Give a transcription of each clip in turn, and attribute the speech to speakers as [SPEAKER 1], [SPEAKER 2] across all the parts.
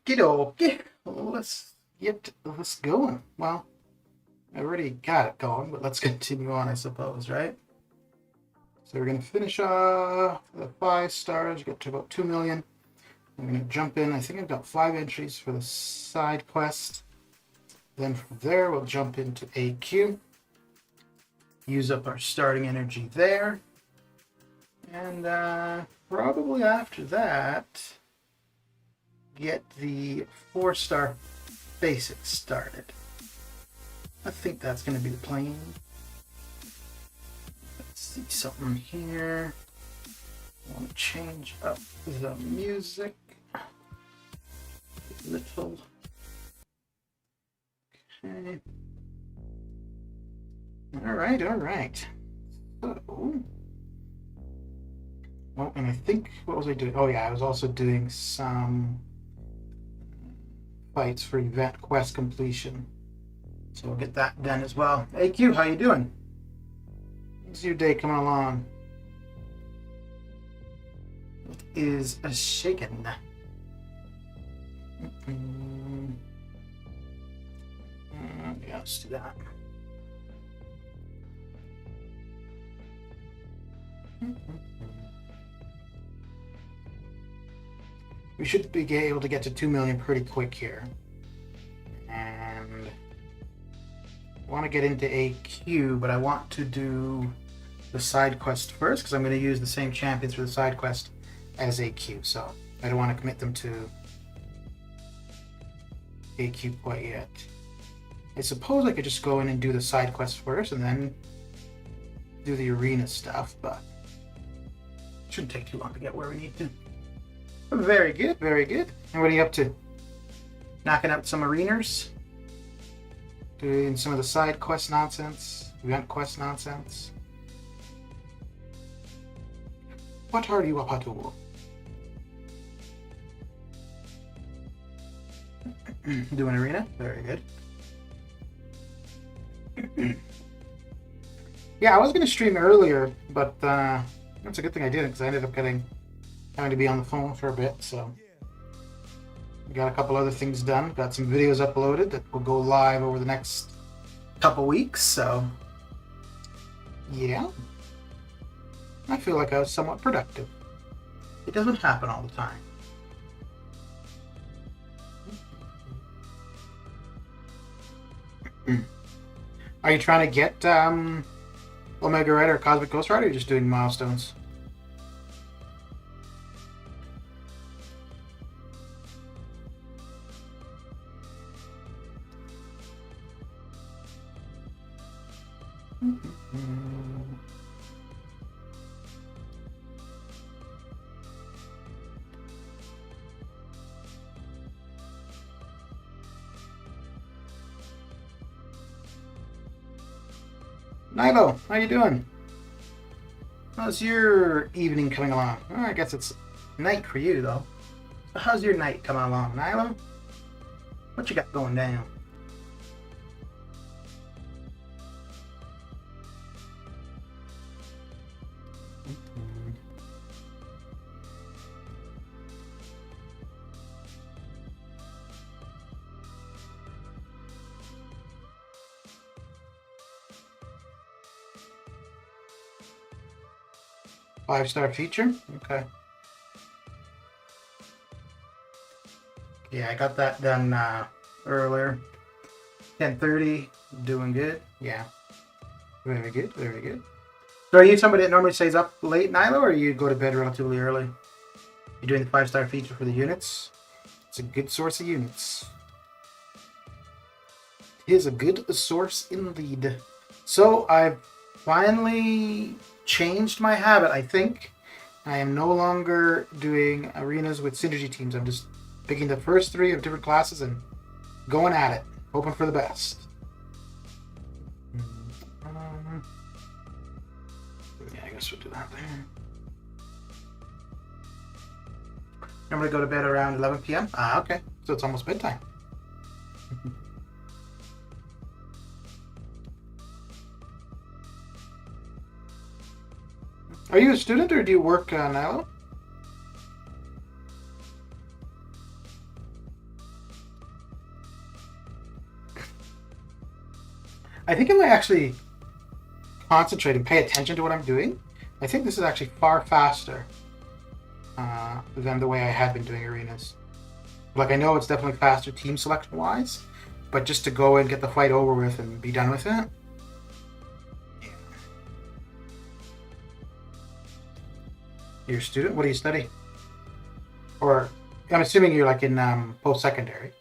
[SPEAKER 1] Okie dokie. Let's get this going. Well, I already got it going, but let's continue on, I suppose, right? So we're going to finish off the 5 stars, get to about 2 million. I'm going to jump in. I think I've got 5 entries for the side quest. Then from there, we'll jump into AQ. Use up our starting energy there. And probably after that, get the 4-star basics started. I think that's going to be the plan. Let's see something here. I want to change up the music a little. Okay. All right. So, well, and I think, what was I doing? Oh yeah, I was also doing some fights for event quest completion. So we'll get that done as well. Hey Q, how you doing? How's your day coming along? It is a shaken. Yeah, let's do that. We should be able to get to 2 million pretty quick here. And I want to get into AQ, but I want to do the side quest first because I'm going to use the same champions for the side quest as AQ, so I don't want to commit them to AQ quite yet. I suppose I could just go in and do the side quest first and then do the arena stuff, but it shouldn't take too long to get where we need to. Very good, very good. And what are you up to? Knocking out some arenas? Doing some of the side quest nonsense? Event quest nonsense? What are you up to? Doing arena? Very good. Yeah, I was going to stream earlier, but that's a good thing I didn't because I ended up having to be on the phone for a bit, so got a couple other things done. Got some videos uploaded that will go live over the next couple weeks, so yeah. I feel like I was somewhat productive. It doesn't happen all the time. Are you trying to get Omega Red or Cosmic Ghost Rider, or are you just doing milestones? Nilo, how you doing? How's your evening coming along? Oh, I guess it's night for you, though. So how's your night coming along, Nilo? What you got going down? 5-star feature? Okay. Yeah, I got that done earlier. 10:30, doing good. Yeah. Very good, very good. So are you somebody that normally stays up late, Nilo, or you go to bed relatively early? You're doing the 5-star feature for the units? It's a good source of units. It is a good source indeed. So I've finally changed my habit, I think. I am no longer doing arenas with synergy teams. I'm just picking the first 3 of different classes and going at it, hoping for the best. Yeah, I guess we'll do that there. I'm going to go to bed around 11 p.m. Ah, okay. So it's almost bedtime. Are you a student or do you work, Nilo? I think if I actually concentrate and pay attention to what I'm doing, I think this is actually far faster than the way I had been doing arenas. Like, I know it's definitely faster team selection-wise, but just to go and get the fight over with and be done with it. Yeah. You're a student? What do you study? Or, I'm assuming you're like in post-secondary.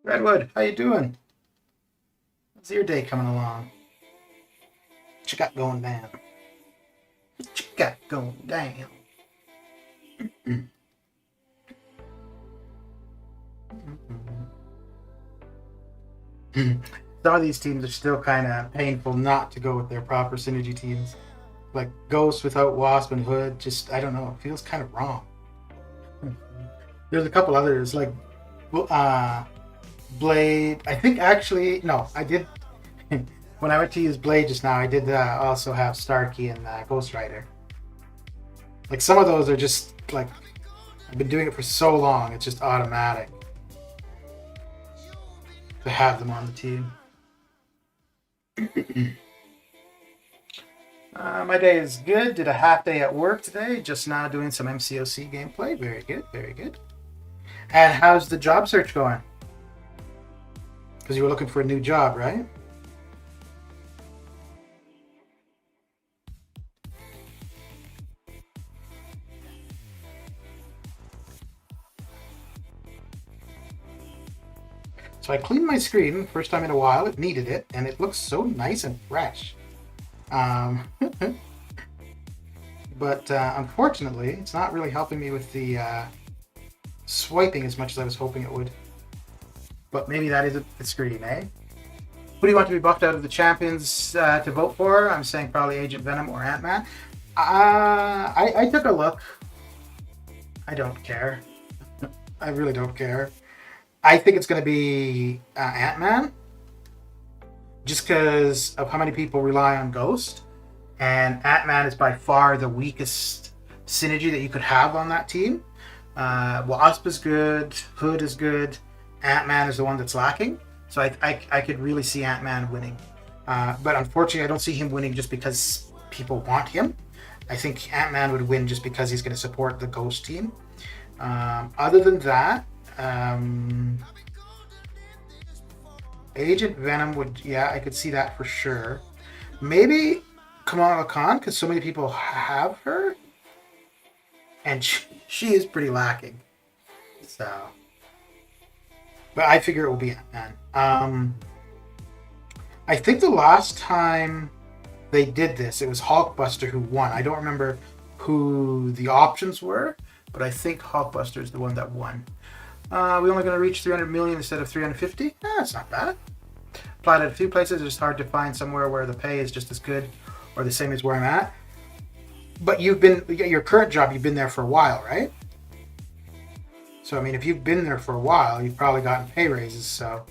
[SPEAKER 1] Redwood, how you doing? How's your day coming along? What you got going down? What you got going down? Some of these teams are still kind of painful not to go with their proper synergy teams. Like Ghost without Wasp and Hood, just, I don't know, it feels kind of wrong. There's a couple others, like Blade. I think actually, no, I did. When I went to use Blade just now, I did also have Starkey and Ghost Rider. Like, some of those are just, like, I've been doing it for so long, it's just automatic to have them on the team. My day is good. Did a half day at work today. Just now doing some MCOC gameplay. Very good, very good. And how's the job search going? Because you were looking for a new job, right? So I cleaned my screen, first time in a while. It needed it, and it looks so nice and fresh. But unfortunately, it's not really helping me with the swiping as much as I was hoping it would. But maybe that isn't the screen, eh? Who do you want to be buffed out of the champions to vote for? I'm saying probably Agent Venom or Ant-Man. I took a look. I don't care. I really don't care. I think it's going to be Ant-Man. Just because of how many people rely on Ghost. And Ant-Man is by far the weakest synergy that you could have on that team. Wasp is good. Hood is good. Ant-Man is the one that's lacking. So I could really see Ant-Man winning. But unfortunately, I don't see him winning just because people want him. I think Ant-Man would win just because he's going to support the Ghost team. Other than that, Agent Venom would, yeah, I could see that for sure. Maybe Kamala Khan, because so many people have her. And she is pretty lacking. So... But I figure it will be Ant-Man. I think the last time they did this, it was Hulkbuster who won. I don't remember who the options were, but I think Hulkbuster is the one that won. We're only going to reach 300 million instead of 350. That's not bad. Applied at a few places. It's hard to find somewhere where the pay is just as good or the same as where I'm at. But you've been, your current job, you've been there for a while, right? So, I mean, if you've been there for a while, you've probably gotten pay raises, so.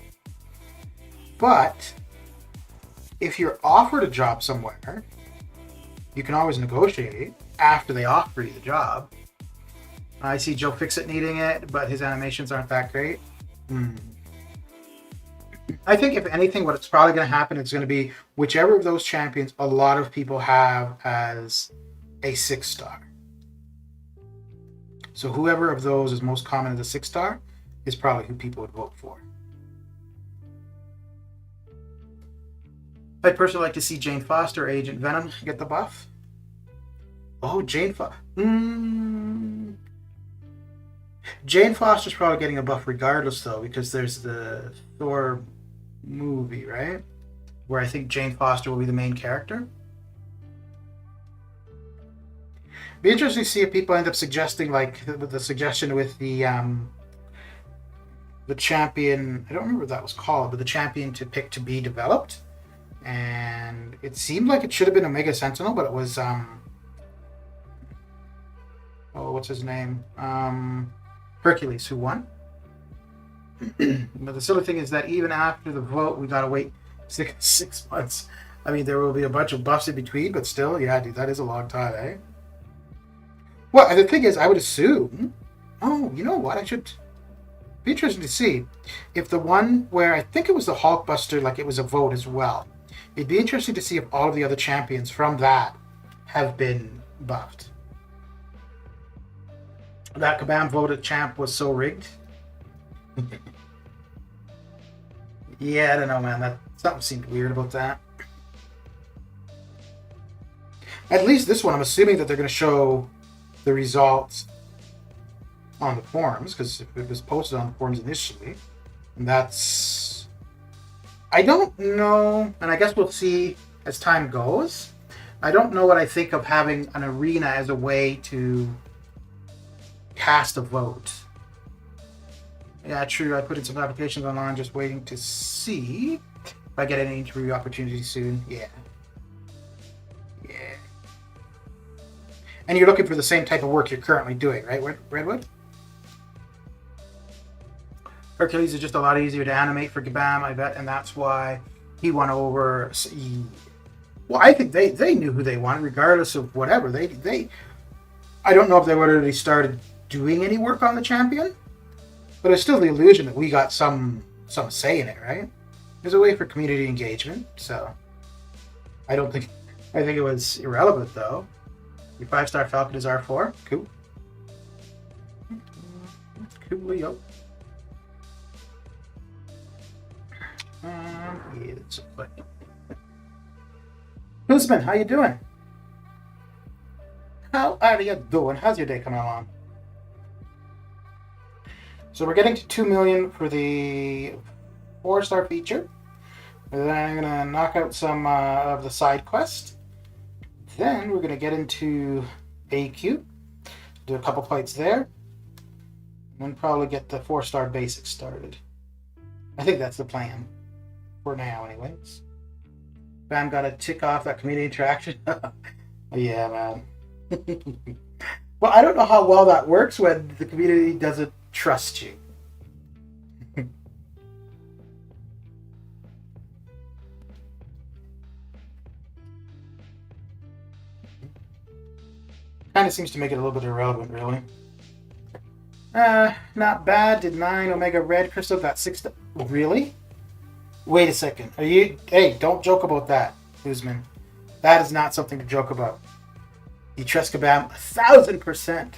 [SPEAKER 1] But, if you're offered a job somewhere, you can always negotiate after they offer you the job. I see Joe Fixit needing it, but his animations aren't that great. I think, if anything, what's probably going to happen is going to be whichever of those champions a lot of people have as a 6-star. So whoever of those is most common as a 6-star is probably who people would vote for. I'd personally like to see Jane Foster or Agent Venom get the buff. Oh, Jane Foster. Jane Foster's probably getting a buff regardless, though, because there's the Thor movie, right? Where I think Jane Foster will be the main character. Be interesting to see if people end up suggesting, like, with the suggestion with the champion, I don't remember what that was called, but the champion to pick to be developed. And it seemed like it should have been Omega Sentinel, but it was, what's his name? Hercules, who won. But the silly thing is that even after the vote, we gotta wait six months. I mean, there will be a bunch of buffs in between, but still, yeah, dude, that is a long time, eh? Well, the thing is, I would assume... Oh, you know what? I should... Be interesting to see if the one where I think it was the Hulkbuster, like it was a vote as well. It'd be interesting to see if all of the other champions from that have been buffed. That Kabam voted champ was so rigged. Yeah, I don't know, man. That something seemed weird about that. At least this one, I'm assuming that they're going to show the results on the forums, because it was posted on the forums initially, and that's... I don't know, and I guess we'll see as time goes. I don't know what I think of having an arena as a way to cast a vote. Yeah, true, I put in some applications online just waiting to see if I get any interview opportunities soon. Yeah. And you're looking for the same type of work you're currently doing, right, Redwood? Hercules is just a lot easier to animate for Kabam, I bet, and that's why he won over... Well, I think they knew who they wanted, regardless of whatever. They I don't know if they already started doing any work on the champion, but it's still the illusion that we got some say in it, right? There's a way for community engagement, so... I think it was irrelevant, though. Your 5-star Falcon is R4. Cool. Coolio. Yeah, that's funny. Husband, how you doing? How are you doing? How's your day coming along? So we're getting to 2 million for the 4-star feature. And then I'm going to knock out some of the side quests. Then we're going to get into AQ, do a couple fights there, and then probably get the 4-star basics started. I think that's the plan for now, anyways. Bam, got to tick off that community interaction. Yeah, man. Well, I don't know how well that works when the community doesn't trust you. Kind of seems to make it a little bit irrelevant, really. Not bad. Did 9 Omega Red Crystal, got 6... Really? Wait a second. Are you... Hey, don't joke about that, Guzman. That is not something to joke about. You trust Kabam 1,000%.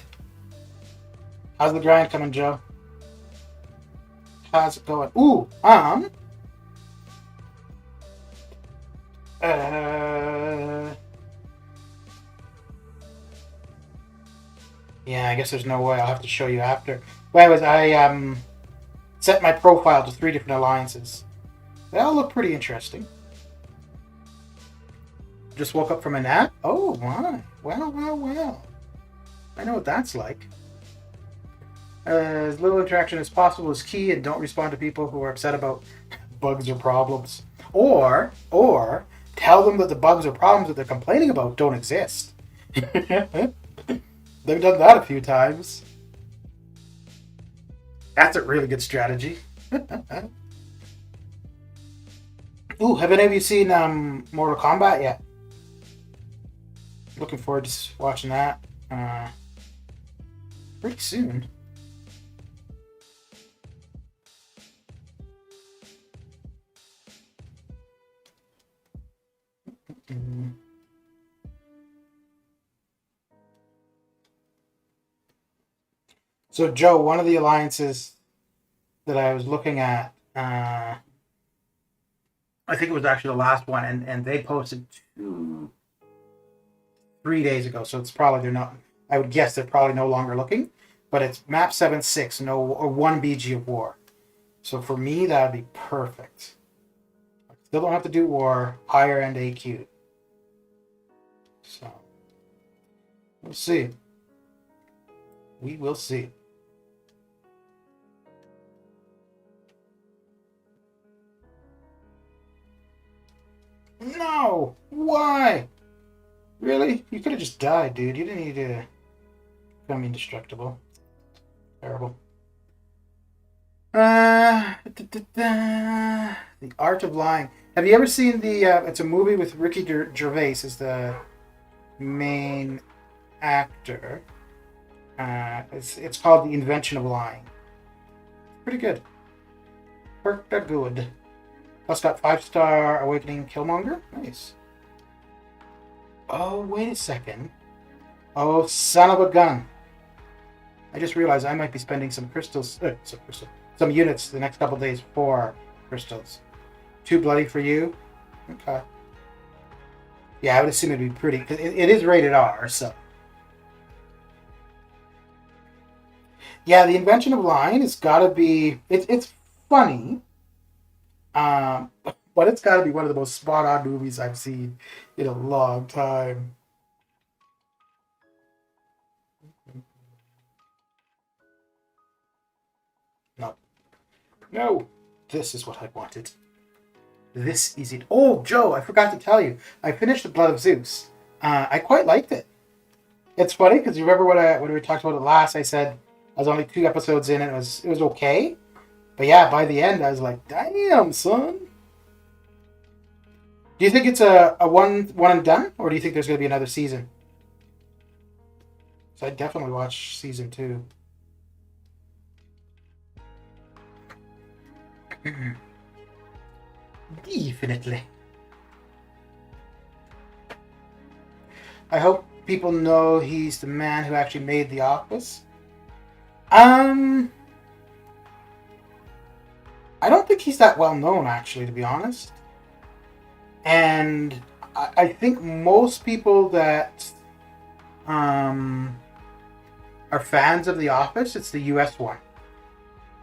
[SPEAKER 1] How's the grind coming, Joe? How's it going? Ooh, yeah, I guess there's no way. I'll have to show you after. But anyways, I set my profile to 3 different alliances. They all look pretty interesting. Just woke up from a nap? Oh, my. Well. I know what that's like. As little interaction as possible is key, and don't respond to people who are upset about bugs or problems. Or tell them that the bugs or problems that they're complaining about don't exist. They've done that a few times. That's a really good strategy. Ooh, have any of you seen Mortal Kombat yet? Looking forward to watching that pretty soon. So, Joe, one of the alliances that I was looking at, I think it was actually the last one, and they posted 3 days ago, so it's probably they're not. I would guess they're probably no longer looking, but it's map 7-6, or 1 BG of war. So for me, that would be perfect. Still don't have to do war, higher end AQ. So we'll see. We will see. No! Why? Really? You could have just died, dude. You didn't need to become indestructible. Terrible. The Art of Lying. Have you ever seen the... it's a movie with Ricky Gervais as the main actor. It's called The Invention of Lying. Pretty good. Pretty good. Plus got 5-star Awakening Killmonger. Nice. Oh, wait a second. Oh, son of a gun. I just realized I might be spending some some units the next couple days for crystals. Too bloody for you? Okay. Yeah, I would assume it'd be pretty, because it is rated R, so. Yeah, The Invention of Lying has got to be, it's funny, but it's got to be one of the most spot-on movies I've seen in a long time. No, this is what I wanted. This is it. Oh, Joe, I forgot to tell you. I finished The Blood of Zeus. I quite liked it. It's funny because you remember when we talked about it last, I said I was only 2 episodes in and it was okay. But yeah, by the end, I was like, damn, son. Do you think it's a one and done? Or do you think there's going to be another season? So I'd definitely watch season 2. Definitely. I hope people know he's the man who actually made The Office. I don't think he's that well known, actually, to be honest. And I think most people that are fans of The Office, it's the US one.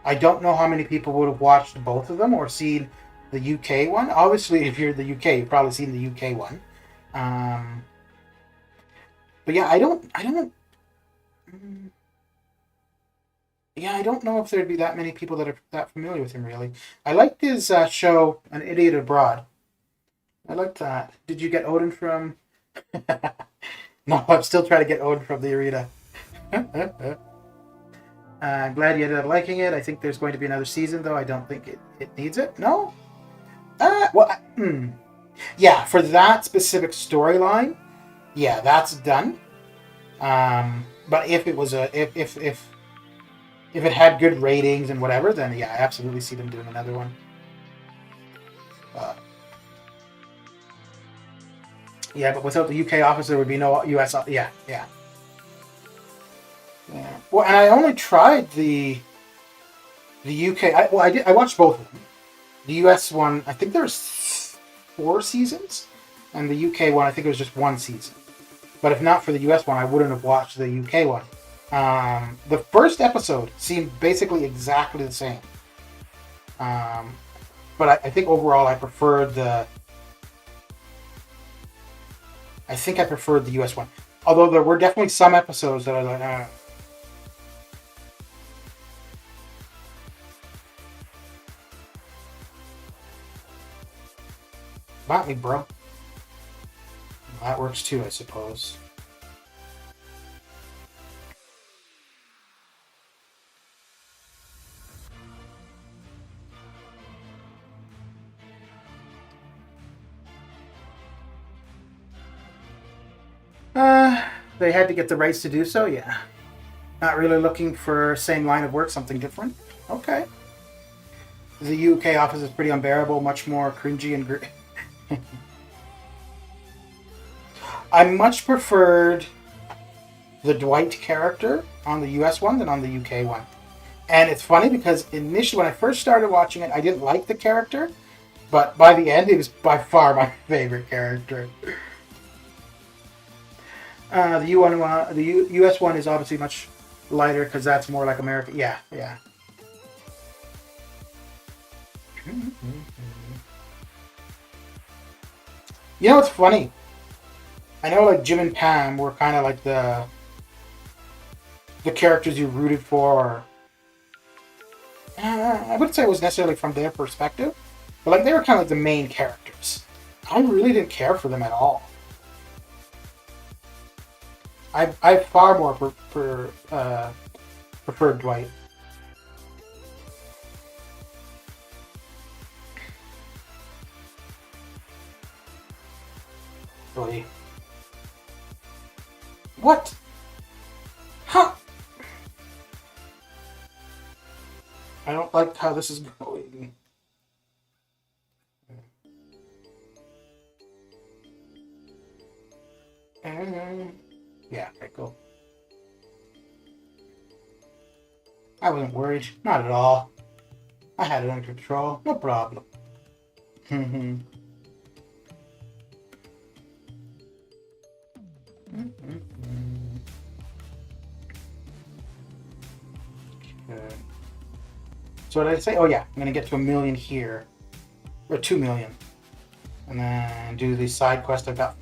[SPEAKER 1] I don't know how many people would have watched both of them or seen the UK one. Obviously, if you're in the UK, you've probably seen the UK one. Um, but yeah, mm, yeah, I don't know if there'd be that many people that are that familiar with him. Really, I liked his show, An Idiot Abroad. I liked that. Did you get Odin from? No, I'm still trying to get Odin from the arena. I'm glad you ended up liking it. I think there's going to be another season, though. I don't think it needs it. No? Yeah, for that specific storyline, yeah, that's done. But if it was if it had good ratings and whatever, then yeah, I absolutely see them doing another one. Uh, yeah, but without the UK office, there would be no US. Yeah, yeah, yeah. Well, and I only tried the UK. I watched both of them. The US one, I think there's 4 seasons, and the UK one, I think it was just 1 season. But if not for the US one, I wouldn't have watched the UK one. The first episode seemed basically exactly the same. Um, but I think overall I preferred the. I think I preferred the US one. Although there were definitely some episodes that I was like, "Bite me, bro." That works too, I suppose. Uh, they had to get the rights to do so, yeah. Not really looking for same line of work, something different. Okay. The UK office is pretty unbearable, much more cringy and I much preferred the Dwight character on the US one than on the UK one. And it's funny because initially, when I first started watching it, I didn't like the character, but by the end, it was by far my favorite character. The US one is obviously much lighter because that's more like America. Yeah, yeah. You know what's funny? I know like Jim and Pam were kind of like the characters you rooted for. I wouldn't say it was necessarily from their perspective, but like they were kind of like the main characters. I really didn't care for them at all. I far more preferred Dwight. Really. What? Huh? I don't like how this is going. Yeah, okay, cool. I wasn't worried. Not at all. I had it under control. No problem. Okay. So what did I say? Oh yeah, I'm gonna get to 1 million here, or 2 million, and then do the side quest. I've got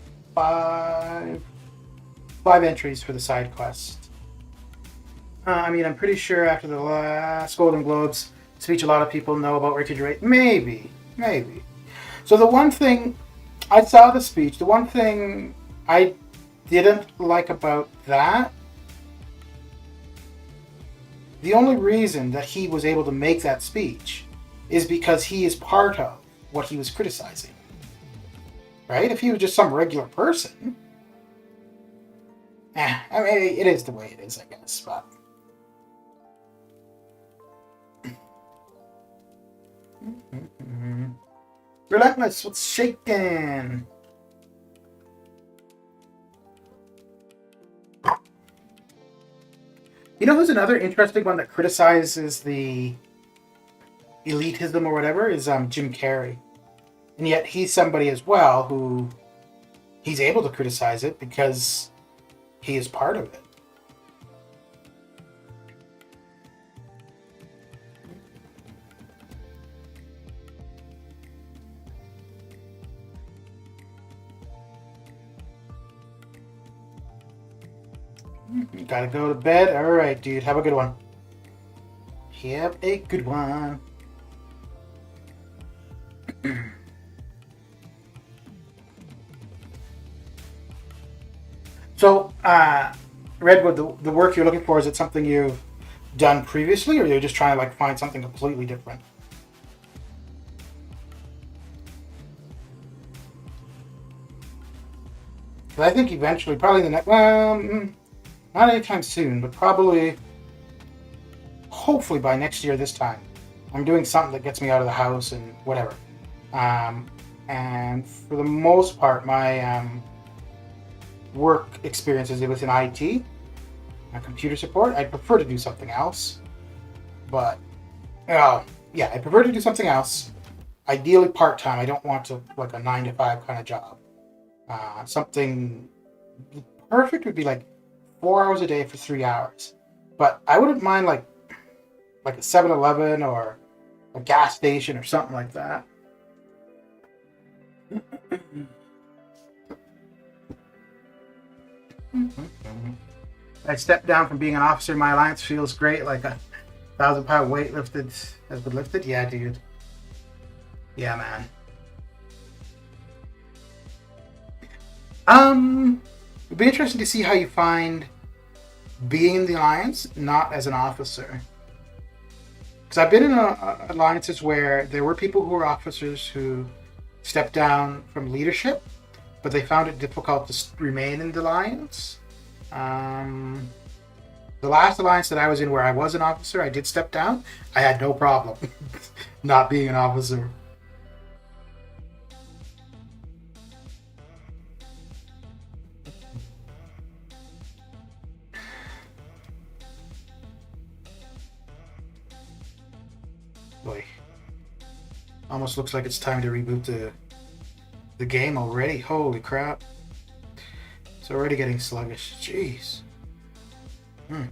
[SPEAKER 1] five entries for the side quest. I mean, I'm pretty sure after the last Golden Globes speech, a lot of people know about Ricky Gervais. Maybe, maybe. So the one thing I saw the speech. The one thing I didn't like about that. The only reason that he was able to make that speech is because he is part of what he was criticizing. Right? If he was just some regular person, I mean, it is the way it is, I guess. But Relentless, what's shaking? You know who's another interesting one that criticizes the elitism or whatever is Jim Carrey, and yet he's somebody as well who he's able to criticize it because he is part of it. You gotta go to bed. All right, dude. Have a good one. Have a good one. So, Redwood, the work you're looking for, is it something you've done previously, or you're just trying to like find something completely different? 'Cause I think eventually, probably the next, well, not anytime soon, but probably, hopefully by next year this time, I'm doing something that gets me out of the house and whatever. And for the most part, my work experience is within IT, computer support. I prefer to do something else, but yeah, I prefer to do something else. Ideally part time. I don't want to like a 9 to 5 kind of job. Something perfect would be like 4 hours a day for 3 hours, but I wouldn't mind like a 7-Eleven or a gas station or something like that. I stepped down from being an officer in my alliance. Feels great, like a 1,000-pound weight lifted has been lifted. Yeah, dude. Yeah, man. It'd be interesting to see how you find being in the alliance, not as an officer. Because I've been in alliances where there were people who were officers who stepped down from leadership, but they found it difficult to remain in the alliance. The last alliance that I was in where I was an officer, I did step down. I had no problem not being an officer. Boy, almost looks like it's time to reboot the game already. Holy crap. It's already getting sluggish. Jeez. I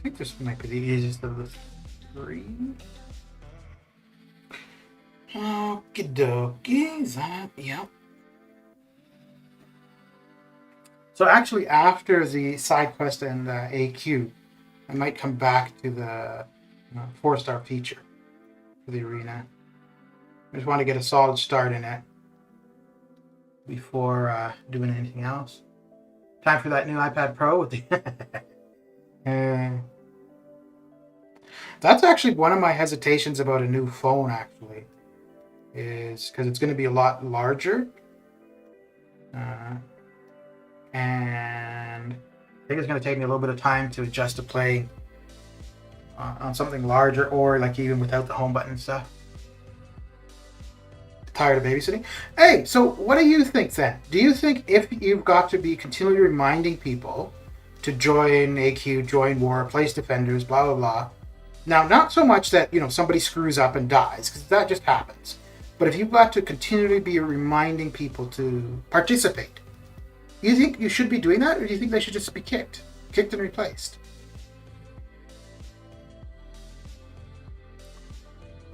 [SPEAKER 1] think this might be the easiest of the three. Okie dokie, yep. So actually, after the side quest and AQ, I might come back to the 4-star feature for the arena. I just want to get a solid start in it before doing anything else. Time for that new iPad Pro with the. That's actually one of my hesitations about a new phone. Actually, is because it's going to be a lot larger. And I think it's going to take me a little bit of time to adjust to play on something larger, or like even without the home button and stuff. Tired of babysitting? Hey, so what do you think then? Do you think if you've got to be continually reminding people to join AQ, join War, place Defenders, blah, blah, blah. Now, not so much that, somebody screws up and dies, because that just happens. But if you've got to continually be reminding people to participate, you think you should be doing that, or do you think they should just be kicked and replaced?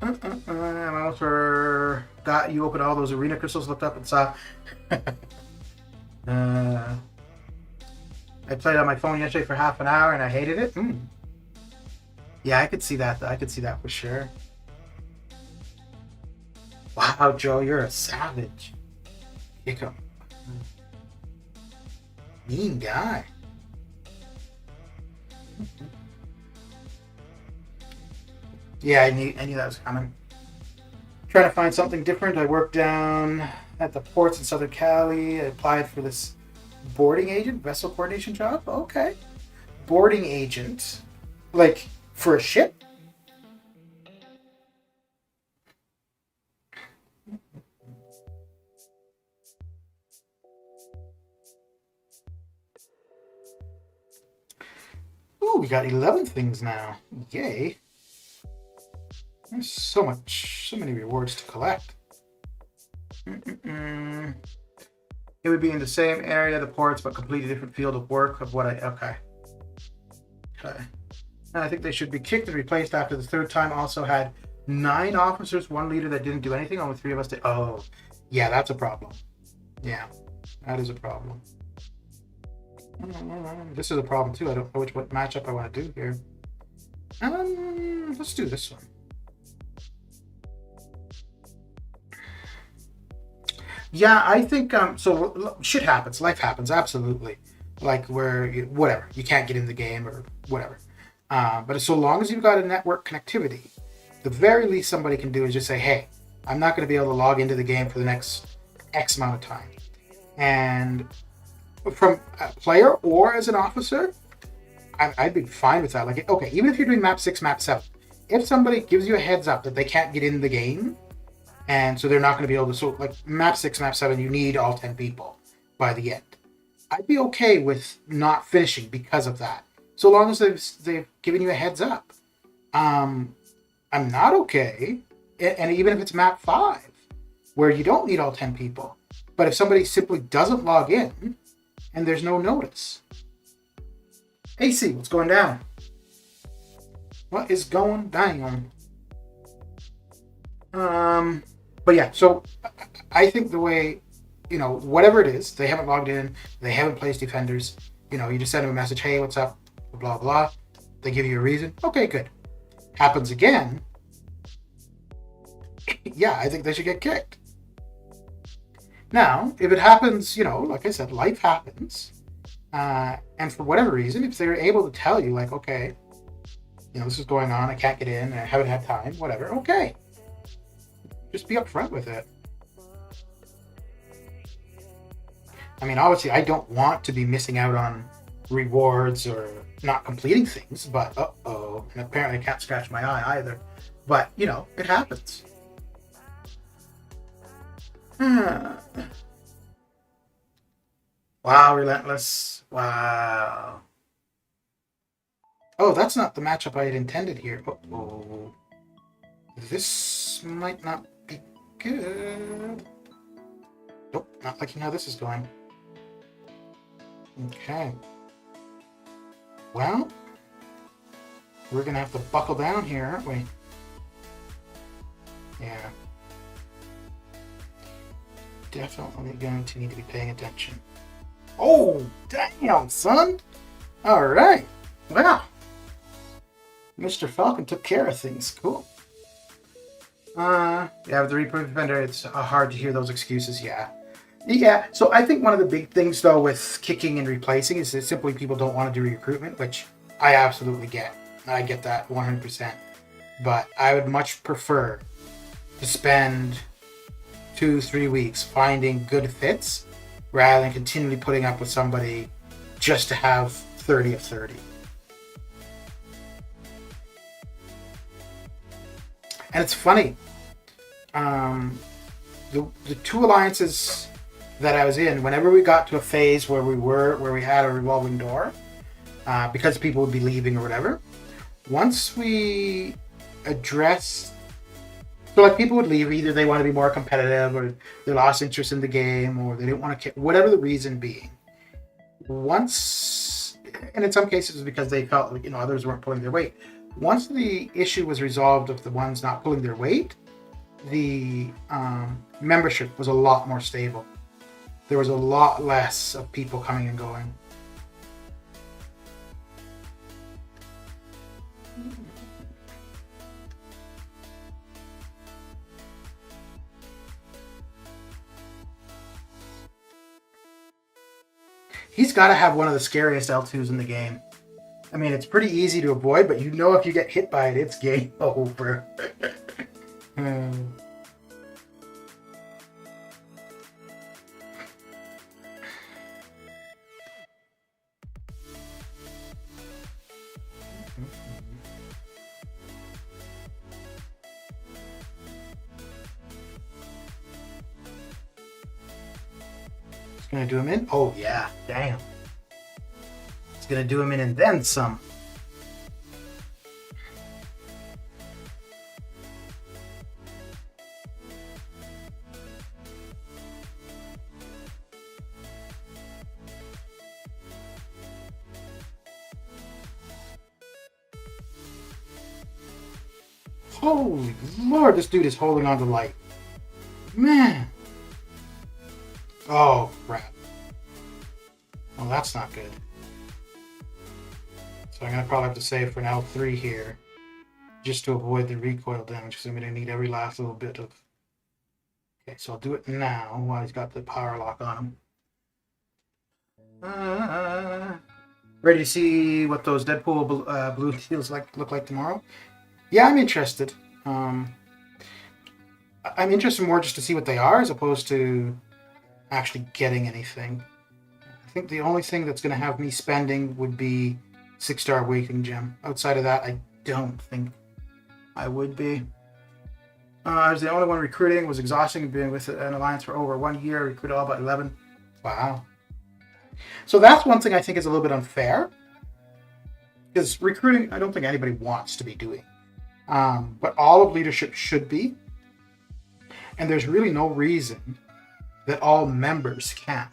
[SPEAKER 1] I also got you open all those arena crystals, looked up and saw. I played on my phone yesterday for half an hour and I hated it. Yeah, I could see that. I could see that for sure. Wow, Joe, you're a savage. Kick him. Mean guy. Yeah, I knew that was coming. Trying to find something different. I worked down at the ports in Southern Cali. I applied for this boarding agent, vessel coordination job. Okay. Boarding agent. Like, for a ship? Ooh, we got 11 things now. Yay. There's so many rewards to collect. It would be in the same area, the ports, but completely different field of work of what okay. And I think they should be kicked and replaced after the third time. Also had 9 officers, 1 leader that didn't do anything. Only 3 of us did. Oh, yeah, that's a problem. Yeah, that is a problem. This is a problem too. I don't know what matchup I want to do here. Let's do this one. Yeah, I think so shit happens, life happens, absolutely. Like where whatever, you can't get in the game or whatever. But so long as you've got a network connectivity, the very least somebody can do is just say, hey, I'm not going to be able to log into the game for the next X amount of time. And from a player or as an officer, I'd be fine with that. Like, okay, even if you're doing map 6, map 7, if somebody gives you a heads up that they can't get in the game, and so they're not going to be able to, so like map 6, map 7, you need all 10 people by the end. I'd be okay with not finishing because of that, so long as they've given you a heads up. I'm not okay, and even if it's map 5, where you don't need all 10 people, but if somebody simply doesn't log in, and there's no notice. AC, what's going down? What is going down? But yeah, so I think the way, whatever it is, they haven't logged in, they haven't placed defenders, you just send them a message, hey, what's up, blah, blah. They give you a reason. Okay, good. Happens again. Yeah, I think they should get kicked. Now, if it happens, like I said, life happens. And for whatever reason, if they're able to tell you, like, okay, this is going on, I can't get in, I haven't had time, whatever, okay. Just be upfront with it. I mean, obviously, I don't want to be missing out on rewards or not completing things, but uh-oh. And apparently I can't scratch my eye either. But, it happens. Wow, Relentless. Wow. Oh, that's not the matchup I had intended here. Uh-oh. This might not be good. Nope, not liking how this is going. Okay. Well, we're going to have to buckle down here, aren't we? Yeah. Definitely going to need to be paying attention. Oh, damn, son. All right. Wow. Mr. Falcon took care of things. Cool. Yeah, with the reproof defender, it's hard to hear those excuses. Yeah. Yeah, so I think one of the big things, though, with kicking and replacing is that simply people don't want to do recruitment, which I absolutely get. I get that 100%. But I would much prefer to spend 2-3 weeks finding good fits rather than continually putting up with somebody just to have 30 of 30. And it's funny. The 2 alliances that I was in, whenever we got to a phase where we had a revolving door, because people would be leaving or whatever, once we addressed, so like people would leave, either they want to be more competitive or they lost interest in the game or they didn't want to, whatever the reason being. Once, and in some cases it was because they felt like, others weren't pulling their weight. Once the issue was resolved of the ones not pulling their weight, the membership was a lot more stable. There was a lot less of people coming and going. He's got to have one of the scariest L2s in the game. I mean, it's pretty easy to avoid, but if you get hit by it, it's game over. It's gonna do him in? Oh yeah, damn. It's gonna do him in and then some. Holy Lord, this dude is holding on to light. Man. Oh, crap. Well, that's not good. So I'm going to probably have to save for an L3 here, just to avoid the recoil damage, because I'm going to need every last little bit of... Okay, so I'll do it now while he's got the power lock on him. Ready to see what those Deadpool blue deals look like tomorrow? Yeah, I'm interested. I'm interested more just to see what they are as opposed to actually getting anything. I think the only thing that's going to have me spending would be 6-star Awakening Gem. Outside of that, I don't think I would be. I was the only one recruiting. Was exhausting. Been with an alliance for over 1 year. Recruited all but 11. Wow. So that's one thing I think is a little bit unfair. Because recruiting, I don't think anybody wants to be doing. But all of leadership should be. And there's really no reason that all members can't.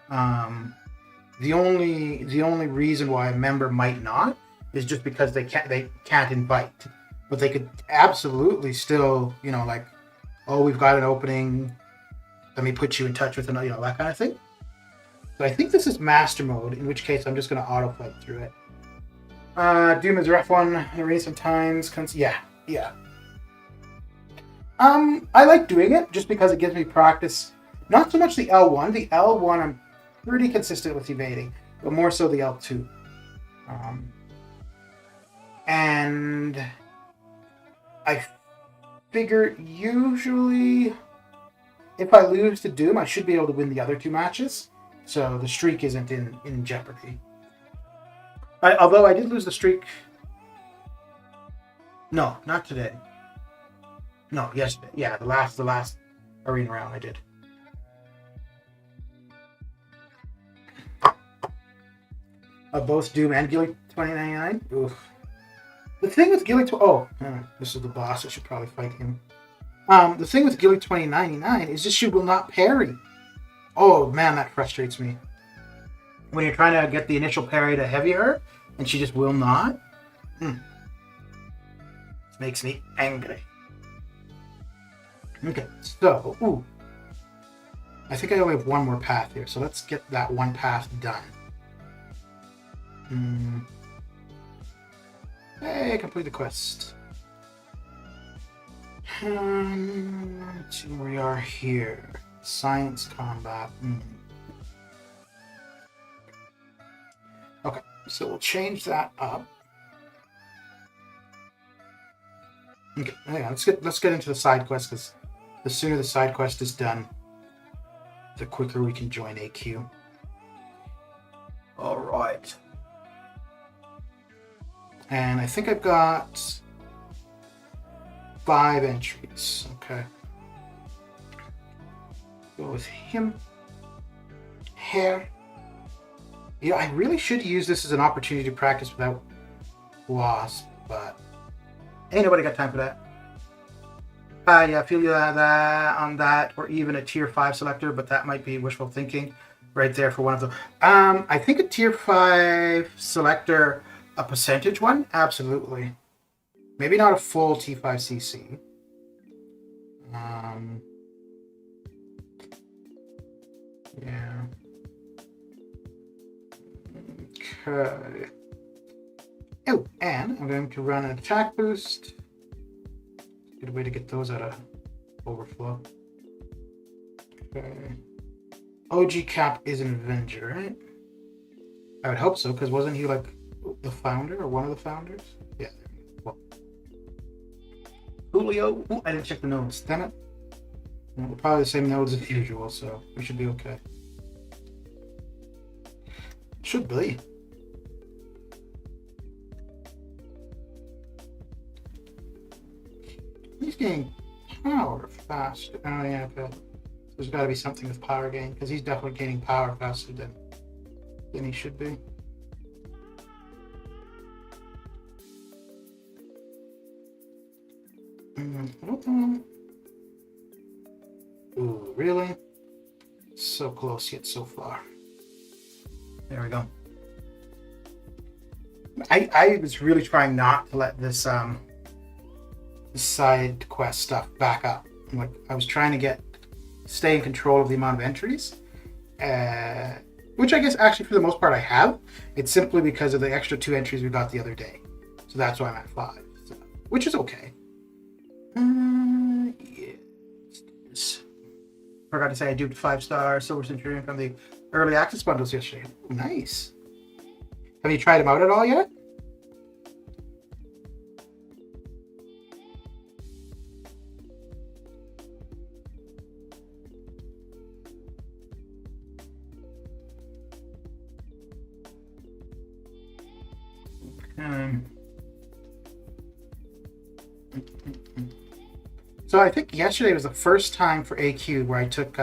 [SPEAKER 1] The only reason why a member might not is just because they can't invite. But they could absolutely still, like, oh, we've got an opening. Let me put you in touch with another, that kind of thing. So I think this is master mode, in which case I'm just going to auto fight through it. Doom is a rough one. I read sometimes. Yeah. I like doing it just because it gives me practice. Not so much the L1. The L1 I'm pretty consistent with evading, but more so the L2. And I figure usually if I lose to Doom, I should be able to win the other 2 matches. So the streak isn't in jeopardy. Although I did lose the streak. No, not today. No, yesterday. Yeah, the last arena round I did. Both Doom and Gilly 2099. Oof. The thing with Gilly this is the boss. I should probably fight him. The thing with Gilly 2099 is just she will not parry. Oh man, that frustrates me. When you're trying to get the initial parry to heavy her, and she just will not. This makes me angry. Okay, so, I think I only have one more path here, so let's get that one path done. Hey, complete the quest. Let's see where we are here. Science combat. Okay, so we'll change that up. Okay, hang on, let's get into the side quest, because the sooner the side quest is done, the quicker we can join AQ. All right. And I think I've got 5 entries. Okay. Go with him. Hair. Yeah, I really should use this as an opportunity to practice without loss, but ain't nobody got time for that. Yeah, I feel you on that, or even a tier 5 selector, but that might be wishful thinking right there for one of them. I think a tier 5 selector, a percentage one, absolutely. Maybe not a full T5CC. Yeah. Okay. Oh, and I'm going to run an attack boost. Good way to get those out of overflow. Okay. OG Cap is an Avenger, right? I would hope so, because wasn't he like the founder or one of the founders? Yeah. Well. Julio. Ooh, I didn't check the notes. Damn it. Well, probably the same nodes as usual, so we should be okay. Should be. He's getting power fast. Oh yeah, okay. There's got to be something with power gain, because he's definitely gaining power faster than he should be. Ooh, really? So close yet so far. There we go. I was really trying not to let this side quest stuff back up. Like I was trying to stay in control of the amount of entries, which I guess actually for the most part I have. It's simply because of the extra 2 entries we got the other day, so that's why I'm at 5, so, which is okay. Yes. Forgot to say I duped 5-star Silver Centurion from the early access bundles yesterday. Ooh, nice. Have you tried them out at all yet? So I think yesterday was the first time for AQ where I took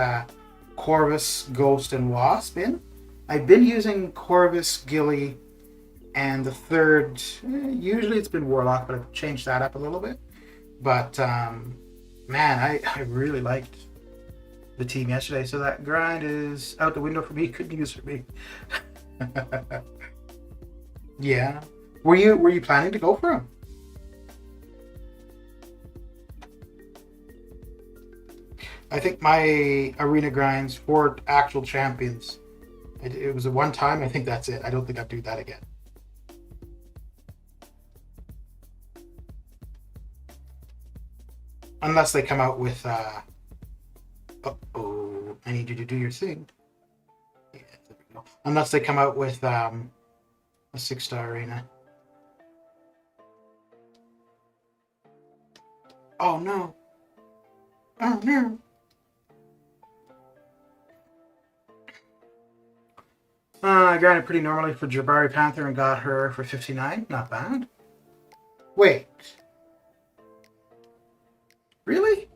[SPEAKER 1] Corvus, Ghost, and Wasp in. I've been using Corvus, Gilly, and the third, usually it's been Warlock, but I've changed that up a little bit. But man, I really liked the team yesterday. So that grind is out the window for me. Good news for me. Yeah. Were you planning to go for him? I think my arena grinds for actual champions, it was a one time. I think that's it. I don't think I'd do that again. Unless they come out with uh-oh, I need you to do your thing. Yeah, there we go. Unless they come out with a 6-star arena. Oh no. Oh no. I grinded pretty normally for Jabari Panther and got her for 59. Not bad. Wait. Really?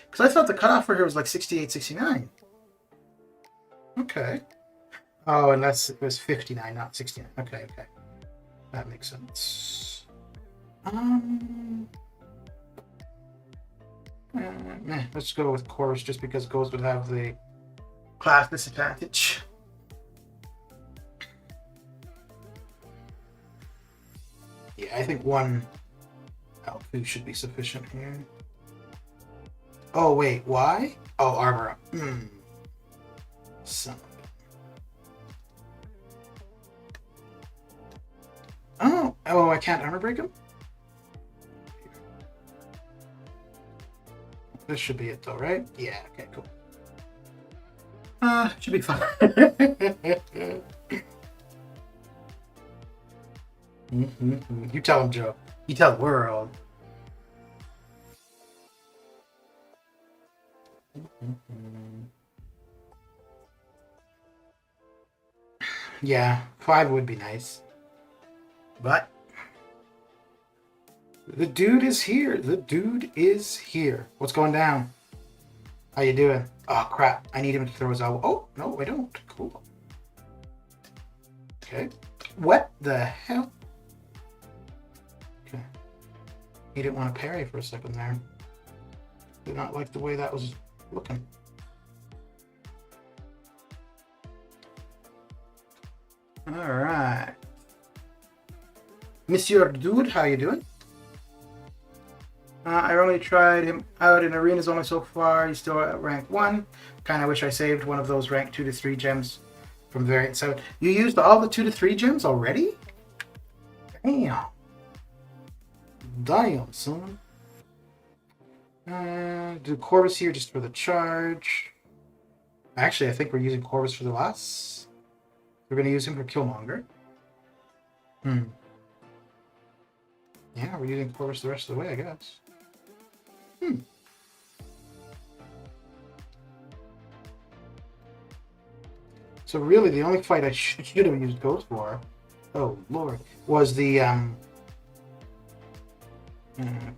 [SPEAKER 1] Because I thought the cutoff for her was like 68, 69. Okay. Oh, unless it was 59, not 69. Okay, okay. That makes sense. Let's go with Chorus just because Ghost would have the class disadvantage. Yeah, I think 1 L2 should be sufficient here. Oh, wait, why? Oh, armor up. Son of a... Oh, I can't armor break him? This should be it though, right? Yeah, okay, cool. Should be fine. You tell him, Joe. You tell the world. Yeah, 5 would be nice. But the dude is here. The dude is here. What's going down? How you doing? Oh, crap. I need him to throw his elbow. Oh, no, I don't. Cool. Okay. What the hell? Okay. He didn't want to parry for a second there. Did not like the way that was looking. All right. Monsieur Dude, how you doing? I only tried him out in arenas only so far. He's still at rank 1. Kind of wish I saved one of those rank 2 to 3 gems from variant 7. You used all the 2 to 3 gems already? Damn. Damn, son. Do Corvus here just for the charge. Actually, I think we're using Corvus for the last. We're going to use him for Killmonger. Yeah, we're using Corvus the rest of the way, I guess. So really, the only fight I should have used Ghost for, oh lord, was the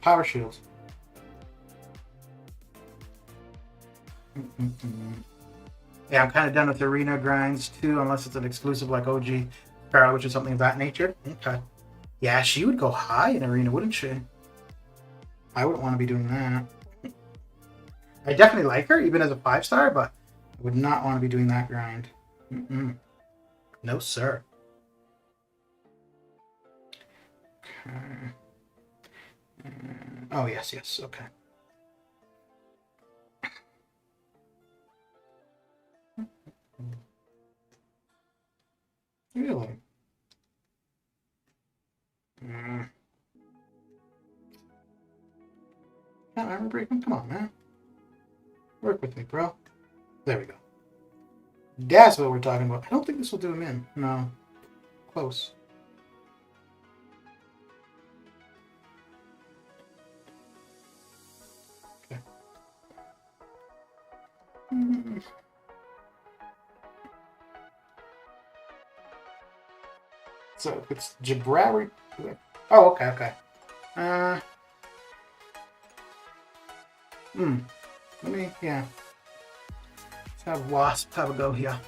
[SPEAKER 1] power shield. Yeah, I'm kind of done with arena grinds too, unless it's an exclusive like OG Scarlet, which is something of that nature. Okay. Yeah, she would go high in arena, wouldn't she? I wouldn't want to be doing that. I definitely like her, even as a 5-star, but I would not want to be doing that grind. No, sir. Okay. Oh, yes, yes, okay. Really? Can't armor break him? Come on, man. Work with me, bro. There we go. That's what we're talking about. I don't think this will do him in. No. Close. Okay. So it's Jabra. Oh, okay, okay. Let me, yeah. Let's have Wasp have a go here.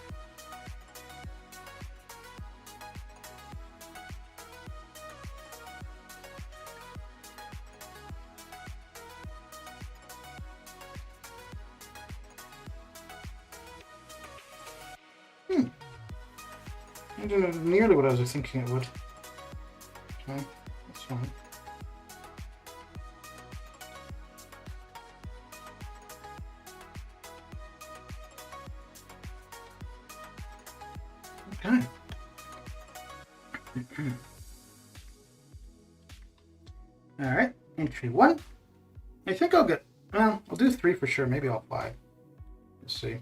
[SPEAKER 1] I did nearly what I was thinking it would. Okay, that's fine. Okay. Alright, entry 1. I think I'll get, well, I'll do 3 for sure, maybe I'll 5. Let's see.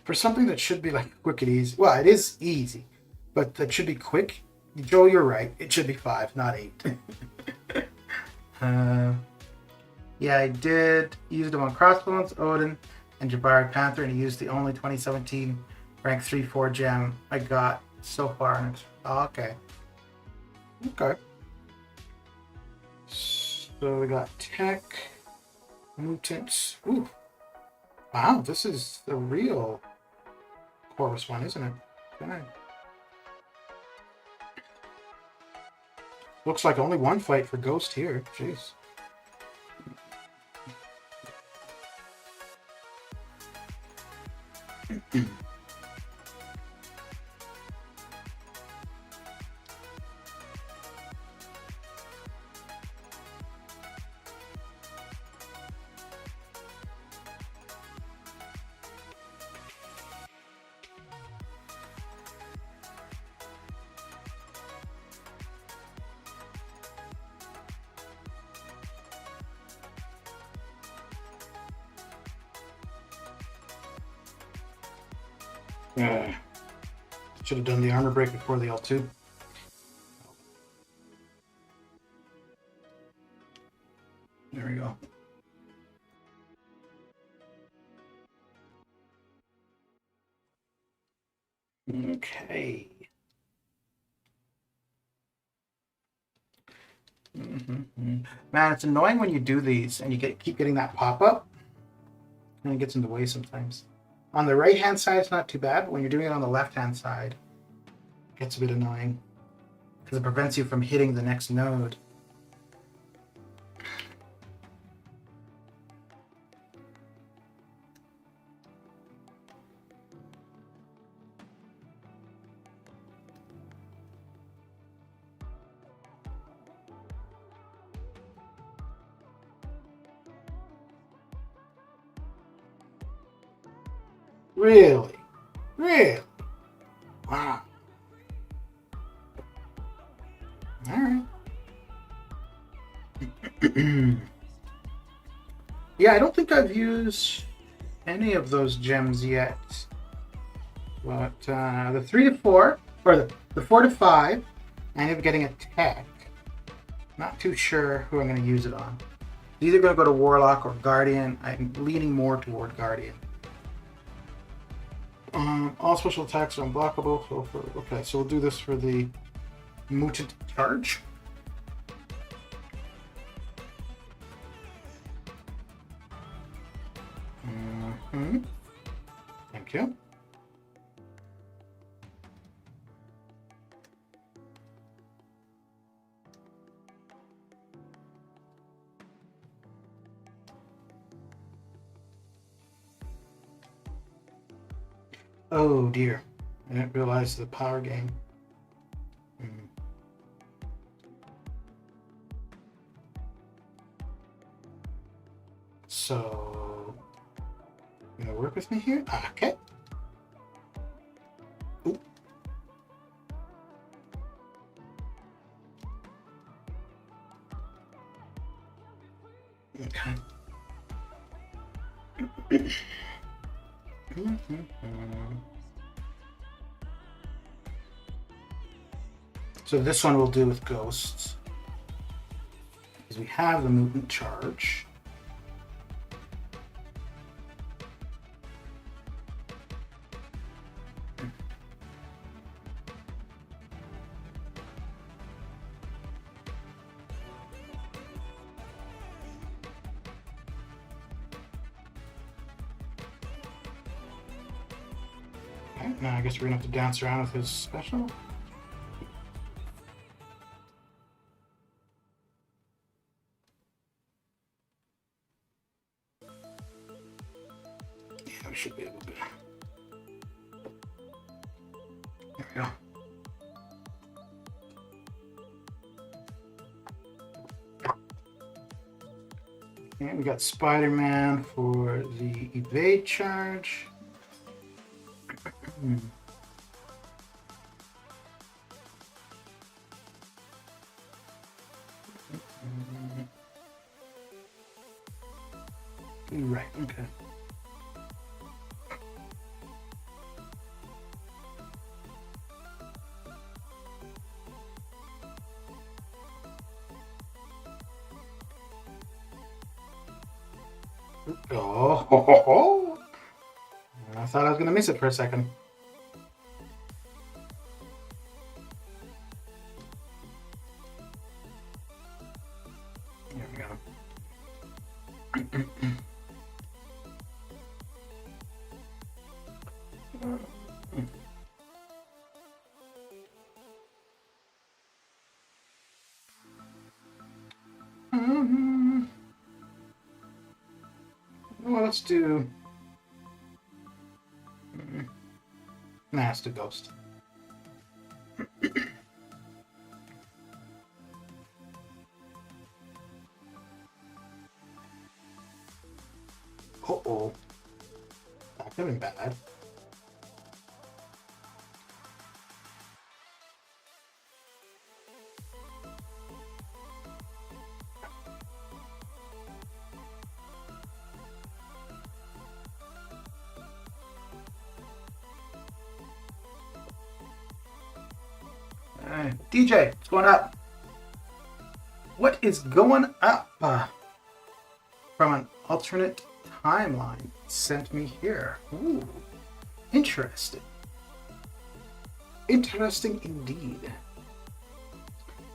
[SPEAKER 1] For something that should be like quick and easy, well, it is easy, but that should be quick. Joe, you're right. It should be 5, not 8. Yeah, I did use them on Crossbones, Odin, and Jabari Panther, and he used the only 2017 rank 3-4 gem I got so far. And it's, oh, okay. Okay. So we got Tech, Mutants. Ooh. Wow, this is the real Chorus one, isn't it? Okay. Looks like only one fight for Ghost here. Jeez. Should have done the armor break before the L2. There we go. Okay. Man, it's annoying when you do these and you keep getting that pop-up, and it gets in the way sometimes. On the right-hand side, it's not too bad, but when you're doing it on the left-hand side, it gets a bit annoying because it prevents you from hitting the next node. Really? Really? Wow. Alright. Yeah, I don't think I've used any of those gems yet. But the 3 to 4, or the 4 to 5, I end up getting a tech. Not too sure who I'm going to use it on. It's either going to go to Warlock or Guardian. I'm leaning more toward Guardian. All special attacks are unblockable. Okay, so we'll do this for the Mutant Charge. Thank you. Oh dear, I didn't realize the power gain. So, you gonna work with me here? Okay. Ooh. Okay. So this one we'll do with ghosts. Because we have the movement charge. Okay, now I guess we're gonna have to dance around with his special. Yeah, we should be able to. There we go. And we got Spider-Man for the evade charge. Right, okay. Oh, I thought I was gonna miss it for a second. There we go. Well, let's do. Nah, it's the ghost. Uh-oh. That could have been bad. DJ, what's going up? What is going up? From an alternate timeline sent me here. Ooh, interesting. Interesting indeed.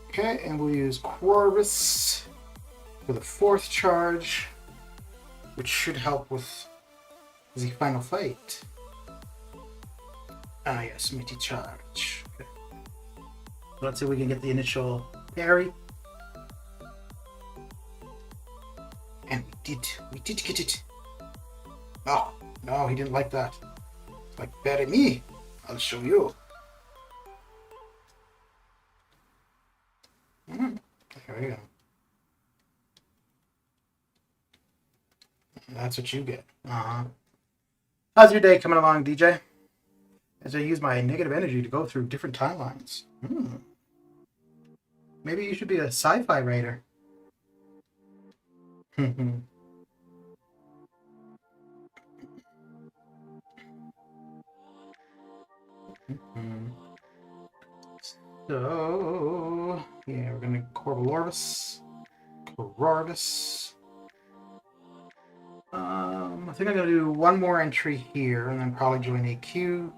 [SPEAKER 1] Okay, and we'll use Corvus for the 4th charge, which should help with the final fight. Ah, yes, mighty charge. Okay. Let's see if we can get the initial parry. And we did get it. Oh, no, he didn't like that. It's like, parry me, I'll show you. There we go. That's what you get. How's your day coming along, DJ? As I use my negative energy to go through different timelines. Maybe you should be a sci-fi writer. So, yeah, we're gonna Corvus. I think I'm gonna do one more entry here and then probably join AQ.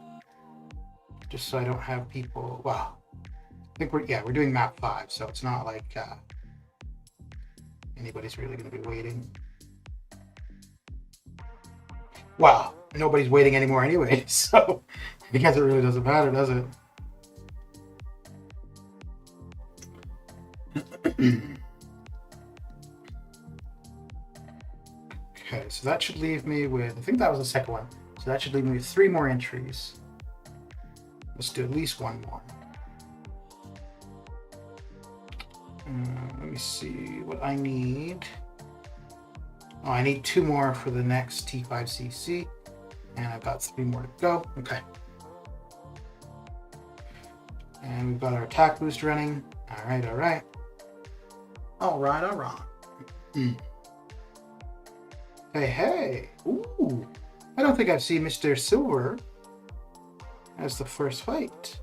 [SPEAKER 1] Just so I don't have people. Well, I think we're doing map 5, so it's not like anybody's really gonna be waiting. Well, nobody's waiting anymore anyway, so I guess it really doesn't matter, does it? Okay, so that should leave me with, I think that was the second one. So that should leave me with 3 more entries. Let's do at least one more. Let me see what I need. Oh, I need 2 more for the next T5CC. And I've got 3 more to go. Okay. And we've got our attack boost running. Alright, alright. Alright, alright. Hey, hey. Ooh. I don't think I've seen Mr. Silver as the first fight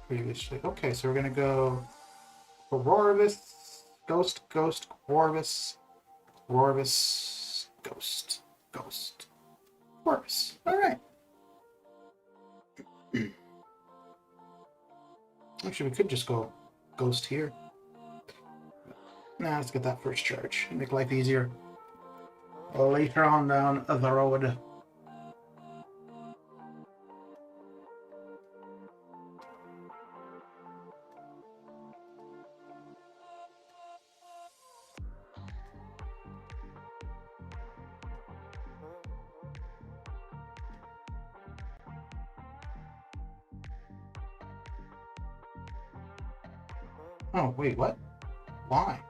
[SPEAKER 1] previously. Okay, so we're going to go Corvus, Ghost, Ghost, Corvus, Corvus, Ghost, Ghost, Corvus. Alright. Actually, we could just go Ghost here. Nah, let's get that first charge. Make life easier later on down the road. Oh, wait, what? Why?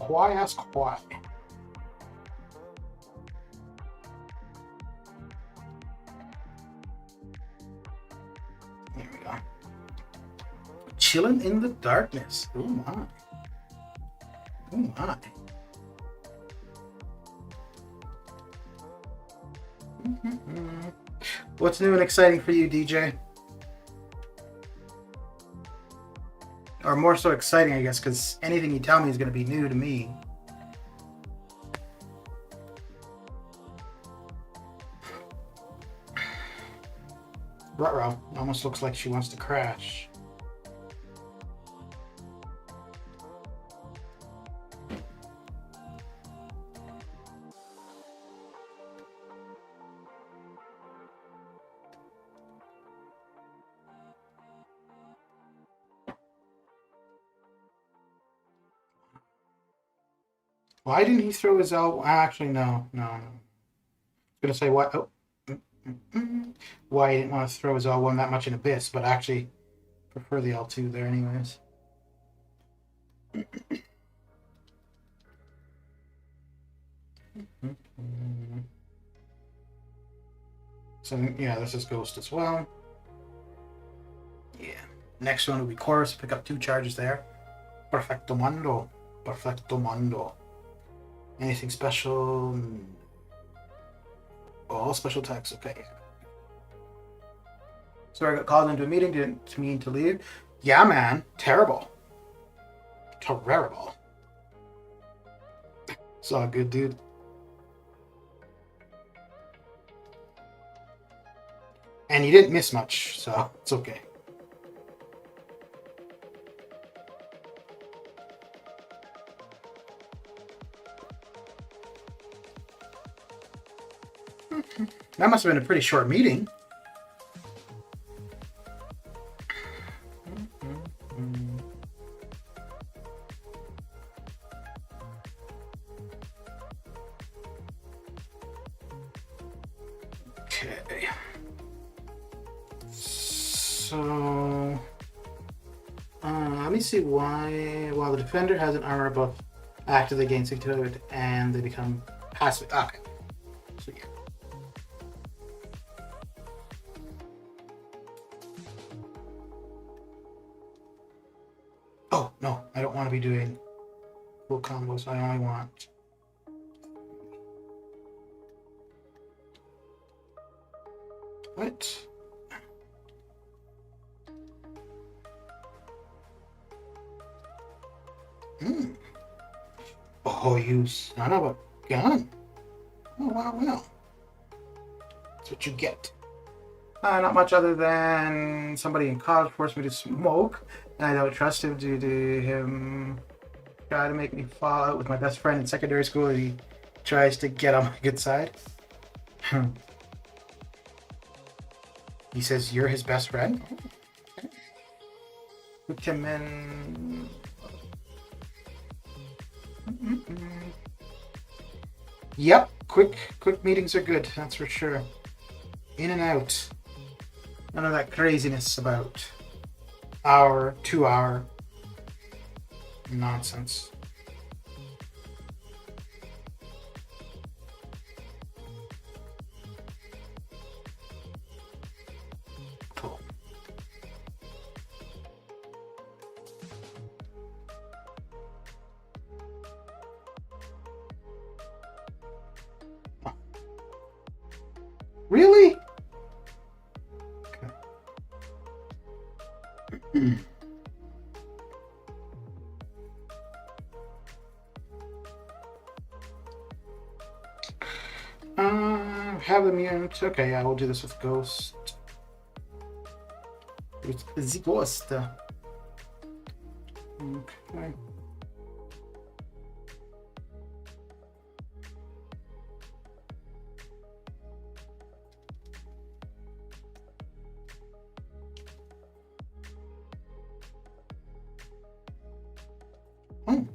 [SPEAKER 1] Why ask why? There we go. Chilling in the darkness. Oh my. Oh my. What's new and exciting for you, DJ? Or more so exciting, I guess, because anything you tell me is going to be new to me. Ruh-roh. Almost looks like she wants to crash. Why didn't he throw his L? Actually, no. I was gonna say what? Oh, why he didn't want to throw his L1 that much in Abyss, but actually prefer the L2 there, anyways. So yeah, this is Ghost as well. Yeah. Next one will be Chorus. Pick up 2 charges there. Perfecto mundo. Perfecto mundo. Anything special? All special attacks. Okay. So I got called into a meeting. Didn't mean to leave. Yeah, man. Terrible. Terrible. It's all good, dude. And you didn't miss much, so it's okay. That must have been a pretty short meeting. Okay. So, let me see why. While the defender has an armor buff active against each other and they become passive. Okay. So, yeah. Oh, no, I don't want to be doing full combos. I only want... What? Oh, you son of a gun. Oh, wow. That's what you get. Not much other than somebody in college forced me to smoke, and I don't trust him due to him try to make me fall out with my best friend in secondary school. He tries to get on my good side. He says you're his best friend. Put him in. Yep, quick meetings are good. That's for sure. In and out. None of that craziness about hour, 2 hour. Nonsense. Cool. Oh. Really? Okay. Have the mutant. Okay, yeah, we'll do this with Ghost. It's the Ghost. Okay. Oh.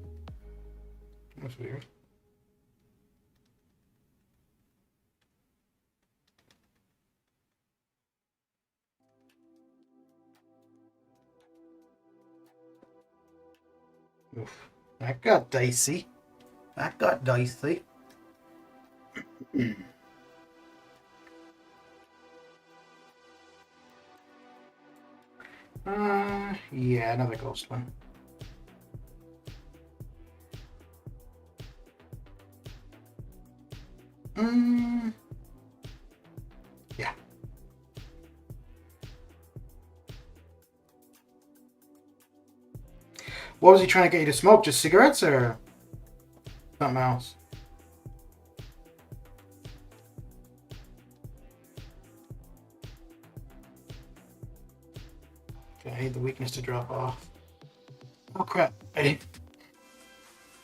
[SPEAKER 1] That's weird. Oof. That got dicey. That got dicey. Yeah, another ghost one. Yeah. What was he trying to get you to smoke? Just cigarettes or something else? Okay, I need the weakness to drop off. Oh crap! I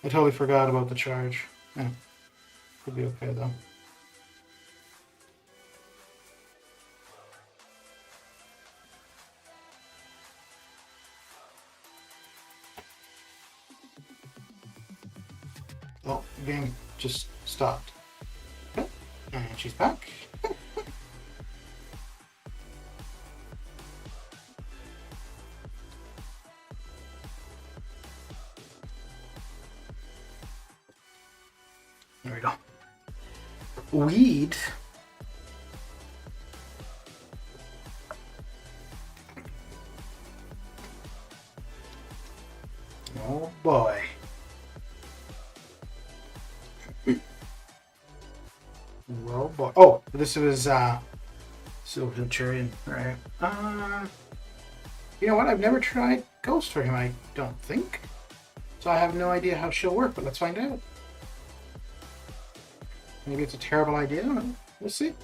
[SPEAKER 1] totally forgot about the charge. Yeah. Could be okay though. Oh, the game just stopped. Okay. And she's back. There we go. Weed. Oh boy. Oh boy. Oh, this was Silver Centurion. Alright. You know what? I've never tried Ghost for him, I don't think. So I have no idea how she'll work, but let's find out. Maybe it's a terrible idea. We'll see.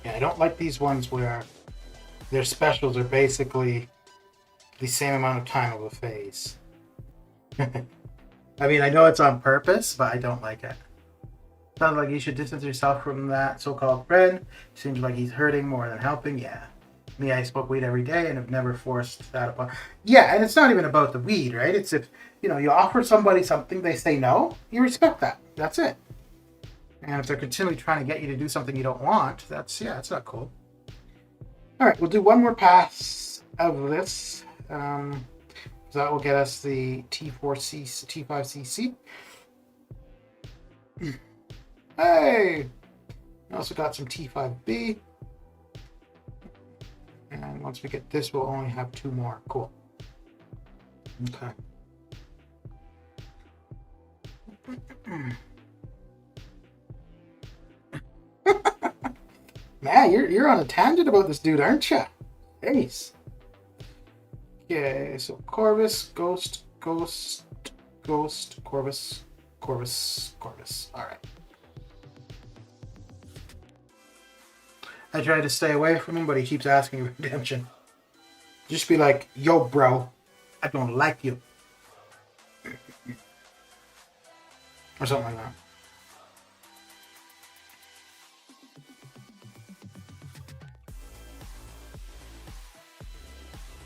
[SPEAKER 1] Yeah, I don't like these ones where their specials are basically the same amount of time of a phase. I mean, I know it's on purpose, but I don't like it. Sounds like you should distance yourself from that so-called friend. Seems like he's hurting more than helping. Yeah. Me, I smoke weed every day and have never forced that upon. Yeah, and it's not even about the weed, right? It's if, you offer somebody something, they say no, you respect that. That's it. And if they're continually trying to get you to do something you don't want, it's not cool. All right, we'll do one more pass of this. So that will get us the T4C, T5CC. Hey! We also got some T5B. And once we get this, we'll only have 2 more. Cool. Okay. Man, you're on a tangent about this dude, aren't you? Jeez. Okay, so Corvus, Ghost, Corvus. All right. I try to stay away from him, but he keeps asking for redemption. Just be like, yo, bro, I don't like you. or something like that.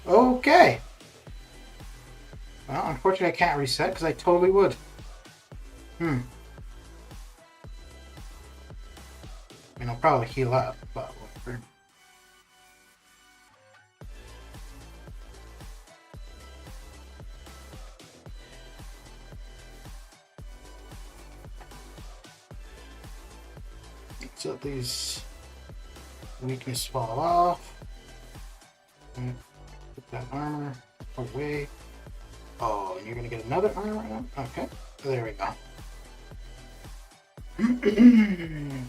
[SPEAKER 1] Okay. Well, unfortunately, I can't reset because I totally would. I mean, I'll probably heal up, but whatever. Let's let these weakness fall off. And put that armor away. Oh, and you're gonna get another armor right now? Okay, there we go.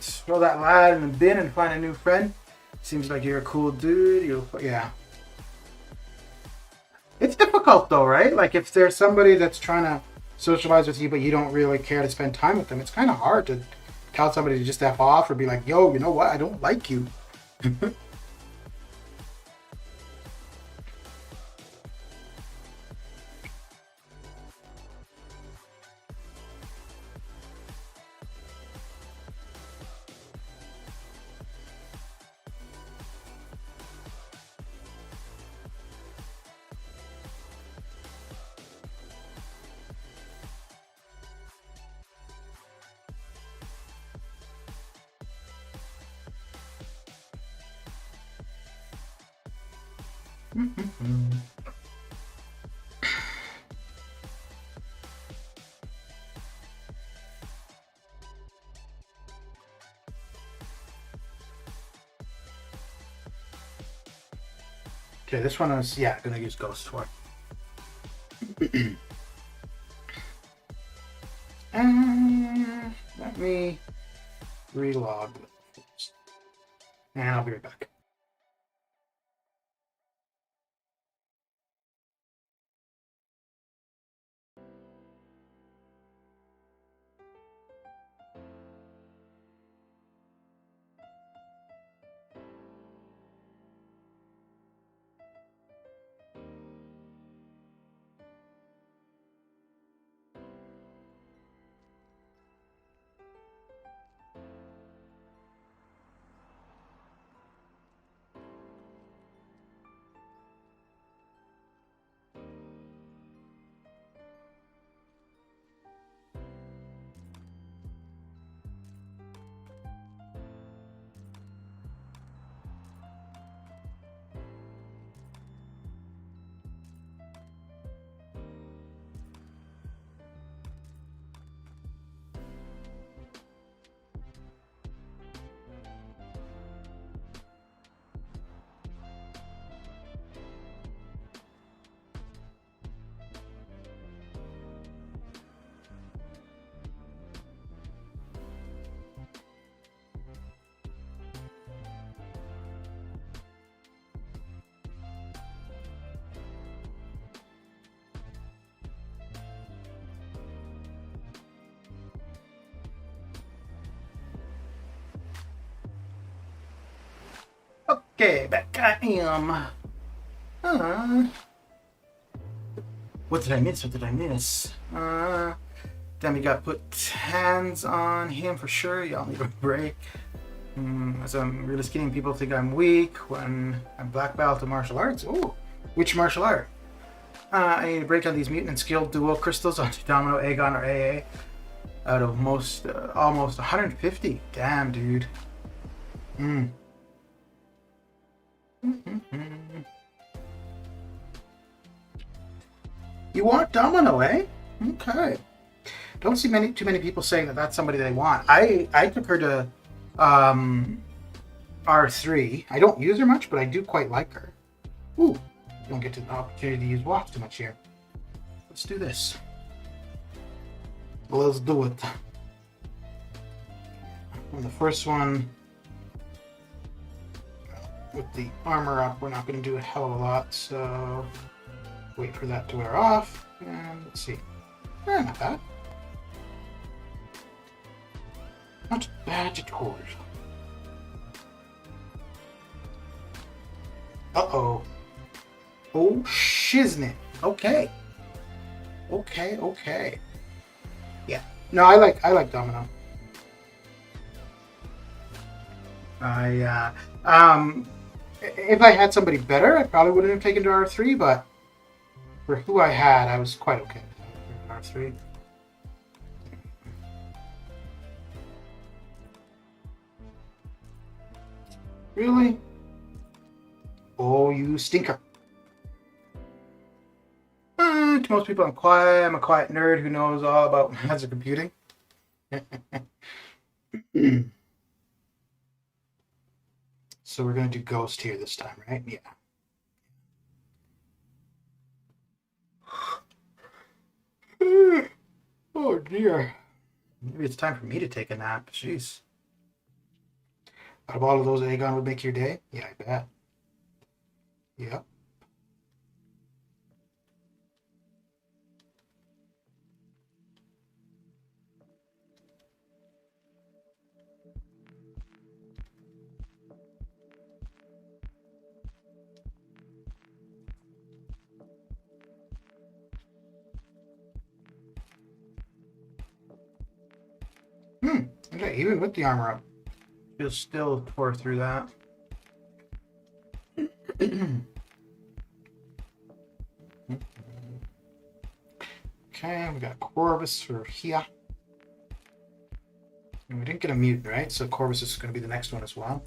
[SPEAKER 1] Throw that lad in the bin and find a new friend. Seems like you're a cool dude. Yeah. It's difficult though, right? Like if there's somebody that's trying to socialize with you, but you don't really care to spend time with them, it's kind of hard to tell somebody to just F off or be like, yo, you know what? I don't like you. Okay, this one is, yeah, gonna use Ghost for. Let me relog this. And I'll be right back. Okay, back I am. What did I miss? What did I miss? Demi got put hands on him for sure. Y'all need a break. As I'm really skinny, people think I'm weak when I'm black belt in martial arts. Ooh, which martial art? I need a break on these mutant and skilled dual crystals on Domino, Aegon, or AA. Out of almost 150. Damn, dude. You want Domino, eh? Okay. Don't see too many people saying that that's somebody they want. I took her to R3. I don't use her much, but I do quite like her. Ooh, don't get the opportunity to use Watch too much here. Let's do this. Let's do it. And the first one, with the armor up, we're not going to do a hell of a lot, so wait for that to wear off, and let's see. Not bad. Not bad at all. Uh-oh. Oh, shiznit. Okay. Okay. Yeah. No, I like Domino. If I had somebody better, I probably wouldn't have taken to R3, but for who I had, I was quite okay with R3. Really? Oh, you stinker. To most people, I'm quiet. I'm a quiet nerd who knows all about methods of computing. So we're going to do Ghost here this time, right? Yeah. Oh, dear. Maybe it's time for me to take a nap. Jeez. Out of all of those, Aegon would make your day? Yeah, I bet. Yep. Okay, even with the armor up, you'll still pour through that. Okay, we got Corvus for here. And we didn't get a mutant, right? So Corvus is going to be the next one as well.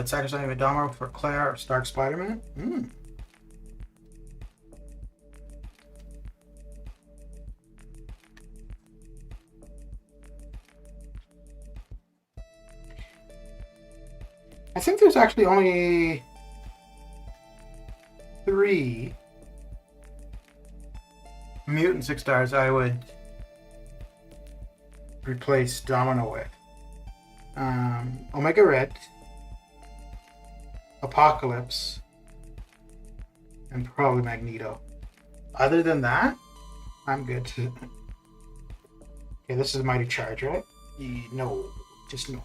[SPEAKER 1] Sacrificing Adamo for Claire or Stark Spider-Man. I think there's actually only 3 mutant 6 stars I would replace Domino with. Omega Red, Apocalypse, and probably Magneto. Other than that, I'm good. Okay, this is Mighty Charge, right? No, just no.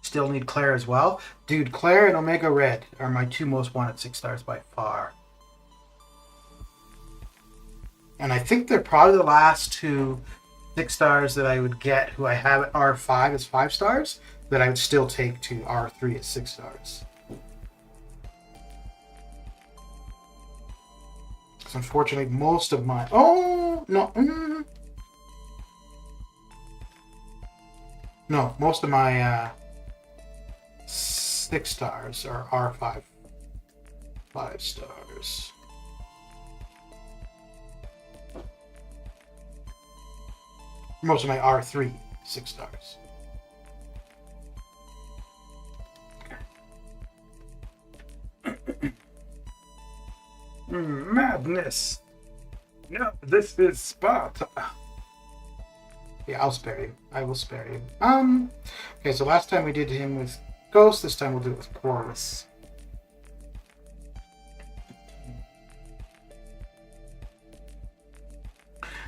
[SPEAKER 1] Still need Claire as well. Dude, Claire and Omega Red are my 2 most wanted 6 stars by far. And I think they're probably the last 2 6 stars that I would get who I have at R5 as 5 stars that I would still take to R3 as 6 stars. Because unfortunately, most of my... Oh, no. No, most of my 6 stars are R5 5 stars. Most of my R3 6 stars. Madness. No, this is Sparta. Yeah, I'll spare you. I will spare you. Okay, so last time we did him with Ghost, this time we'll do it with Corvus.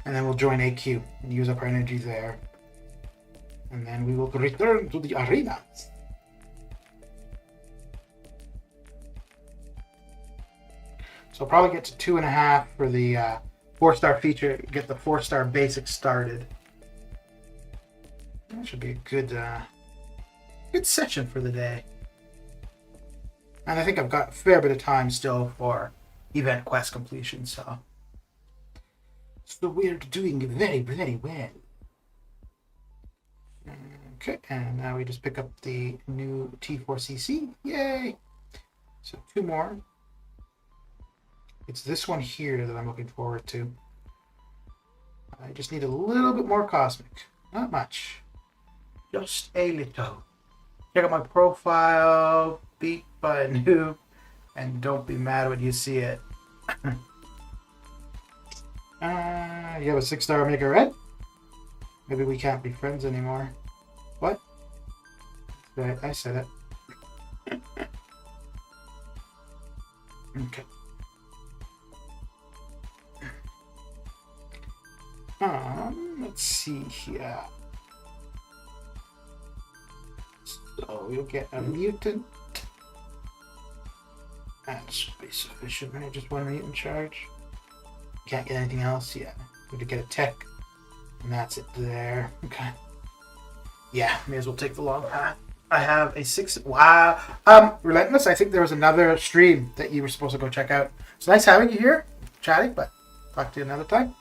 [SPEAKER 1] And then we'll join AQ and use up our energy there. And then we will return to the arena. So I'll probably get to 2.5 for the 4-star feature, get the 4-star basic started. That should be a good session for the day. And I think I've got a fair bit of time still for event quest completion, so we're doing very, very well. Okay, and now we just pick up the new T4CC. Yay! So 2 more. It's this one here that I'm looking forward to. I just need a little bit more cosmic. Not much. Just a little. Check out my profile, beat by a noob, and don't be mad when you see it. You have a 6-star Omega Red? Maybe we can't be friends anymore. What? I said it. Okay. Let's see here. So you'll get a mutant. That should be sufficient, right? Just one mutant charge. Can't get anything else. Yeah. Need to get a tech. And that's it there. Okay. Yeah, may as well take the long path. I have a 6. Wow. Relentless, I think there was another stream that you were supposed to go check out. It's nice having you here, chatting, but talk to you another time.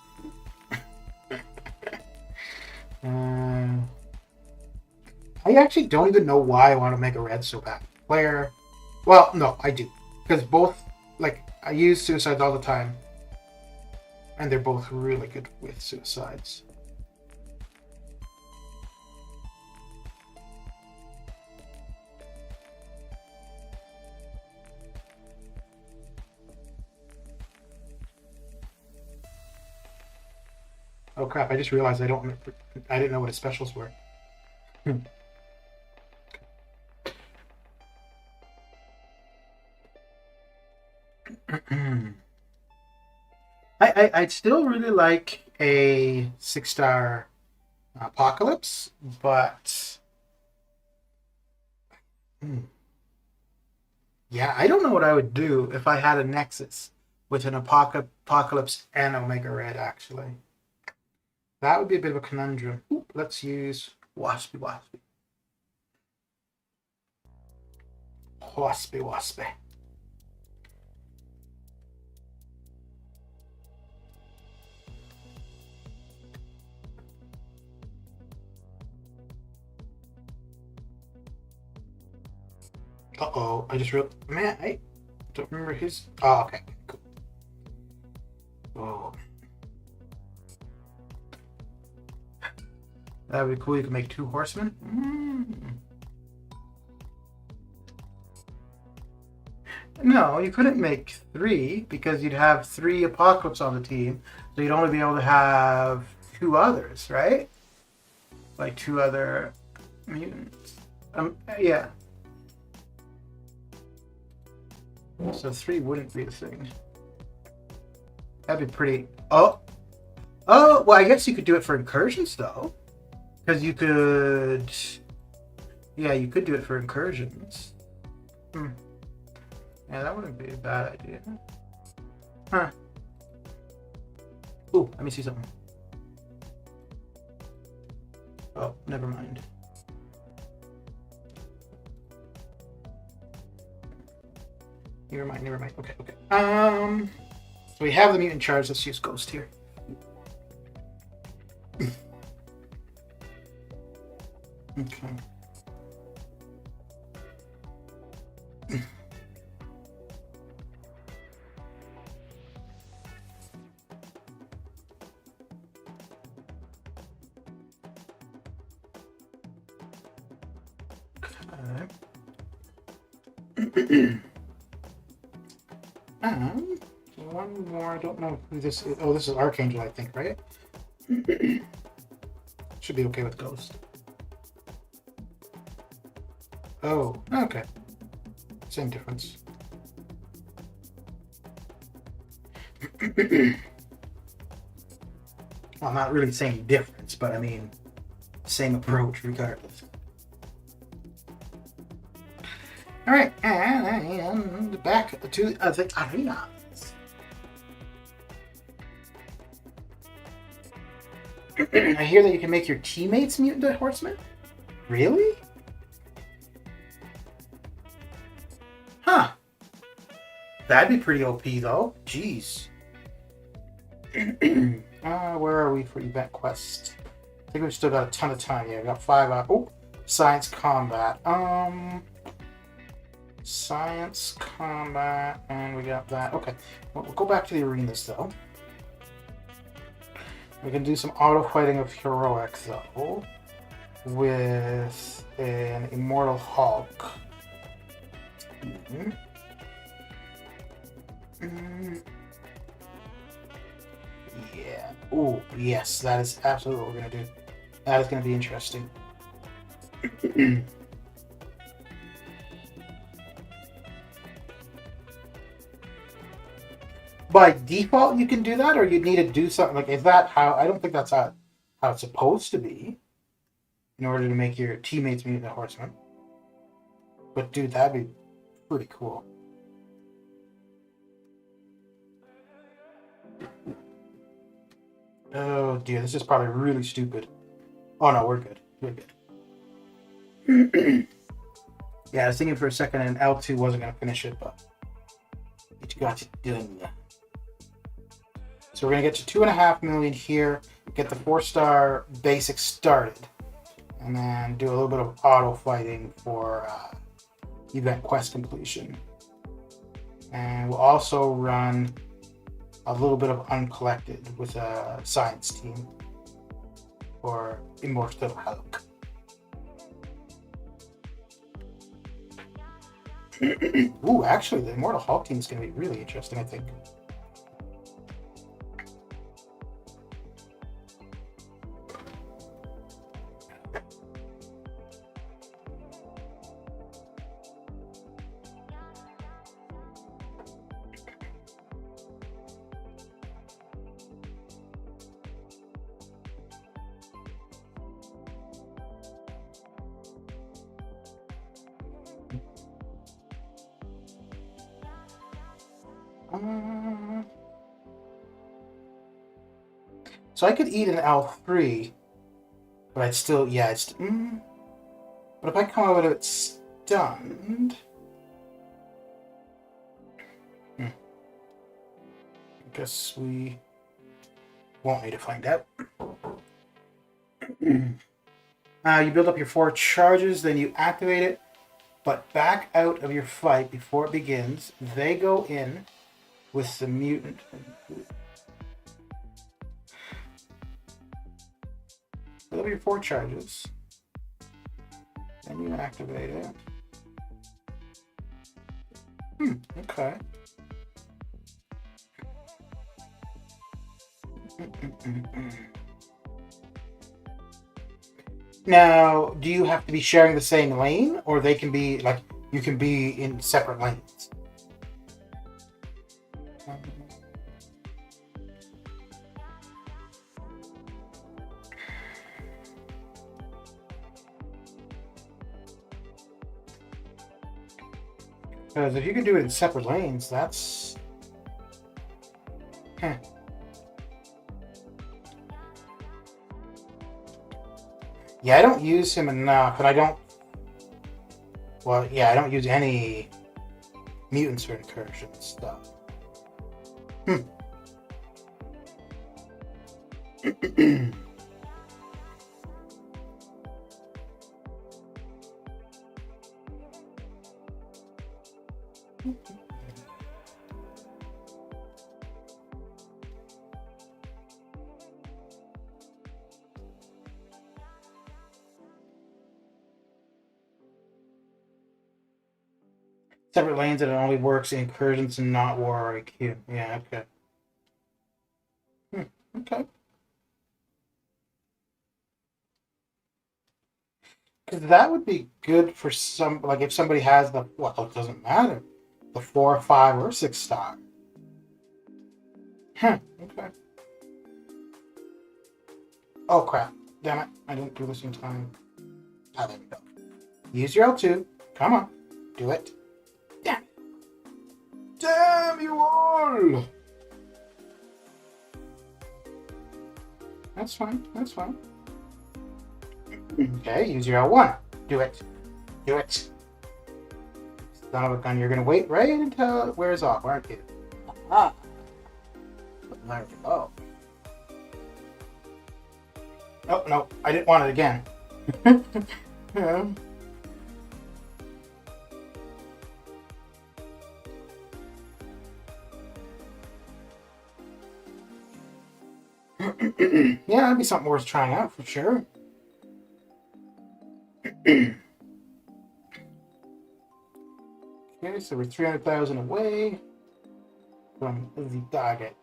[SPEAKER 1] I actually don't even know why I want to make a red so bad. Well, no, I do. Because both, like, I use suicides all the time. And they're both really good with suicides. Oh crap, I just realized I didn't know what his specials were. I'd still really like a 6-star Apocalypse, but yeah, I don't know what I would do if I had a Nexus with an Apocalypse and Omega Red, actually. That would be a bit of a conundrum. Ooh, let's use Waspy. Uh-oh, I just realized, man, I don't remember his, oh, okay, cool. Oh. That would be cool, you can make 2 horsemen. No, you couldn't make 3, because you'd have 3 Apocalypse on the team, so you'd only be able to have 2 others, right? Like 2 other mutants. Yeah. So 3 wouldn't be a thing. That'd be pretty... Oh, well, I guess you could do it for incursions, though. Because you could... Yeah, you could do it for incursions. Yeah, that wouldn't be a bad idea. Huh. Ooh, let me see something. Oh, never mind. Never mind. Okay. So we have the mutant charge. Let's use Ghost here. Okay. One more. I don't know who this is. Oh, this is Archangel, I think, right? Should be okay with Ghost. Oh, okay. Same difference. Well, not really same difference, but I mean, same approach regardless. All right, and back to the arena. I hear that you can make your teammates mutant horsemen? Really? Huh. That'd be pretty OP though. Jeez. Where are we for event quest? I think we've still got a ton of time. Yeah, we got 5 hours. Oh, science combat. Science combat, and we got that. Okay, we'll go back to the arenas though. We can do some auto fighting of heroic though, with an immortal Hulk. Yeah. Oh, yes, that is absolutely what we're gonna do. That is gonna be interesting. by default you can do that, or you need to do something like, is that how? I don't think that's how it's supposed to be in order to make your teammates mutant horsemen. But dude, that'd be pretty cool. Oh dear, this is probably really stupid. Oh no, we're good. We're good. Yeah, I was thinking for a second and L2 wasn't going to finish it, but it got it done. So we're going to get to 2.5 million here, get the 4-star basic started, and then do a little bit of auto fighting for event quest completion. And we'll also run a little bit of uncollected with a science team for Immortal Hulk. Ooh, actually, the Immortal Hulk team is going to be really interesting, I think. So I could eat an L3, but I'd still, yeah, it's. But if I come out of it stunned, I guess we won't need to find out. You build up your 4 charges, then you activate it, but back out of your fight before it begins. They go in with the mutant. Build up your 4 charges, then you activate it. Okay. Now, do you have to be sharing the same lane, or they can be like you can be in separate lanes? Because if you can do it in separate lanes, that's Yeah, I don't use him enough, and I don't. Well, yeah, I don't use any mutants for incursion stuff. Separate lanes, and it only works in incursions and not war IQ. Yeah, okay. Okay. Because that would be good for some, like if somebody has the, well, it doesn't matter, the 4, 5, or 6 star. Okay. Oh crap! Damn it! I didn't do this in time. Ah, there we go. Use your L2. Come on, do it. Damn! Damn you all! That's fine. That's fine. Okay, use your L1. Do it. Do it. Son of a gun, you're gonna wait right until it wears off, aren't you? Ah. There we go. Oh, no, I didn't want it again. Yeah, that'd be something worth trying out for sure. Okay, so we're 300,000 away from the target.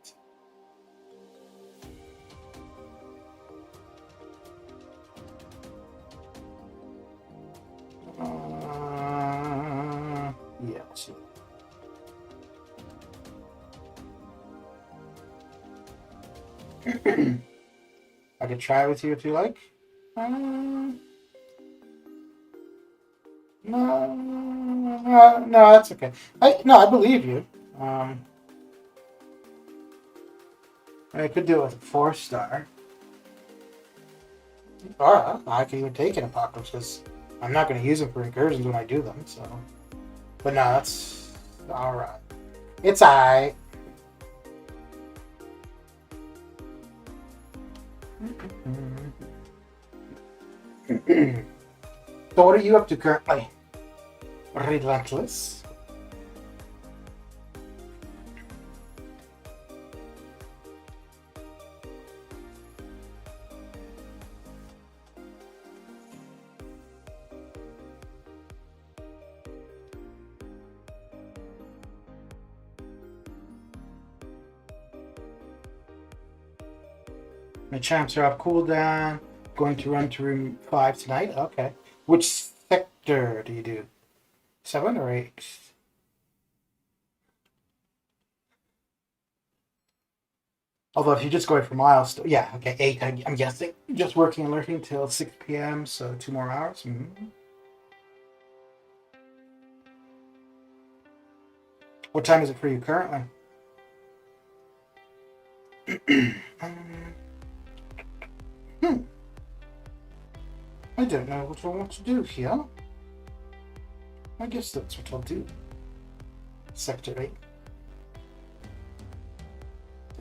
[SPEAKER 1] Yeah, let's see. I could try with you if you like. No, no, that's okay. I believe you. I could do it with a 4-star. Or I could even take an apocalypse because I'm not going to use them for incursions when I do them. So, but no, that's all right. It's alright. So what are you up to currently? Relentless. My champs are off cooldown. Going to run to room 5 tonight. Okay. Which sector do you do? 7 or 8? Although if you're just going for miles, yeah, okay, 8. I'm guessing. Just working and lurking till 6 p.m. So 2 more hours. Mm-hmm. What time is it for you currently? I don't know what I want to do here. I guess that's what I'll do. Sector 8.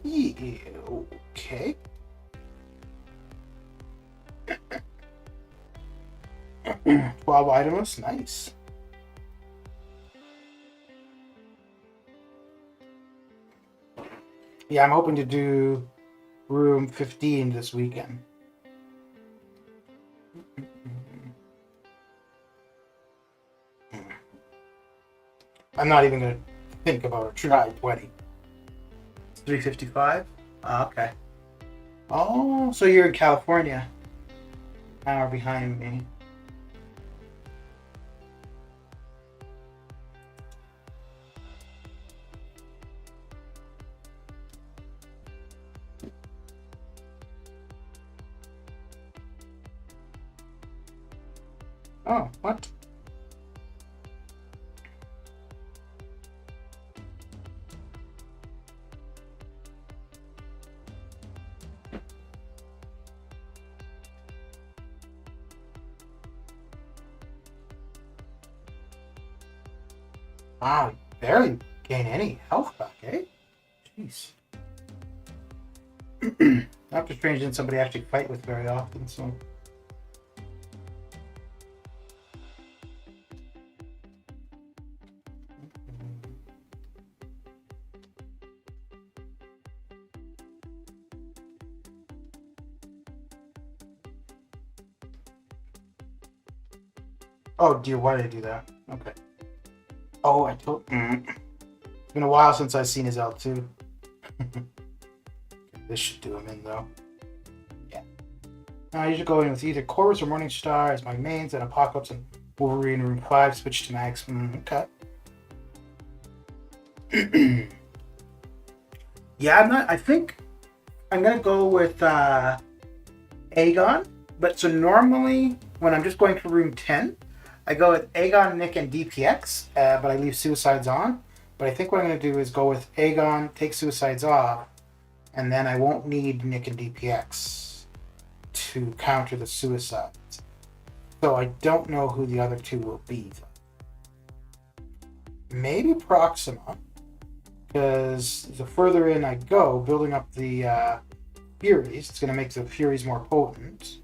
[SPEAKER 1] Yeah, okay. 12 items, nice. Yeah, I'm hoping to do room 15 this weekend. I'm not even going to think about a try 20. It's 3:55? Oh, okay. Oh, so you're in California. An hour behind me. Oh, what? Wow, barely gain any health back, eh? Jeez. Doctor Strange isn't somebody I actually fight with very often, so. Oh dear, why did I do that? Okay. Oh, I told. It's been a while since I've seen his L2. This should do him in though. Yeah. Now you should go in with either Corvus or Morningstar as my mains, and Apocalypse and Wolverine room 5. Switch to Max. Okay. Yeah, I'm not. I think I'm gonna go with Aegon. But so normally when I'm just going for room 10, I go with Aegon, Nick, and DPX, but I leave Suicides on. But I think what I'm going to do is go with Aegon, take Suicides off, and then I won't need Nick and DPX to counter the Suicides. So I don't know who the other two will be. Maybe Proxima, because the further in I go, building up the Furies, it's going to make the Furies more potent.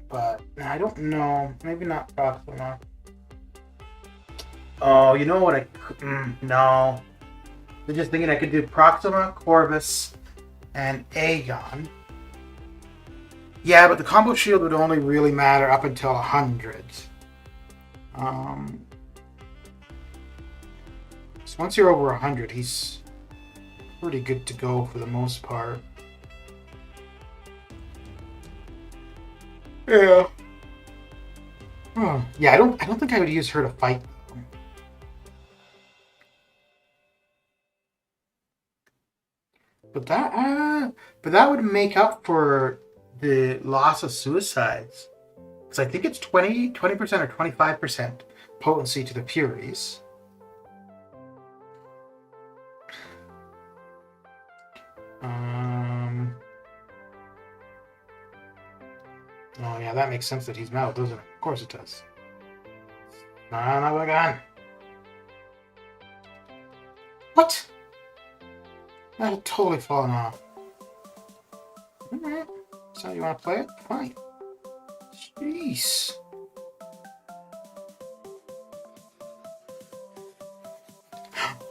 [SPEAKER 1] But I don't know. Maybe not Proxima. Oh, you know what? No. I'm just thinking I could do Proxima, Corvus, and Aegon. Yeah, but the combo shield would only really matter up until 100. So once you're over 100, he's pretty good to go for the most part. Yeah. Yeah, I don't think I would use her to fight. But that would make up for the loss of suicides. Because I think it's 20% or 25% potency to the purities. Oh yeah, that makes sense that he's metal, doesn't it? Of course it does. No, another gun. What? That had totally fallen off. Alright. So you want to play it? Fine. Jeez.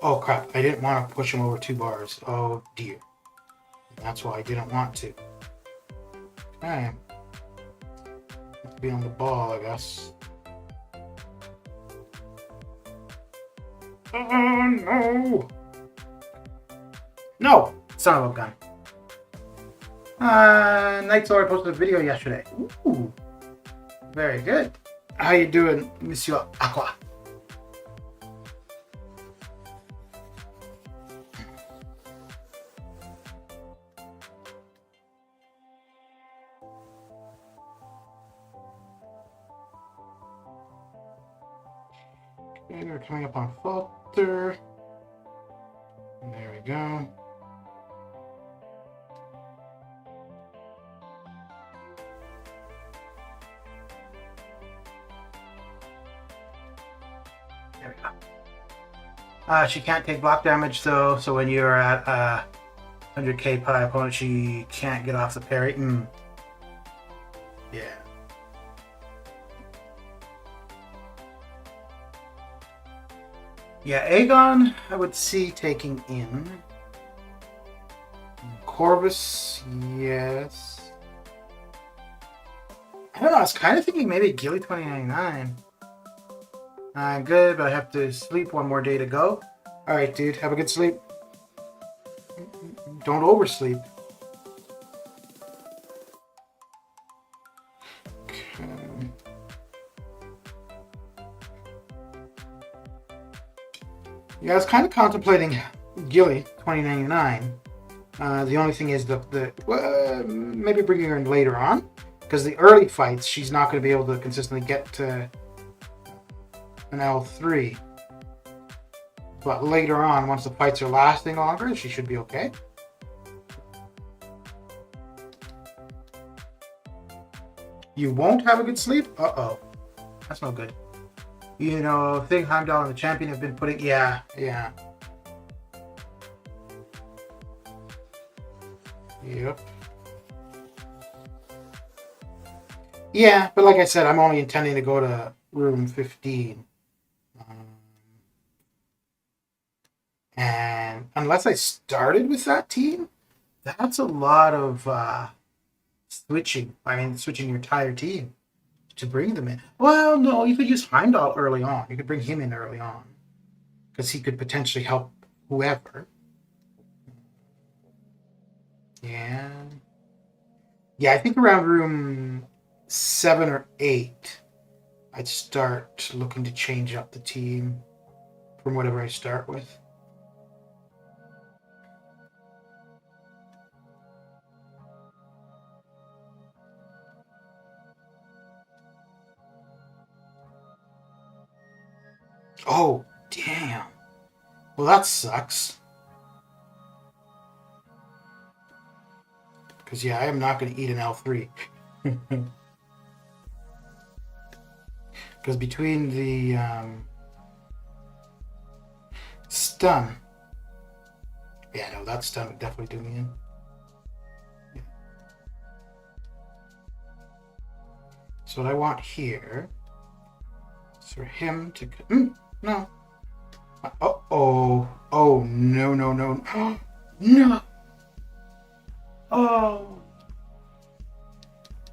[SPEAKER 1] Oh crap, I didn't want to push him over 2 bars. Oh dear. That's why I didn't want to. Okay. Be on the ball, I guess. Oh no! No! Son of a gun. Night Sword posted a video yesterday. Ooh. Very good. How you doing, Monsieur Aqua? Okay, we're coming up on falter. There we go. There we go. She can't take block damage though, so when you're at 100k pi opponent, she can't get off the parry. Yeah. Yeah, Aegon, I would see taking in. Corvus, yes. I don't know, I was kind of thinking maybe Gilly 2099. I'm good, but I have to sleep 1 more day to go. Alright, dude, have a good sleep. Don't oversleep. Okay. Yeah, I was kind of contemplating Gilly 2099. The only thing is maybe bringing her in later on, because the early fights she's not going to be able to consistently get to an L3. But later on, once the fights are lasting longer, she should be okay. You won't have a good sleep? Uh-oh. That's no good. You know, Thing, Heimdall, and the champion have been putting... Yeah. Yep. Yeah, but like I said, I'm only intending to go to room 15. And unless I started with that team, that's a lot of switching. I mean, switching your entire team to bring them in. Well, no, you could use Heimdall early on. You could bring him in early on, because he could potentially help whoever. Yeah. Yeah, I think around room 7 or 8, I'd start looking to change up the team from whatever I start with. Oh, damn. Well, that sucks. Because, yeah, I am not going to eat an L3. Because between the stun... Yeah, no, that stun would definitely do me in. Yeah. So what I want here is for him to... no. Uh-oh. Oh, no. No! Oh.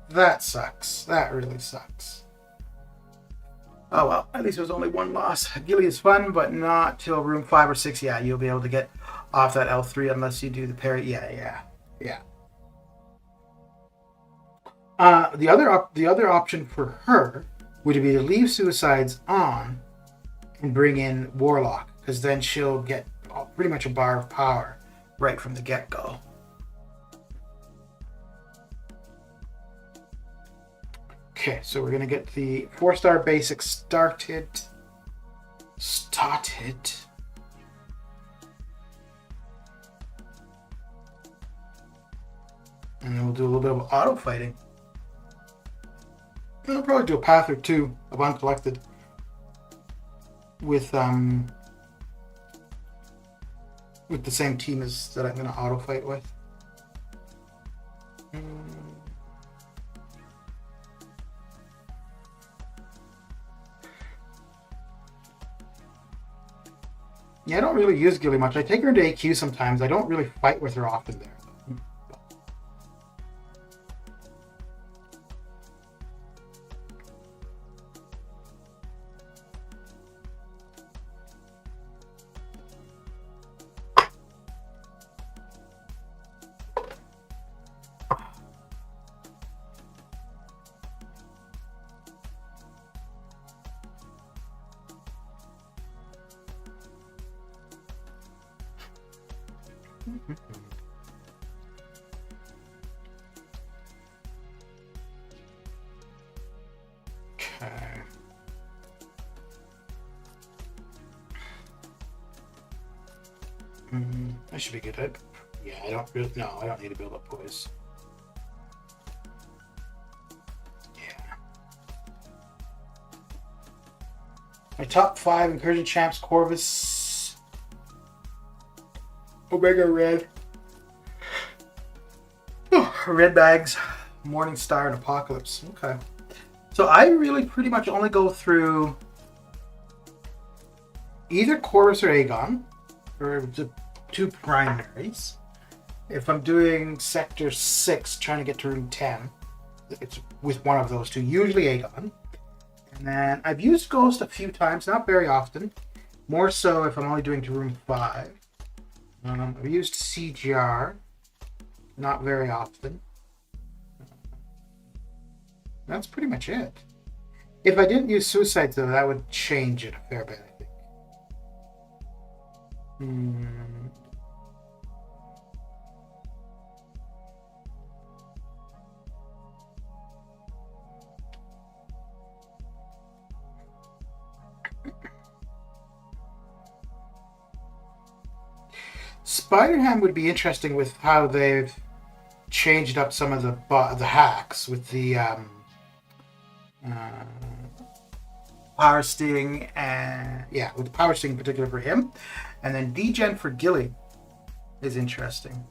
[SPEAKER 1] That sucks. That really sucks. Oh well, at least it was only 1 loss. Gilly is fun, but not till room 5 or 6. Yeah, you'll be able to get off that L3 unless you do the parry. Yeah. The other option for her would be to leave Suicides on and bring in Warlock, because then she'll get pretty much a bar of power right from the get-go. Okay, so we're gonna get the 4-star basic started. And then we'll do a little bit of auto fighting. I'll probably do a path or two of uncollected with the same team as that I'm gonna auto fight with. Yeah, I don't really use Gilly much. I take her into AQ sometimes. I don't really fight with her often there. Okay. I should be good. Yeah, I don't really. No, I don't need to build up poise. Yeah. My top 5 incursion champs: Corvus, Omega Red, Red Bags, Morningstar, and Apocalypse. Okay. So I really pretty much only go through either Corvus or Aegon, or the 2 primaries. If I'm doing Sector 6, trying to get to Room 10, it's with one of those 2, usually Aegon. And then I've used Ghost a few times, not very often. More so if I'm only doing to Room 5. I've used CGR, not very often. That's pretty much it. If I didn't use Suicides, though, that would change it a fair bit, I think. Spider-Ham would be interesting with how they've changed up some of the hacks with the Power Sting, and with the Power Sting in particular for him, and then Degen for Gilly is interesting.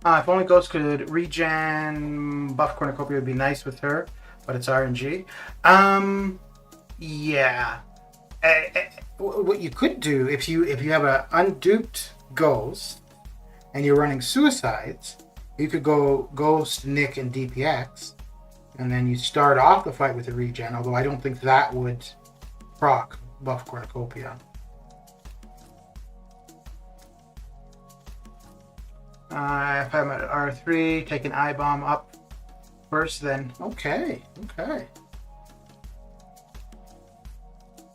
[SPEAKER 1] If only Ghost could regen buff cornucopia would be nice with her, but it's RNG. Yeah. What you could do if you have an unduped Ghost and you're running Suicides, you could go Ghost, Nick, and DPX, and then you start off the fight with a regen. Although I don't think that would proc buff cornucopia. If I'm at R3, take an I-bomb up first, then okay.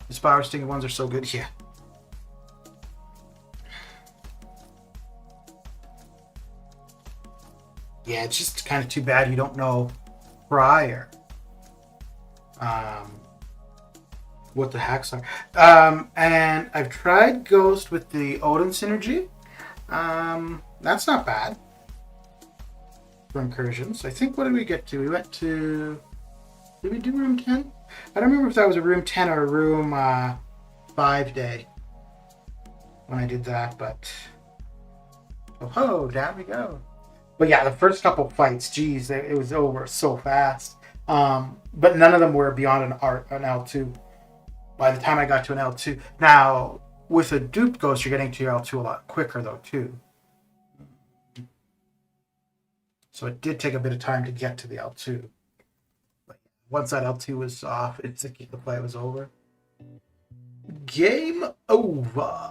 [SPEAKER 1] The Power Sting ones are so good, yeah. Yeah, it's just kind of too bad you don't know prior what the hacks are. And I've tried Ghost with the Odin synergy. That's not bad for incursions. I think, what did we get to? We went to... Did we do Room 10? I don't remember if that was a Room 10 or a Room 5 day when I did that, but... Oh, down we go. But yeah, the first couple fights, geez, it was over so fast. But none of them were beyond an L2. By the time I got to an L2... Now, with a duped Ghost, you're getting to your L2 a lot quicker, though, too. So it did take a bit of time to get to the L2. But once that L2 was off, the play was over. Game over.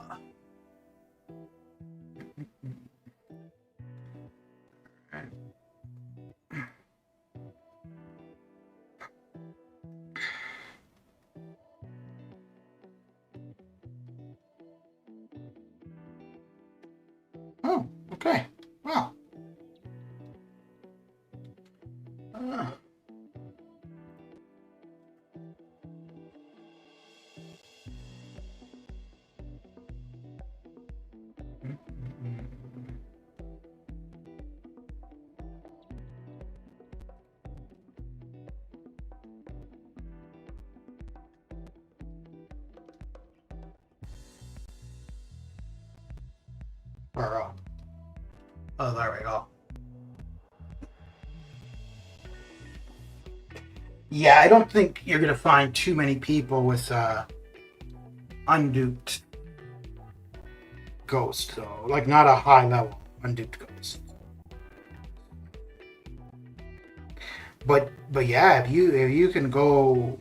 [SPEAKER 1] Okay. Well. Oh, there we go. Yeah, I don't think you're gonna find too many people with unduped ghost though. Like not a high level unduped ghost. But yeah, if you can go,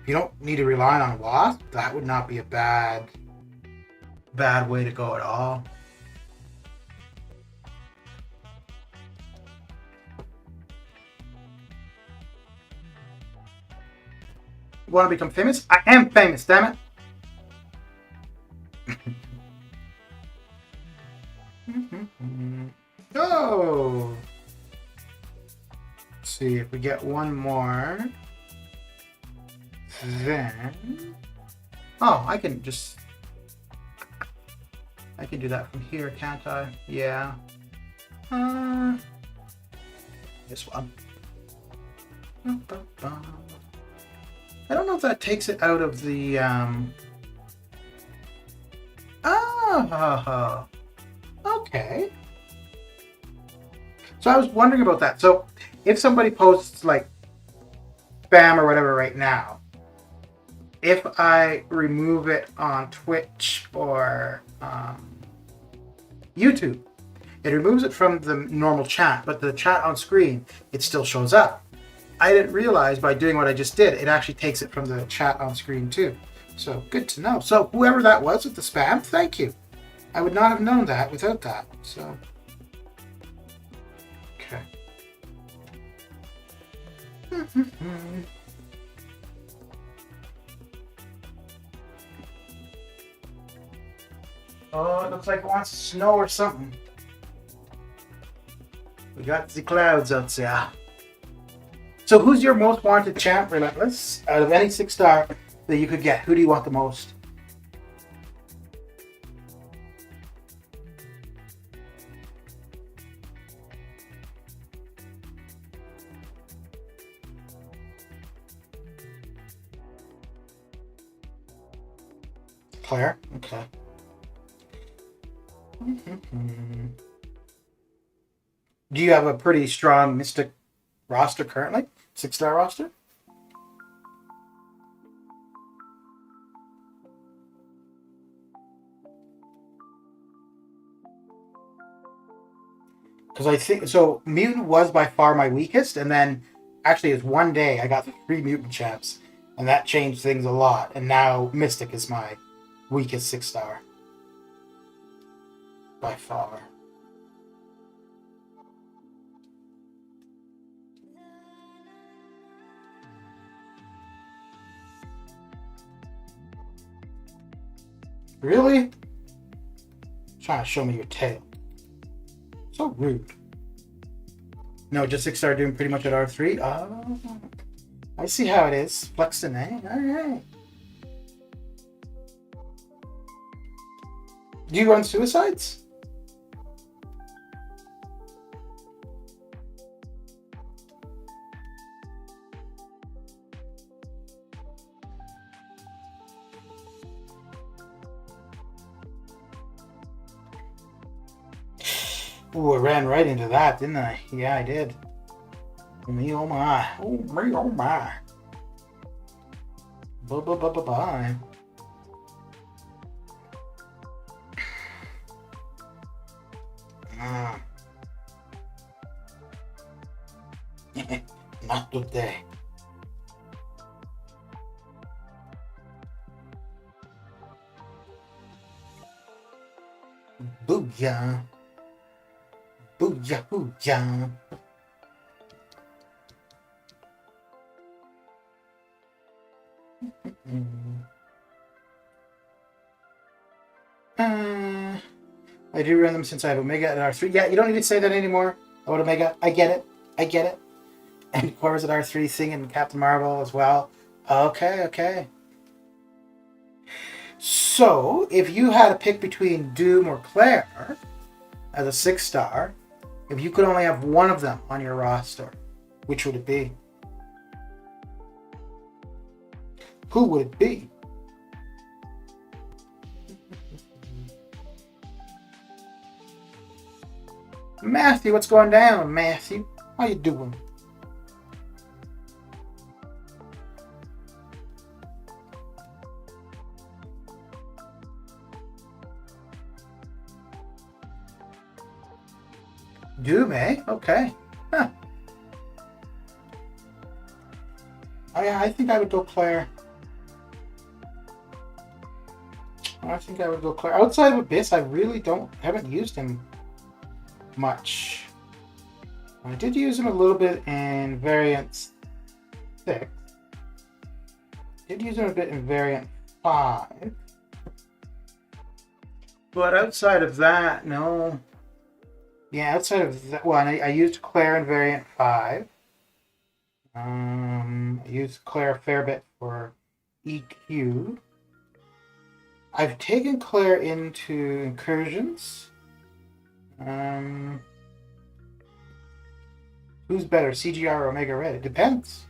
[SPEAKER 1] you don't need to rely on wasp. That would not be a bad way to go at all. You want to become famous? I am famous, damn it. Oh. Let's see if we get one more. Then. Oh, I can do that from here, can't I? Yeah. This one. I don't know if that takes it out of the Oh, okay. So I was wondering about that. So if somebody posts like spam or whatever right now, if I remove it on Twitch or YouTube, it removes it from the normal chat, but the chat on screen, it still shows up. I didn't realize by doing what I just did, it actually takes it from the chat on screen too. So good to know. So whoever that was with the spam, thank you. I would not have known that without that. So, okay. Oh, it looks like it wants to snow or something. We got the clouds out there. So who's your most wanted champ, Relentless? Out of any 6-star that you could get, who do you want the most? Claire? Okay. Do you have a pretty strong Mystic roster currently? 6-star roster? Because I think so. Mutant was by far my weakest, and then actually, it's one day I got 3 mutant champs, and that changed things a lot. And now Mystic is my weakest 6-star by far. Really? Trying to show me your tail. So rude. No, just 6-star doing pretty much at R3. Oh, I see how it is. Flexing, eh? Alright. Do you run suicides? Ooh, I ran right into that, didn't I? Yeah, I did. Me, oh my. Oh, me, oh my. Bye. Not today. Booyah. Booyah, booyah. I do run them since I have Omega at R3. Yeah, you don't need to say that anymore about Omega. I get it. I get it. And Corvus at R3 singing Captain Marvel as well. Okay, okay. So, if you had to pick between Doom or Claire as a 6-star, if you could only have one of them on your roster, which would it be? Who would it be? Matthew, what's going down, Matthew? How you doing? Doom, eh? Okay. Huh. I think I would go Claire. I think I would go Claire. Outside of Abyss, I really haven't used him much. I did use him a little bit in Variant 6. Did use him a bit in Variant 5. But outside of that, no. Yeah, outside of that, well, I used Claire in Variant 5. I used Claire a fair bit for EQ. I've taken Claire into Incursions. Who's better, CGR or Omega Red? It depends.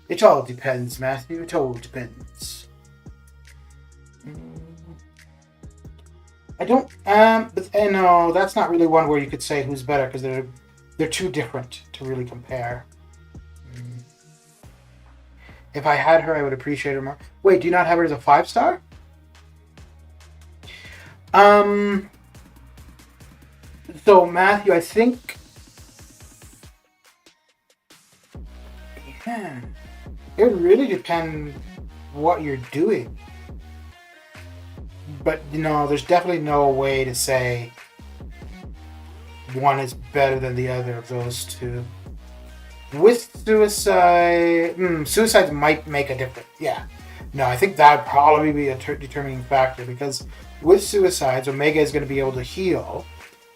[SPEAKER 1] It all depends, Matthew. It all depends. I don't. But no, that's not really one where you could say who's better because they're too different to really compare. If I had her, I would appreciate her more. Wait, do you not have her as a 5-star? So Matthew, I think. Yeah, it would really depend what you're doing. But there's definitely no way to say one is better than the other of those two. With suicides might make a difference. Yeah. No, I think that would probably be a determining factor because with suicides, Omega is going to be able to heal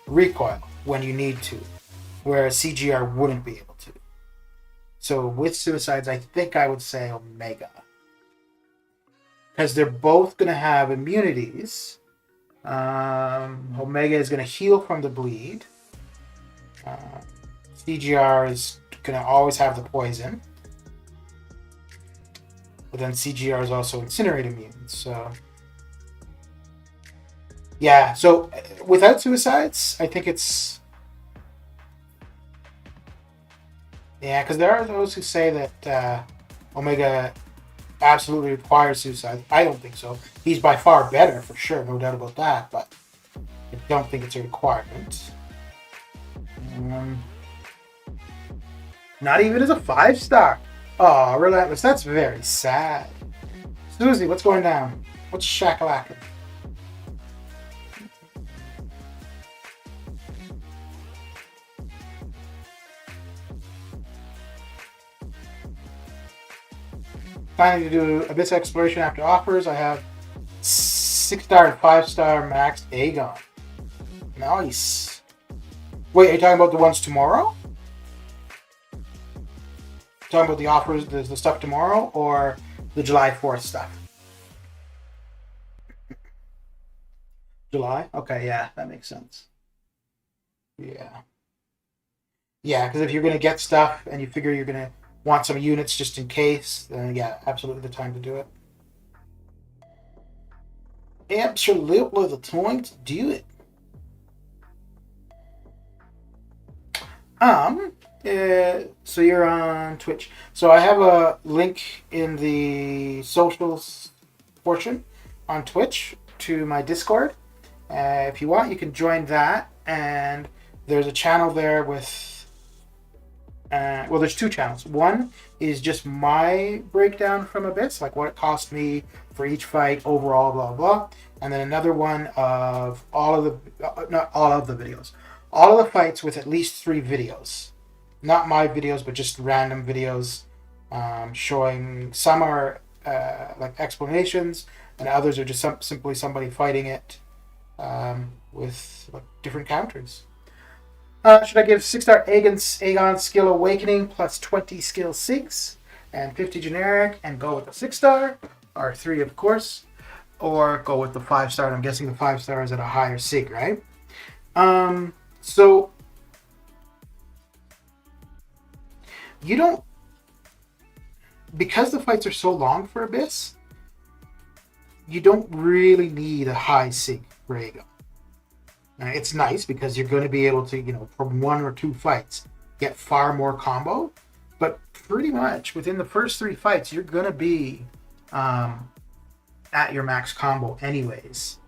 [SPEAKER 1] recoil when you need to, whereas CGR wouldn't be able to. So with suicides, I think I would say Omega. Because they're both going to have immunities. Omega is going to heal from the bleed. CGR is going to always have the poison. But then CGR is also incinerate immune. So, yeah. So without suicides, I think it's... Yeah, because there are those who say that Omega absolutely requires suicide. I don't think so. He's by far better, for sure, no doubt about that, but I don't think it's a requirement. Not even as a 5-star. Oh, Relentless, that's very sad. Susie, what's going down? What's shakalacking? Planning to do Abyss Exploration after offers. I have 6-star and 5-star maxed Aegon. Nice. Wait, are you talking about the ones tomorrow? Talking about the offers, the stuff tomorrow, or the July 4th stuff? July? Okay, yeah, that makes sense. Yeah. Yeah, because if you're going to get stuff and you figure you're going to want some units just in case, then yeah, absolutely the time to do it. Absolutely the time to do it. So you're on Twitch. So I have a link in the socials portion on Twitch to my Discord. If you want, you can join that, and there's a channel there with well, there's 2 channels. One is just my breakdown from Abyss, like what it cost me for each fight overall, blah blah, and then another one of all of the not all of the videos, all of the fights with at least 3 videos, not my videos, but just random videos, showing some are like explanations, and others are just simply somebody fighting it, with like, different counters. Should I give 6-star Aegon Skill Awakening plus 20 skill SIGs and 50 generic and go with the 6-star? R3, of course. Or go with the 5-star. I'm guessing the 5-star is at a higher SIG, right? So you don't, because the fights are so long for Abyss, you don't really need a high SIG for Aegon. It's nice because you're going to be able to, from 1 or 2 fights, get far more combo. But pretty much within the first 3 fights, you're going to be at your max combo anyways.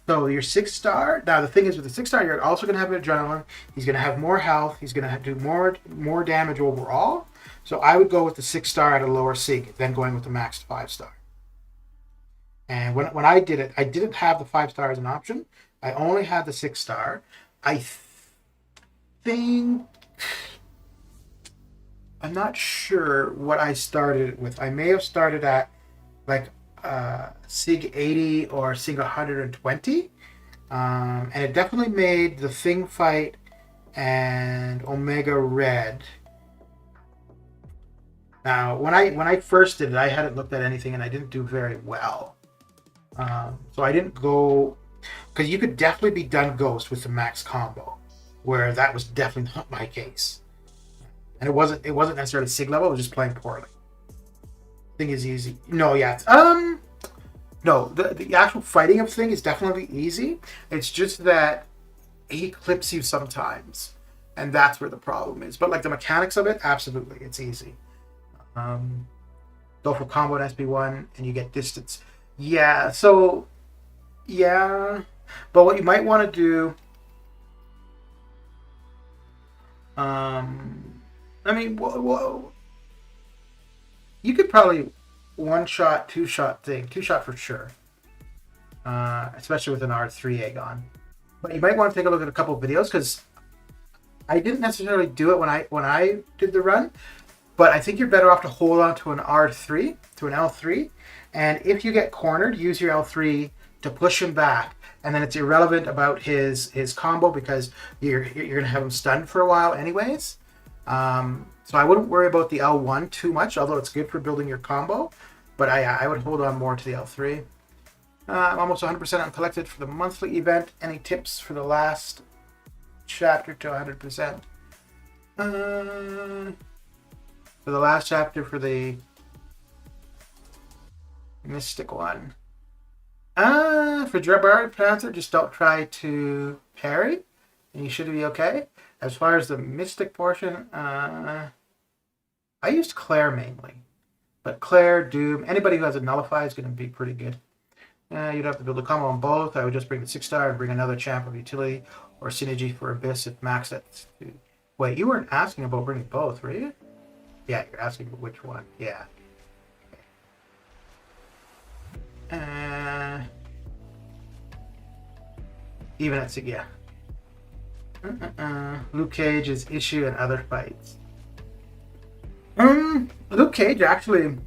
[SPEAKER 1] So your 6-star, now the thing is with the 6-star, you're also going to have an adrenaline. He's going to have more health. He's going to do more damage overall. So I would go with the 6-star at a lower SIG than going with the maxed 5-star. And when I did it, I didn't have the 5-star as an option. I only had the 6-star. I think, I'm not sure what I started with. I may have started at like SIG 80 or SIG 120. And it definitely made the Thing fight and Omega Red. Now, when I first did it, I hadn't looked at anything and I didn't do very well. So I didn't go, because you could definitely be done Ghost with the max combo, where that was definitely not my case. And it wasn't necessarily SIG level, it was just playing poorly. Thing is easy. No, yeah. No, the actual fighting of Thing is definitely easy. It's just that he clips you sometimes. And that's where the problem is. But like the mechanics of it, absolutely, it's easy. Go for combo and SB1 and you get distance. Yeah, so yeah. But what you might want to do, you could probably 1-shot, 2-shot Thing. 2-shot for sure. Especially with an R3 Aegon. But you might want to take a look at a couple of videos, because I didn't necessarily do it when I did the run, but I think you're better off to hold on to an R3, to an L3, and if you get cornered, use your L3 to push him back, and then it's irrelevant about his combo because you're going to have him stunned for a while anyways. So I wouldn't worry about the L1 too much, although it's good for building your combo, but I would hold on more to the L3. I'm almost 100% uncollected for the monthly event. Any tips for the last chapter to 100%? For the last chapter for the Mystic one. For Dreadbard Panther, just don't try to parry, and you should be okay. As far as the Mystic portion, I used Claire mainly. But Claire, Doom, anybody who has a Nullify is going to be pretty good. You'd have to build a combo on both. I would just bring the 6-star and bring another champ of utility or synergy for Abyss if maxed at 2. Wait, you weren't asking about bringing both, were you? Yeah, you're asking which one. Yeah. Even at 6, yeah. Luke Cage's issue and other fights. Luke Cage actually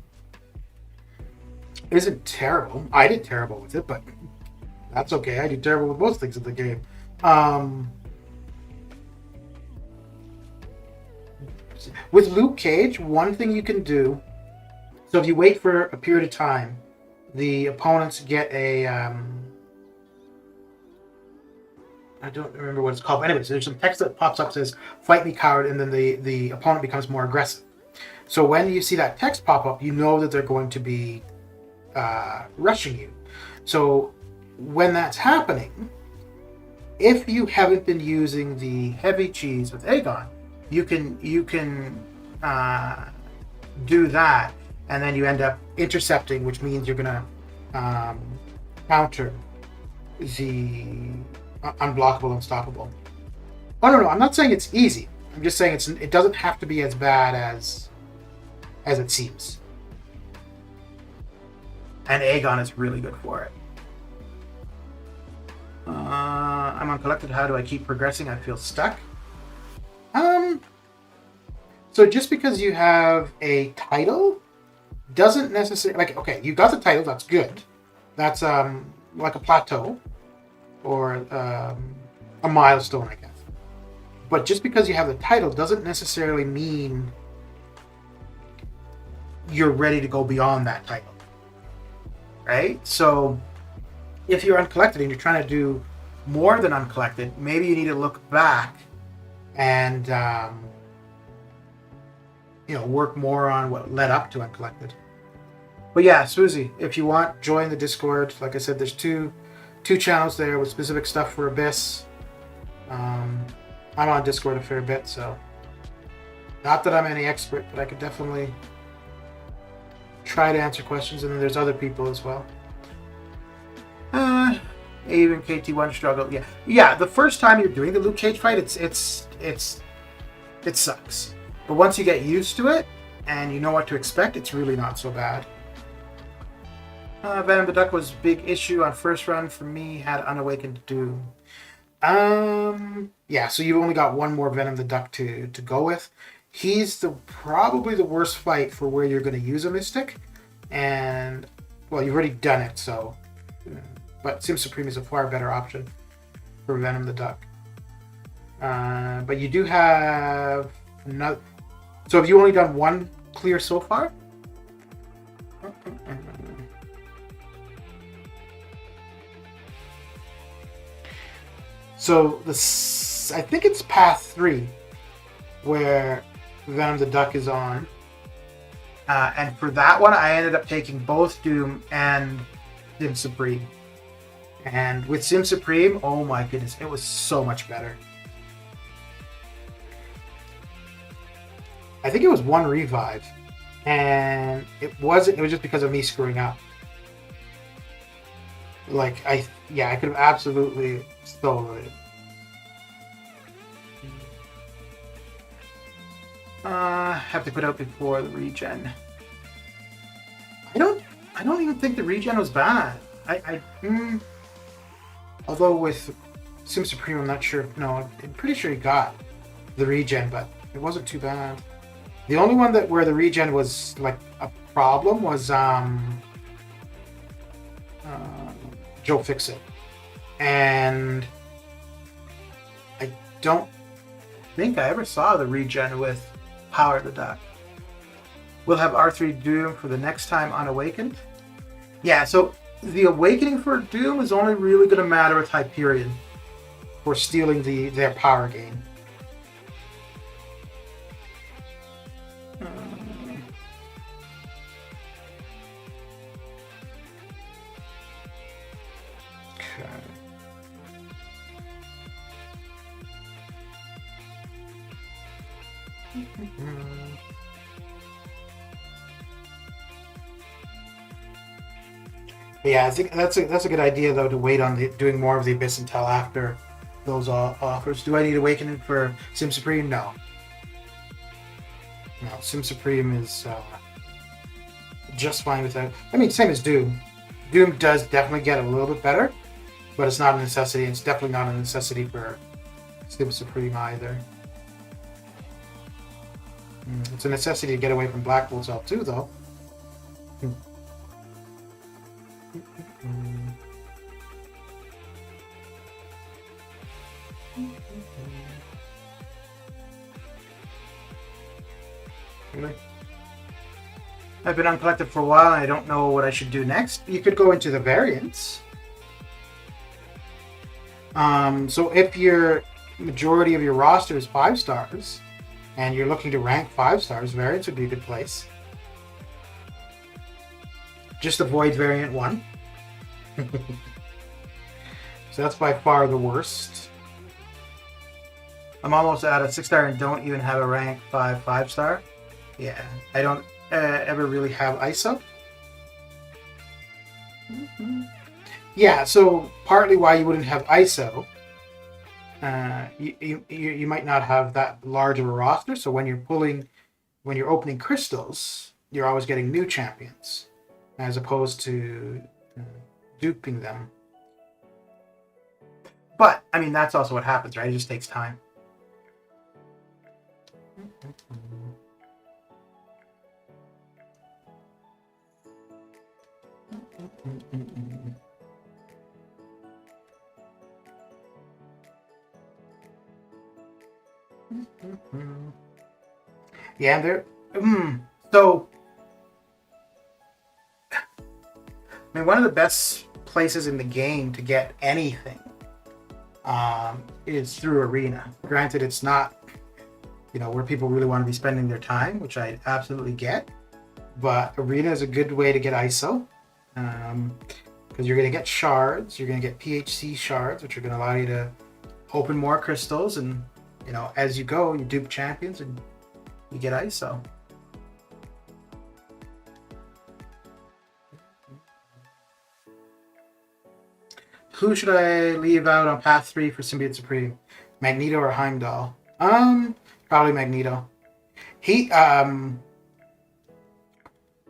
[SPEAKER 1] isn't terrible. I did terrible with it, but that's okay. I do terrible with most things in the game. With Luke Cage, one thing you can do, so if you wait for a period of time, the opponents get a I don't remember what it's called, but anyways, there's some text that pops up says "Fight me, coward," and then the opponent becomes more aggressive. So when you see that text pop up, you know that they're going to be rushing you. So when that's happening, if you haven't been using the heavy cheese with Aegon, you can do that, and then you end up intercepting, which means you're gonna counter the unblockable, unstoppable. Oh no, I'm not saying it's easy. I'm just saying it doesn't have to be as bad as it seems. And Aegon is really good for it. I'm uncollected. How do I keep progressing? I feel stuck. So just because you have a title doesn't necessarily, like, okay, you got the title, that's good. That's like a plateau. or a milestone, I guess. But just because you have the title doesn't necessarily mean you're ready to go beyond that title, right? So if you're uncollected and you're trying to do more than uncollected, maybe you need to look back and work more on what led up to uncollected. But yeah, Swoozy, if you want, join the Discord. Like I said, there's two channels there with specific stuff for Abyss. I'm on Discord a fair bit, so not that I'm any expert, but I could definitely try to answer questions. And then there's other people as well. Even KT1 struggle. Yeah. The first time you're doing the Luke Cage fight, it sucks. But once you get used to it and you know what to expect, it's really not so bad. Venom the Duck was a big issue on first run for me. Had Unawakened Doom. Yeah. So you've only got one more Venom the Duck to go with. He's probably the worst fight for where you're going to use a Mystic, and well, you've already done it, so. But Sim Supreme is a far better option for Venom the Duck. But you do have another. So have you only done one clear so far? So I think it's Path 3 where Venom the Duck is on. And for that one, I ended up taking both Doom and Sim Supreme. And with Sim Supreme, oh my goodness, it was so much better. I think it was one revive, and it was just because of me screwing up. Like I could have absolutely stolen it. Have to put out before the regen. I don't even think the regen was bad. Although with Sim Supreme, I'm not sure. No, I'm pretty sure he got the regen, but it wasn't too bad. The only one where the regen was like a problem was Joe Fixit, and I don't think I ever saw the regen with Power the Duck. We'll have R3 Doom for the next time Unawakened. Yeah, so the awakening for Doom is only really going to matter with Hyperion for stealing their power gain. Yeah, I think that's a good idea though, to wait on doing more of the Abyss until after those offers. Do I need Awakening for Sim Supreme? No. Sim Supreme is just fine without. I mean, same as Doom. Doom does definitely get a little bit better, but it's not a necessity. It's definitely not a necessity for Sim Supreme either. It's a necessity to get away from Black Bull's L too, though. Really? I've been uncollected for a while and I don't know what I should do next. You could go into the variants. So if your majority of your roster is 5 stars and you're looking to rank 5 stars, variants would be a good place. Just avoid variant 1. So that's by far the worst. I'm almost at a 6-star and don't even have a rank 5-star. Yeah, I don't ever really have ISO. Yeah, so partly why you wouldn't have ISO, you might not have that large of a roster. So when you're opening crystals, you're always getting new champions, as opposed to duping them. But I mean, that's also what happens, right? It just takes time. Yeah, they're so. I mean, one of the best places in the game to get anything is through Arena. Granted, it's not, where people really want to be spending their time, which I absolutely get. But Arena is a good way to get ISO, because you're going to get shards. You're going to get PHC shards, which are going to allow you to open more crystals, and as you go, you dupe champions and you get ISO. Who should I leave out on path 3 for Symbiote Supreme? Magneto or Heimdall? Probably Magneto.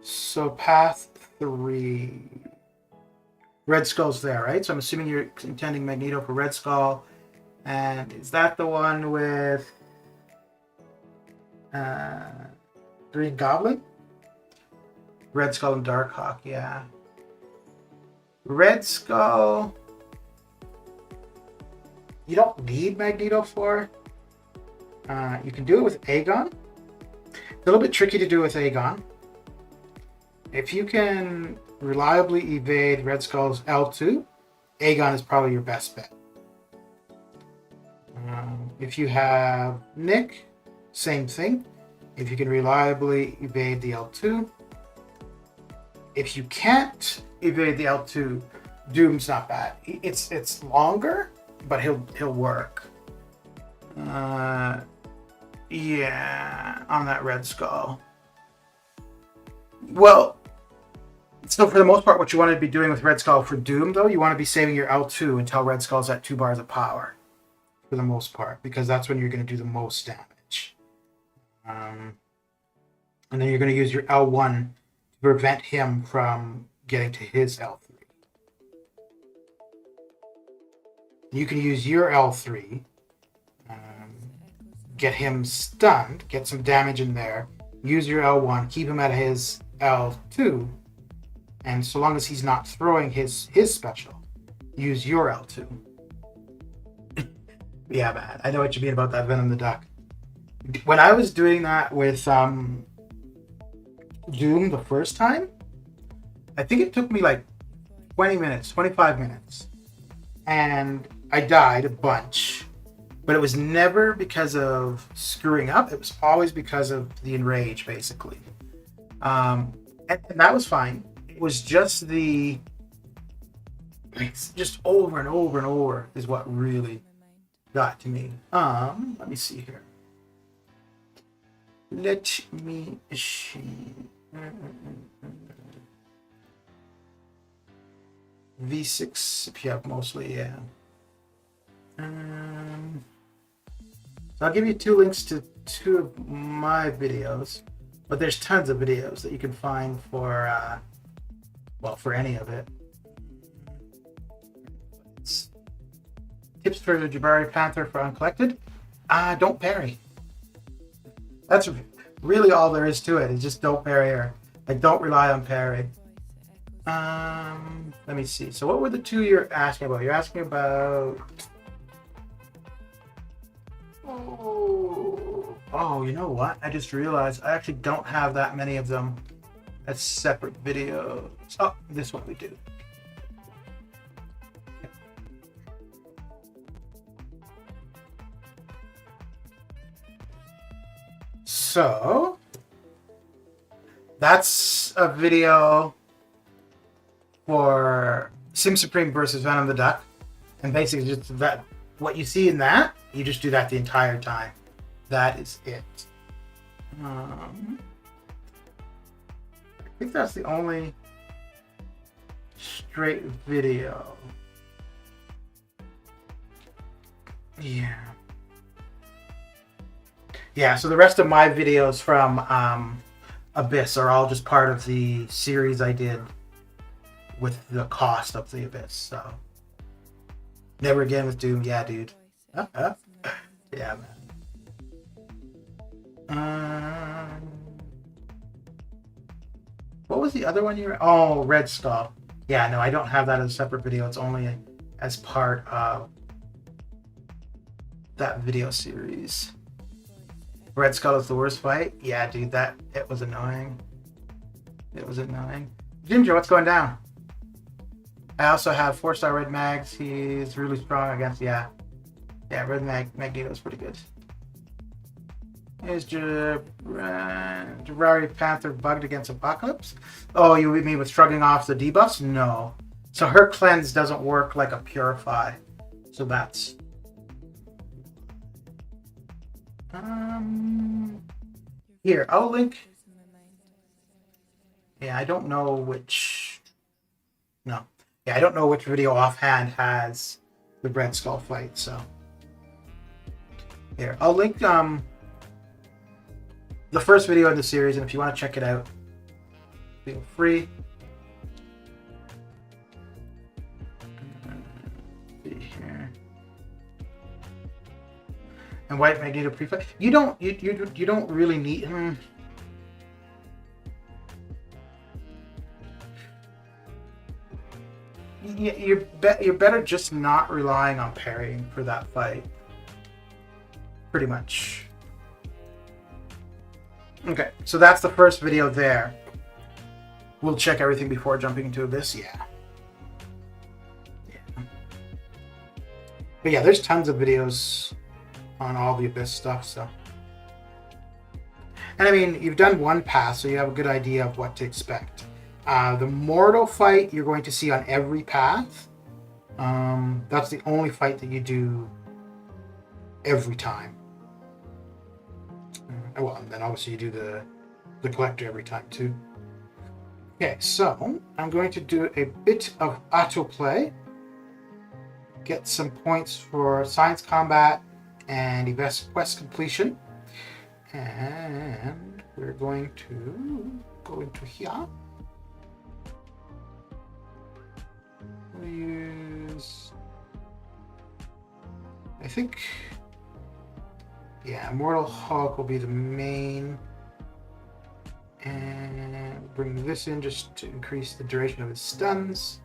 [SPEAKER 1] So path 3. Red Skull's there, right? So I'm assuming you're intending Magneto for Red Skull. And is that the one with Green Goblin? Red Skull and Darkhawk, yeah. Red Skull, you don't need Magneto for. You can do it with Aegon. It's a little bit tricky to do with Aegon. If you can reliably evade Red Skull's L2, Aegon is probably your best bet. If you have Nick, same thing. If you can reliably evade the L2. If you can't evade the L2, Doom's not bad. It's longer, but he'll work. Yeah, on that Red Skull. Well, so for the most part, what you want to be doing with Red Skull for Doom, though, you want to be saving your L2 until Red Skull's at 2 bars of power, for the most part, because that's when you're going to do the most damage. And then you're going to use your L1 to prevent him from getting to his L3. You can use your L3, get him stunned, get some damage in there, use your L1, keep him at his L2, and so long as he's not throwing his special, use your L2. Yeah, man, I know what you mean about that Venom the Duck. When I was doing that with Doom the first time, I think it took me like 20 minutes, 25 minutes. And I died a bunch. But it was never because of screwing up. It was always because of the enrage, basically. And that was fine. It was just just over and over and over is what really got to me. Let me see here. Let me see. V6 PF mostly, yeah. So I'll give you 2 links to 2 of my videos, but there's tons of videos that you can find for, for any of it. Tips for the Jabari Panther for Uncollected. Don't parry. That's really all there is to it. Is just don't parry her. Like, don't rely on parry. Let me see. So what were the 2 you're asking about? You're asking about... Oh, you know what? I just realized I actually don't have that many of them as separate videos. Oh, this one we do. So that's a video for Sim Supreme versus Venom the Duck, and basically just that what you see in that, you just do that the entire time. That is it. I think that's the only straight video. Yeah, so the rest of my videos from Abyss are all just part of the series I did with the cost of the Abyss, so. Never again with Doom, yeah, dude. Yeah, man. What was the other one you were? Oh, Red Skull. Yeah, no, I don't have that as a separate video. It's only as part of that video series. Red Skull is the worst fight? Yeah, dude, it was annoying. It was annoying. Ginger, what's going down? I also have 4-star Red Mags. He's really strong against, yeah. Yeah, Red Magneto's pretty good. Is Jiraiya Panther bugged against Apocalypse? Oh, you mean with shrugging off the debuffs? No. So her cleanse doesn't work like a purify. So that's... Here, I'll link... Yeah, I don't know which... No. Yeah, I don't know which video offhand has the Red Skull fight, so... Here, I'll link the first video in the series, and if you want to check it out, feel free. Here. And White Magneto pre-fight. You don't really need. You're better just not relying on parrying for that fight. Pretty much. Okay, so that's the first video there. We'll check everything before jumping into Abyss. Yeah. But yeah, there's tons of videos on all the Abyss stuff, so. And I mean, you've done one pass, so you have a good idea of what to expect. The Mortal fight you're going to see on every path. That's the only fight that you do every time. Well, and then obviously you do the Collector every time too. Okay, so I'm going to do a bit of autoplay. Get some points for Science Combat and Evest Quest completion. And we're going to go into here. We'll use... I think... Yeah, Immortal Hulk will be the main. And bring this in just to increase the duration of his stuns.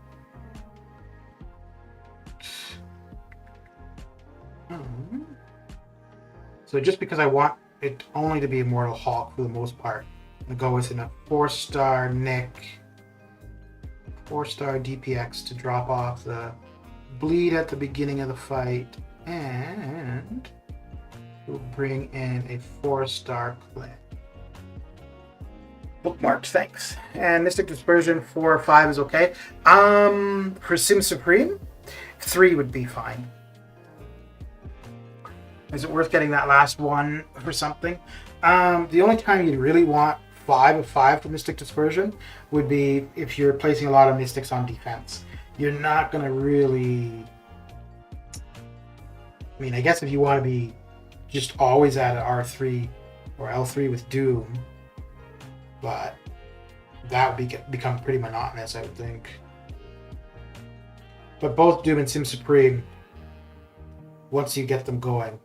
[SPEAKER 1] So just because I want it only to be Immortal Hulk for the most part, I'm going to go with a 4-star Nick, 4-star DPX to drop off the bleed at the beginning of the fight, and we'll bring in a 4-star Clay. Bookmarked, thanks. And Mystic Dispersion 4 or 5 is okay. For Sim Supreme, 3 would be fine. Is it worth getting that last one for something? The only time you'd really want 5 of 5 for Mystic Dispersion would be if you're placing a lot of Mystics on defense. You're not going to really... I mean, I guess if you want to be just always at R3 or L3 with Doom, but that would become pretty monotonous, I would think. But both Doom and Sim Supreme, once you get them going,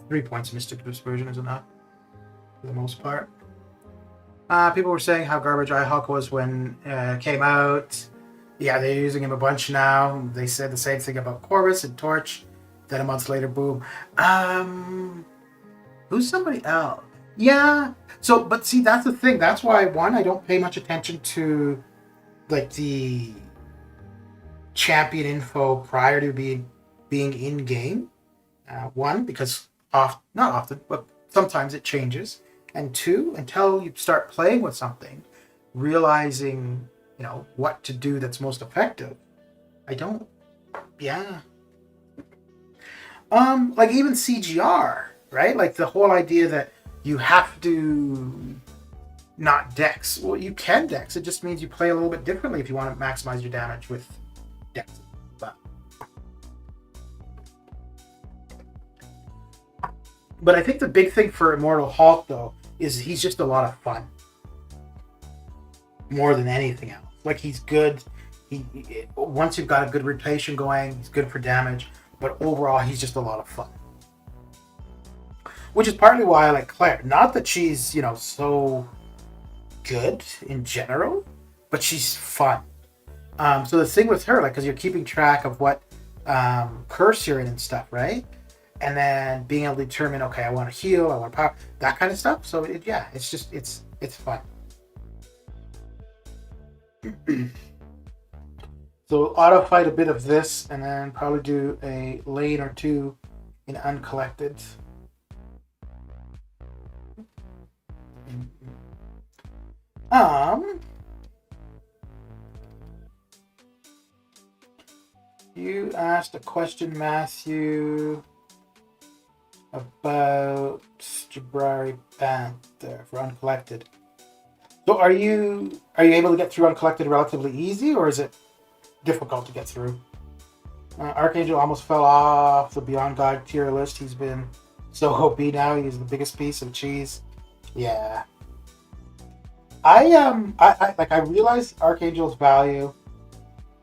[SPEAKER 1] 3 points Mystic Dispersion is enough for the most part. People were saying how garbage iHulk was when it came out. Yeah, they're using him a bunch now. They said the same thing about Corvus and Torch. Then a month later, boom. Who's somebody else? Yeah. So, but see, that's the thing. That's why, one, I don't pay much attention to like the champion info prior to being in game. One, because not often, but sometimes it changes. And 2, until you start playing with something, realizing, what to do that's most effective. I don't. Yeah. Like even CGR, right? Like the whole idea that you have to not dex. Well, you can dex. It just means you play a little bit differently if you want to maximize your damage with dex. But I think the big thing for Immortal Hulk, though, is he's just a lot of fun. More than anything else. Like, he's good. Once you've got a good rotation going, he's good for damage. But overall, he's just a lot of fun. Which is partly why I like Claire. Not that she's, so good in general, but she's fun. So the thing with her, like, because you're keeping track of what curse you're in and stuff, right? and then being able to determine, okay, I want to heal, I want to power, that kind of stuff. So yeah, it's fun. So auto fight a bit of this, and then probably do a lane or two in uncollected. You asked a question, Matthew, about Jabrari Panther for uncollected. So are you able to get through uncollected relatively easy, or is it difficult to get through? Archangel almost fell off the Beyond God tier list. He's been so OP now. He's the biggest piece of cheese. Yeah. I realize Archangel's value,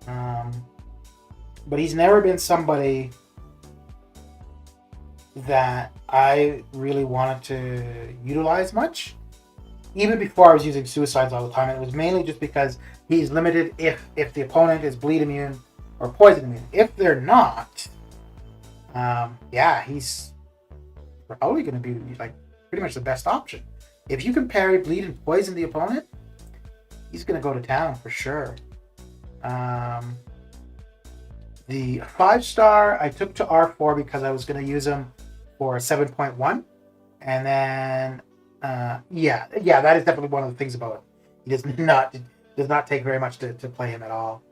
[SPEAKER 1] but he's never been somebody that I really wanted to utilize much. Even before I was using suicides all the time, it was mainly just because he's limited if the opponent is bleed immune or poison immune. If they're not, yeah, he's probably going to be like pretty much the best option. If you can parry, bleed, and poison the opponent, he's going to go to town for sure. The 5-star I took to R4 because I was going to use him for 7.1, and then yeah, that is definitely one of the things about it. He does not take very much to play him at all.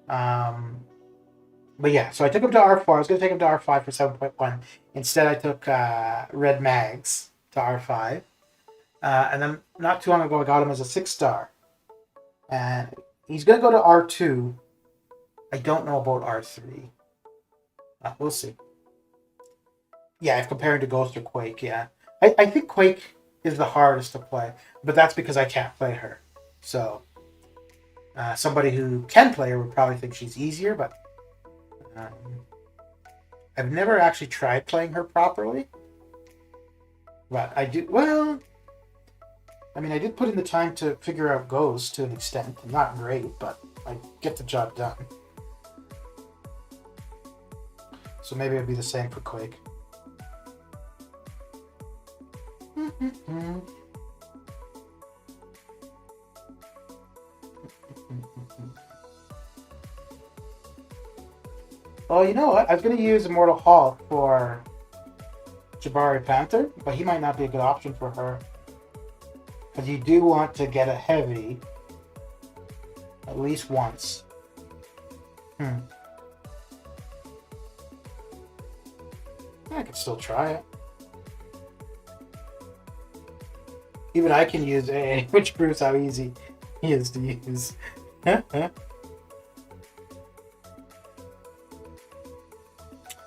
[SPEAKER 1] But yeah, so I took him to R4. I was going to take him to R5 for 7.1. Instead, I took Red Mags to R5. And then not too long ago, I got him as a 6-star. And he's going to go to R2. I don't know about R3. We'll see. Yeah, if comparing to Ghost or Quake, yeah. I think Quake is the hardest to play, but that's because I can't play her. So somebody who can play her would probably think she's easier, but I've never actually tried playing her properly. But I do, well, I mean, I did put in the time to figure out Ghost to an extent. Not great, but I get the job done. So maybe it'd be the same for Quake. Oh, you know what? I was going to use Immortal Hulk for Jabari Panther, but he might not be a good option for her. Because you do want to get a heavy at least once. I could still try it. Even I can use AA, which proves how easy he is to use.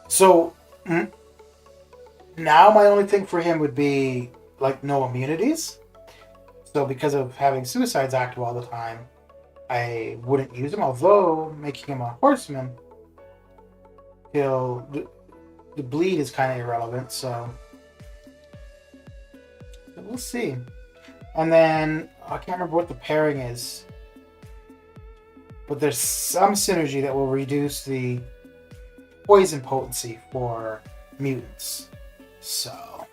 [SPEAKER 1] So, now my only thing for him would be, like, no immunities. So because of having suicides active all the time, I wouldn't use him. Although, making him a horseman, the bleed is kind of irrelevant, so we'll see. And then, I can't remember what the pairing is, but there's some synergy that will reduce the poison potency for mutants. So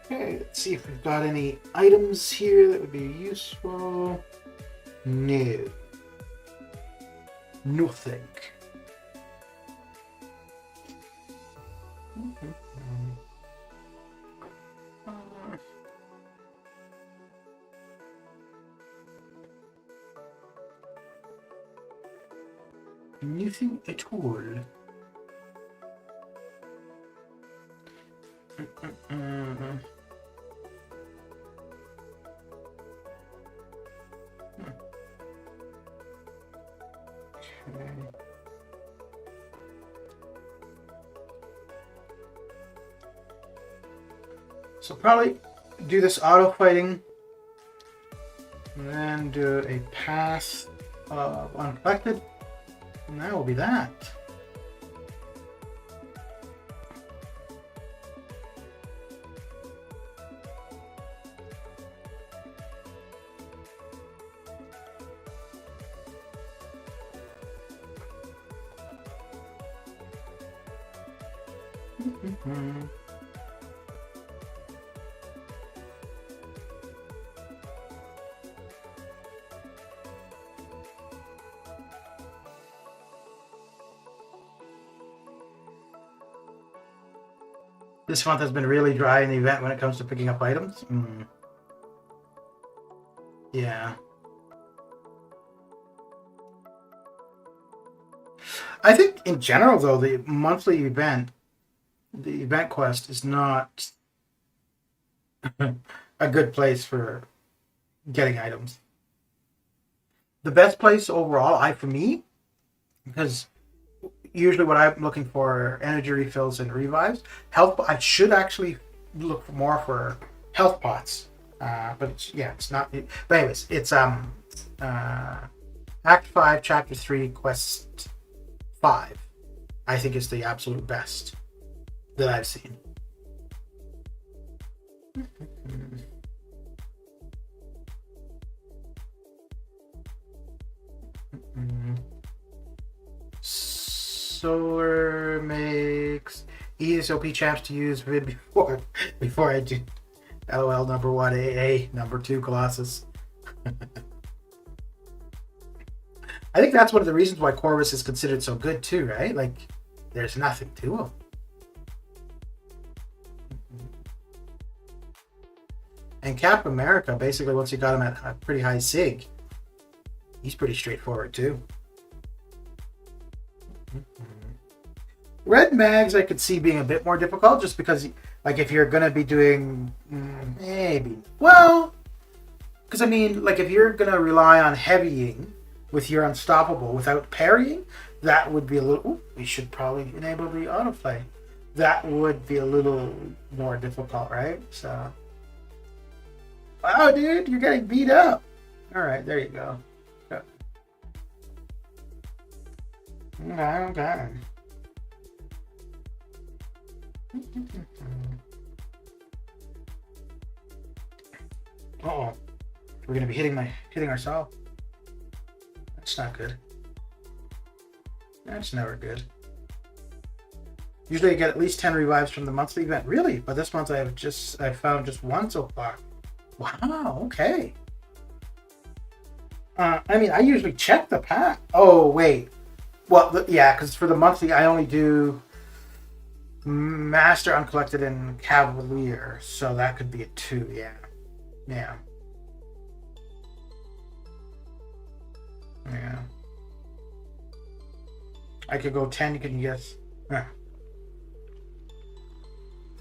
[SPEAKER 1] okay, let's see if we've got any items here that would be useful. No. Nothing. Nothing at all. Okay. So probably do this auto fighting and then do a pass of uncollected, and that will be that. This month has been really dry in the event when it comes to picking up items. Yeah. I think in general, though, the monthly event, the event quest, is not a good place for getting items. The best place overall, for me, because usually what I'm looking for are energy refills and revives. I should actually look more for health pots. But it's not. But anyways, it's Act 5, Chapter 3, Quest 5. I think is the absolute best that I've seen. Solar makes ESOP champs to use vid before I do. LOL number 1 AA, number 2 Colossus. I think that's one of the reasons why Corvus is considered so good too, right? Like, there's nothing to him. And Cap America, basically, once you got him at a pretty high SIG, he's pretty straightforward too. Red mags I could see being a bit more difficult, just because, like, if you're gonna be doing maybe, well, because I mean, like, if you're gonna rely on heavying with your unstoppable without parrying, that would be a little. Ooh, we should probably enable the autoplay. That would be a little more difficult, right? So, wow, dude, you're getting beat up. All right, there you go. Okay. Uh-oh. We're gonna be hitting ourselves. That's not good. That's never good. Usually I get at least 10 revives from the monthly event. Really? But this month I found just one so far. Wow, okay. I mean, I usually check the pack. Oh, wait. Well, yeah, because for the monthly I only do Master, Uncollected, and Cavalier. So that could be a 2, yeah. Yeah. Yeah. I could go 10, you can guess. Huh.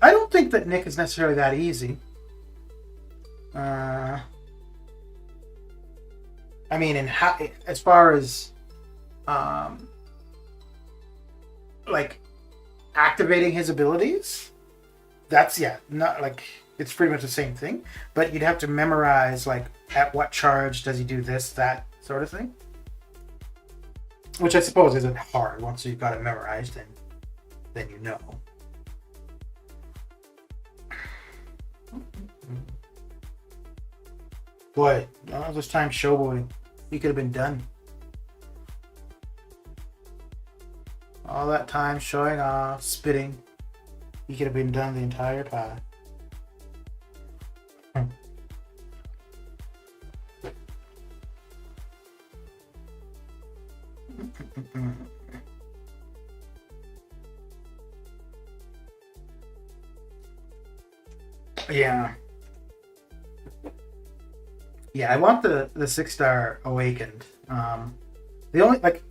[SPEAKER 1] I don't think that Nick is necessarily that easy. I mean, as far as like activating his abilities, that's not like it's pretty much the same thing. But you'd have to memorize, like, at what charge does he do this, that sort of thing. Which I suppose isn't hard once you've got it memorized, and then you know. Boy, all this time showboating, he could have been done. All that time showing off, spitting, he could have been done the entire time. Yeah. Yeah, I want the 6-star Awakened. The only, like,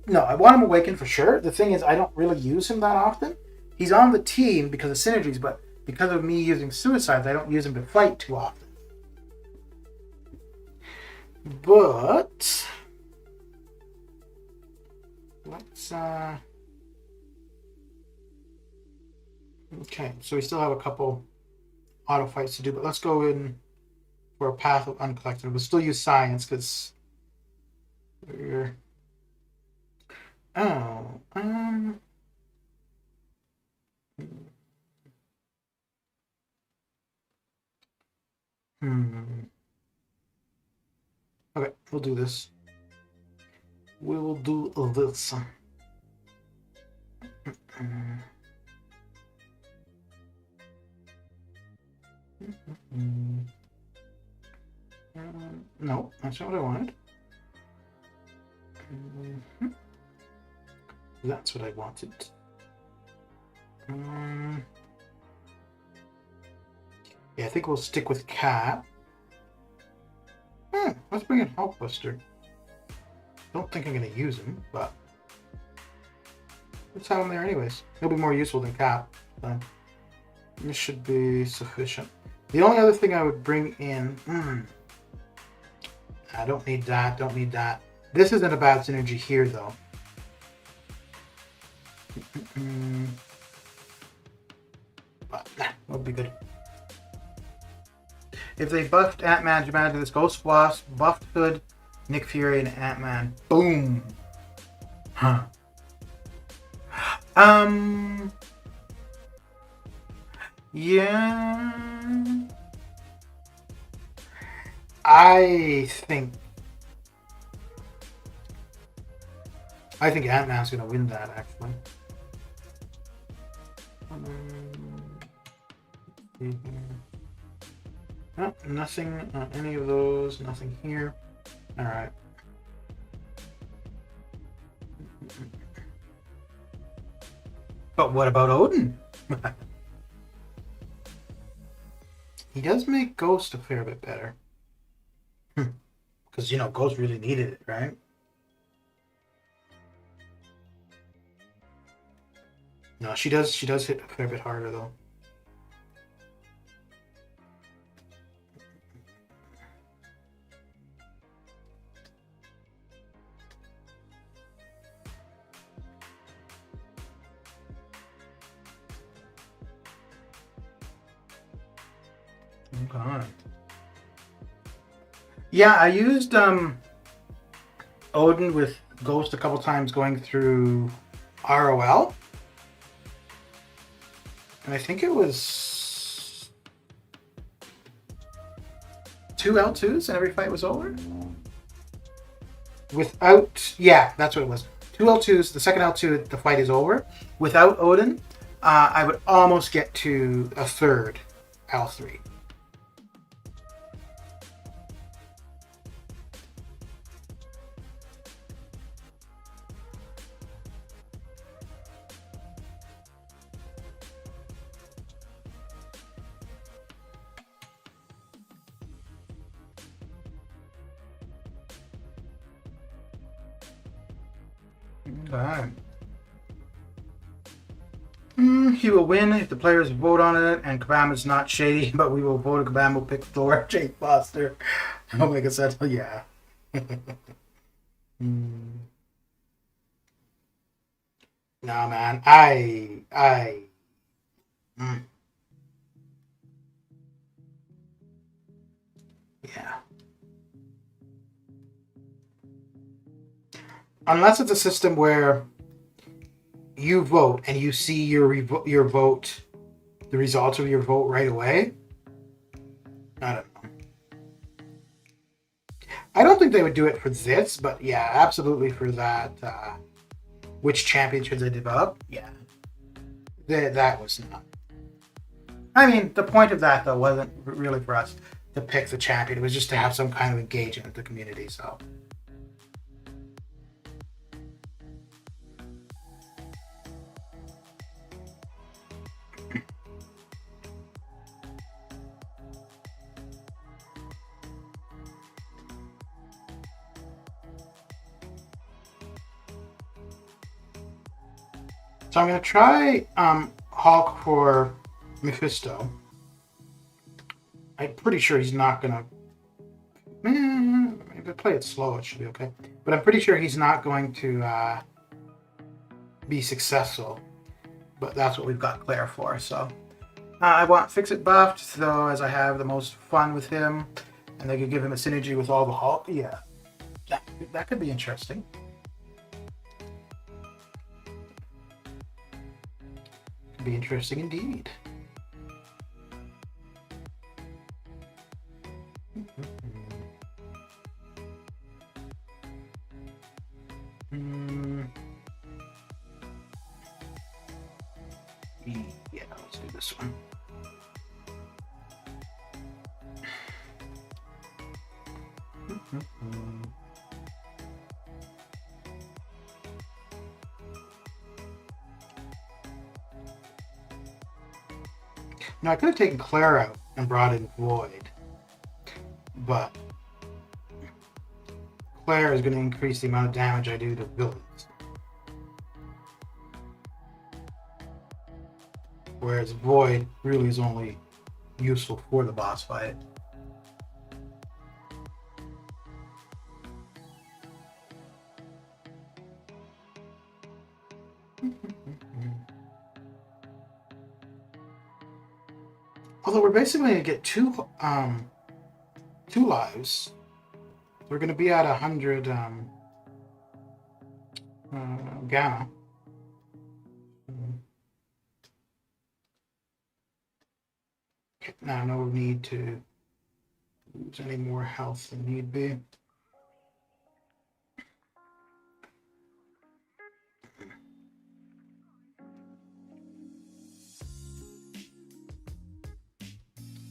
[SPEAKER 1] no, I want him Awakened for sure. The thing is, I don't really use him that often. He's on the team because of synergies, but because of me using Suicides, I don't use him to fight too often. But let's okay, so we still have a couple auto fights to do, but let's go in for a path of Uncollected. We'll still use Science because we're okay, we'll do this. We will do this. No, that's not what I wanted. That's what I wanted. Yeah, I think we'll stick with Cat. Let's bring in Hulkbuster. Don't think I'm going to use him, but let's have him there anyways. He'll be more useful than Cap. So this should be sufficient. The only other thing I would bring in... I don't need that, don't need that. This isn't a bad synergy here, though. But, that'll be good. If they buffed Ant-Man, imagine this Ghost Wasp, buffed Hood, Nick Fury, and Ant-Man. Boom! Huh. Yeah... I think Ant-Man's gonna win that, actually. Oh, nothing on any of those, nothing here. Alright. But what about Odin? He does make Ghost a fair bit better. Because, you know, Ghost really needed it, right? No, she does hit a fair bit harder, though. Okay. Yeah, I used Odin with Ghost a couple times going through ROL. And I think it was 2 L2s and every fight was over? Without... Yeah, that's what it was. 2 L2s, the second L2, the fight is over. Without Odin, I would almost get to a third L3. Okay. He will win if the players vote on it, and Kabam is not shady, but we will vote. Kabam will pick Thor, Jake Foster. Omega Sentinel, yeah. Nah, man, yeah. Unless it's a system where you vote and you see your vote, the results of your vote right away. I don't know. I don't think they would do it for this, but yeah, absolutely for that. Which champion should they develop? Yeah, that was not. I mean, the point of that though wasn't really for us to pick the champion. It was just to have some kind of engagement with the community. So. So I'm going to try Hulk for Mephisto. I'm pretty sure he's not going to... If I play it slow, it should be okay. But I'm pretty sure he's not going to be successful. But that's what we've got Claire for. So I want Fix-It buffed, so as I have the most fun with him. And they could give him a synergy with all the Hulk. Yeah, that could be interesting. Be interesting indeed. this one. Now I could have taken Claire out and brought in Void, but Claire is going to increase the amount of damage I do to villains. Whereas Void really is only useful for the boss fight. Although we're basically going to get two lives. We're going to be at 100 gamma. Now no need to lose any more health than need be.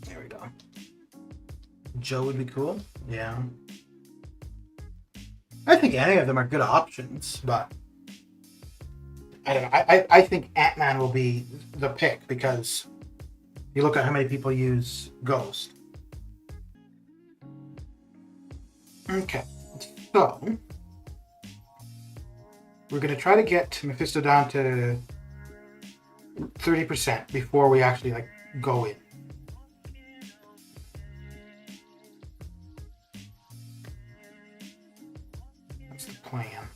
[SPEAKER 1] There we go. Joe would be cool. Yeah. I think any of them are good options, but I don't know. I think Ant-Man will be the pick because you look at how many people use Ghost. Okay, so we're going to try to get Mephisto down to 30% before we actually go in. That's the plan.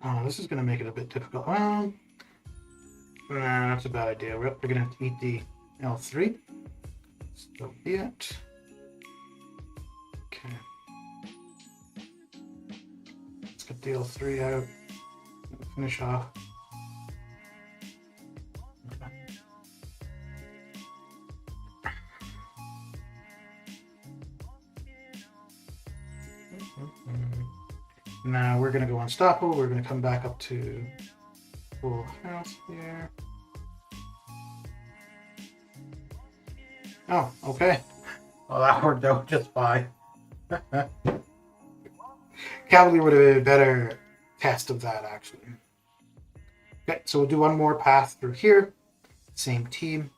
[SPEAKER 1] Oh, this is going to make it a bit difficult. Well, nah, that's a bad idea. We're going to have to eat the L3. So be it. Okay. Let's get the L3 out. Finish off. Okay. Now we're going to go unstoppable. We're going to come back up to full house here. Oh, okay. Well, that worked out just fine. Cavalier would have been a better test of that, actually. Okay, so we'll do one more path through here. Same team.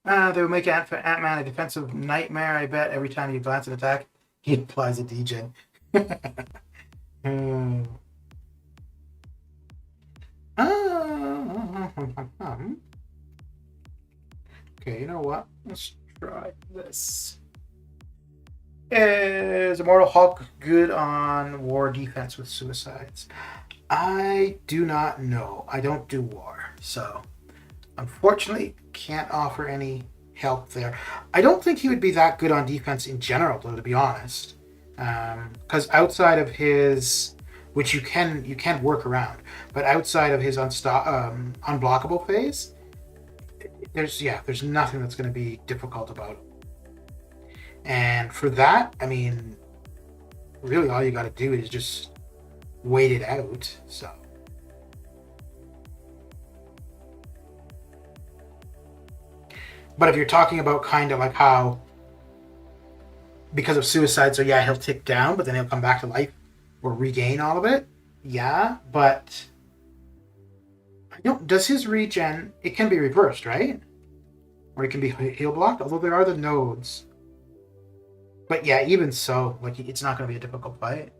[SPEAKER 1] They will make Ant-Man a defensive nightmare, I bet. Every time you glance at attack, he applies a degen. Okay, you know what? Let's try this. Is Immortal Hulk good on war defense with suicides? I do not know. I don't do war, so unfortunately can't offer any help there. I don't think he would be that good on defense in general, though, to be honest. Because outside of his, which you can work around, but outside of his unblockable phase, there's nothing that's going to be difficult about it. And for that, I mean, really all you got to do is just wait it out. So. But if you're talking about kind of like how, because of suicide, so yeah, he'll tick down, but then he'll come back to life or regain all of it. Yeah, but does his regen, it can be reversed, right? Or it can be heal blocked, although there are the nodes. But yeah, even so, it's not going to be a difficult fight.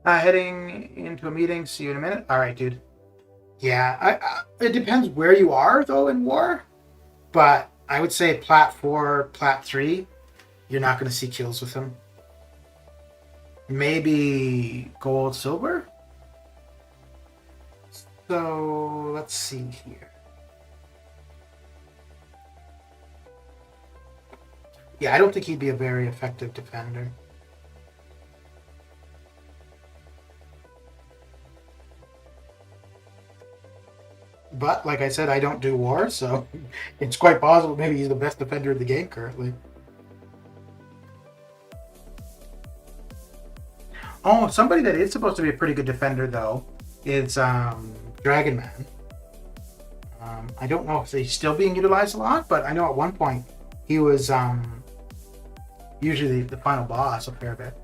[SPEAKER 1] Heading into a meeting. See you in a minute. All right, dude. Yeah, it depends where you are, though, in war. But I would say Plat 4, Plat 3, you're not going to see kills with him. Maybe Gold, Silver? So, let's see here. Yeah, I don't think he'd be a very effective defender. But like I said, I don't do war, so it's quite possible maybe he's the best defender in the game currently. Oh, somebody that is supposed to be a pretty good defender though is Dragon Man. I don't know if he's still being utilized a lot, but I know at one point he was usually the final boss a fair bit.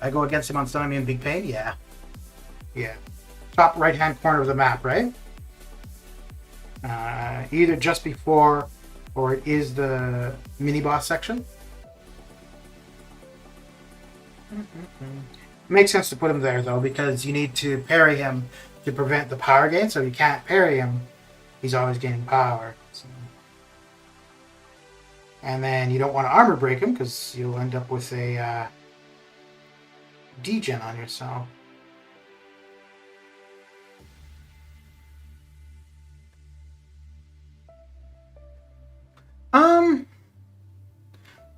[SPEAKER 1] I go against him on Tsunami and Big Pain. Yeah. Top right hand corner of the map, right? Either just before or it is the mini boss section. Makes sense to put him there though, because you need to parry him to prevent the power gain. So if you can't parry him, he's always gaining power. So. And then you don't want to armor break him because you'll end up with a degen on yourself.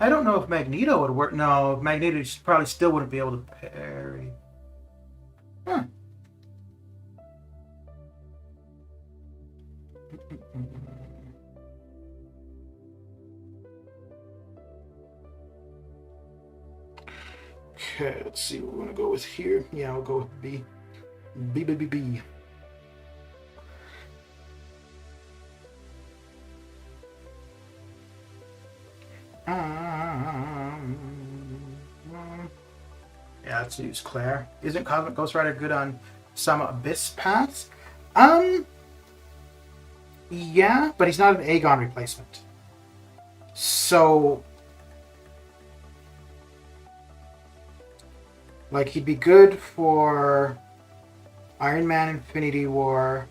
[SPEAKER 1] I don't know if Magneto would work. No, Magneto probably still wouldn't be able to parry. Huh. Okay, let's see what we're gonna go with here. Yeah, I'll go with B. B. Yeah, let's use Claire. Isn't Cosmic Ghost Rider good on some Abyss paths? Yeah, but he's not an Aegon replacement. So, like, he'd be good for Iron Man Infinity War,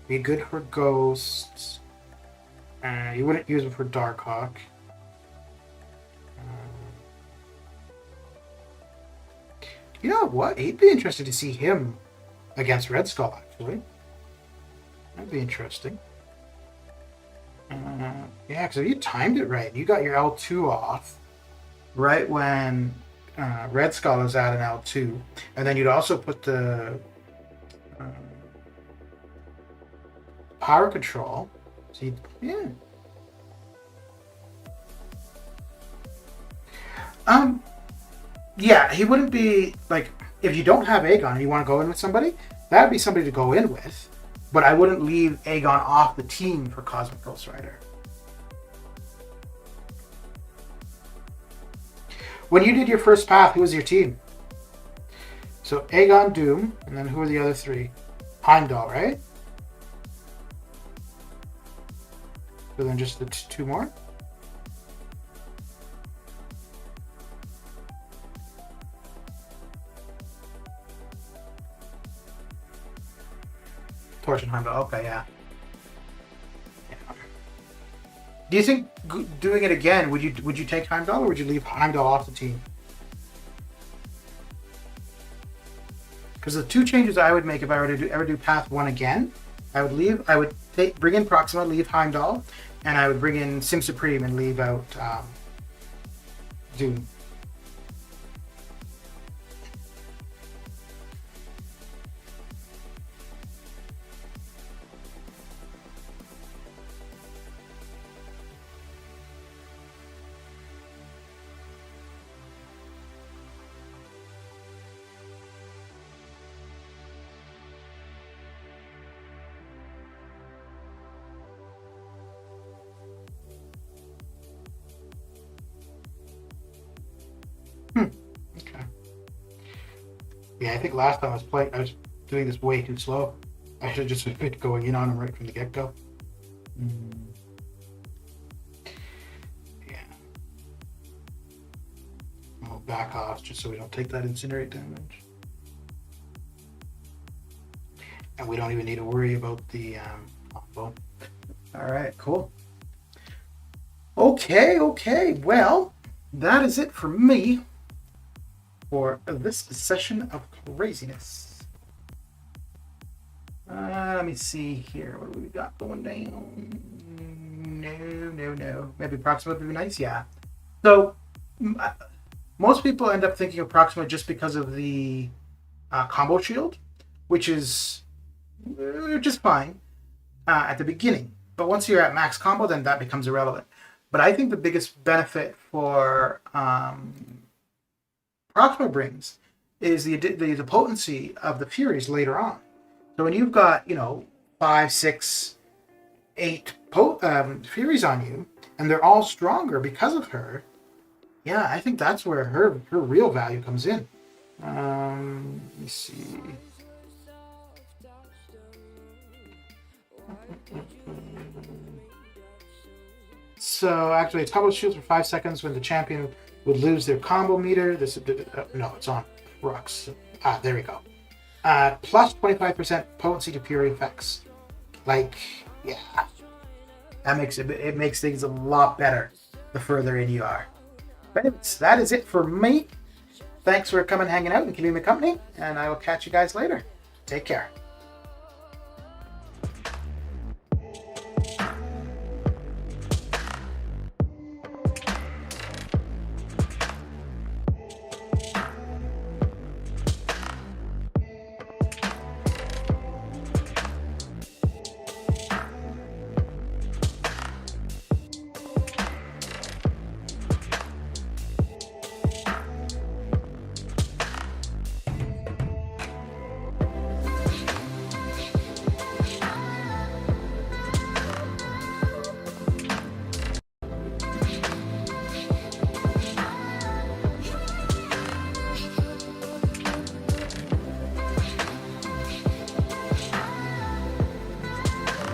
[SPEAKER 1] be good for Ghosts. You wouldn't use him for Darkhawk. You know what? He'd be interested to see him against Red Skull, actually. That'd be interesting. Yeah, because if you timed it right, you got your L2 off right when Red Skull is at an L2. And then you'd also put the power control. So yeah. Yeah, he wouldn't be, like, if you don't have Aegon and you want to go in with somebody, that would be somebody to go in with. But I wouldn't leave Aegon off the team for Cosmic Ghost Rider. When you did your first path, who was your team? So Aegon, Doom, and then who are the other three? Heimdall, right? So then just the two more? Torch and Heimdall. Okay, yeah. Do you think doing it again, would you take Heimdall or would you leave Heimdall off the team? Because the two changes I would make if I were to ever do Path 1 again, I would bring in Proxima, leave Heimdall, and I would bring in Sim Supreme and leave out Doom. Okay. Yeah, I think last time I was doing this way too slow. I should have just been going in on him right from the get-go. Yeah. I'll back off just so we don't take that incinerate damage. And we don't even need to worry about the combo. All right, cool. Okay. Well, that is it for me for this session of craziness. Let me see here. What do we got going down? No. Maybe Proxima would be nice. Yeah. So most people end up thinking of Proxima just because of the combo shield, which is just fine at the beginning. But once you're at max combo, then that becomes irrelevant. But I think the biggest benefit for Proxima brings is the potency of the Furies later on. So when you've got 5, 6, 8 Furies on you, and they're all stronger because of her, yeah, I think that's where her real value comes in. Let me see. So actually, toggle shields for 5 seconds when the champion would lose their combo meter. No, it's on Rux. There we go. Plus 25% potency to Fury effects. Like, yeah, it makes things a lot better the further in you are. But anyways, that is it for me. Thanks for coming, hanging out, and keeping me company, and I will catch you guys later. Take care.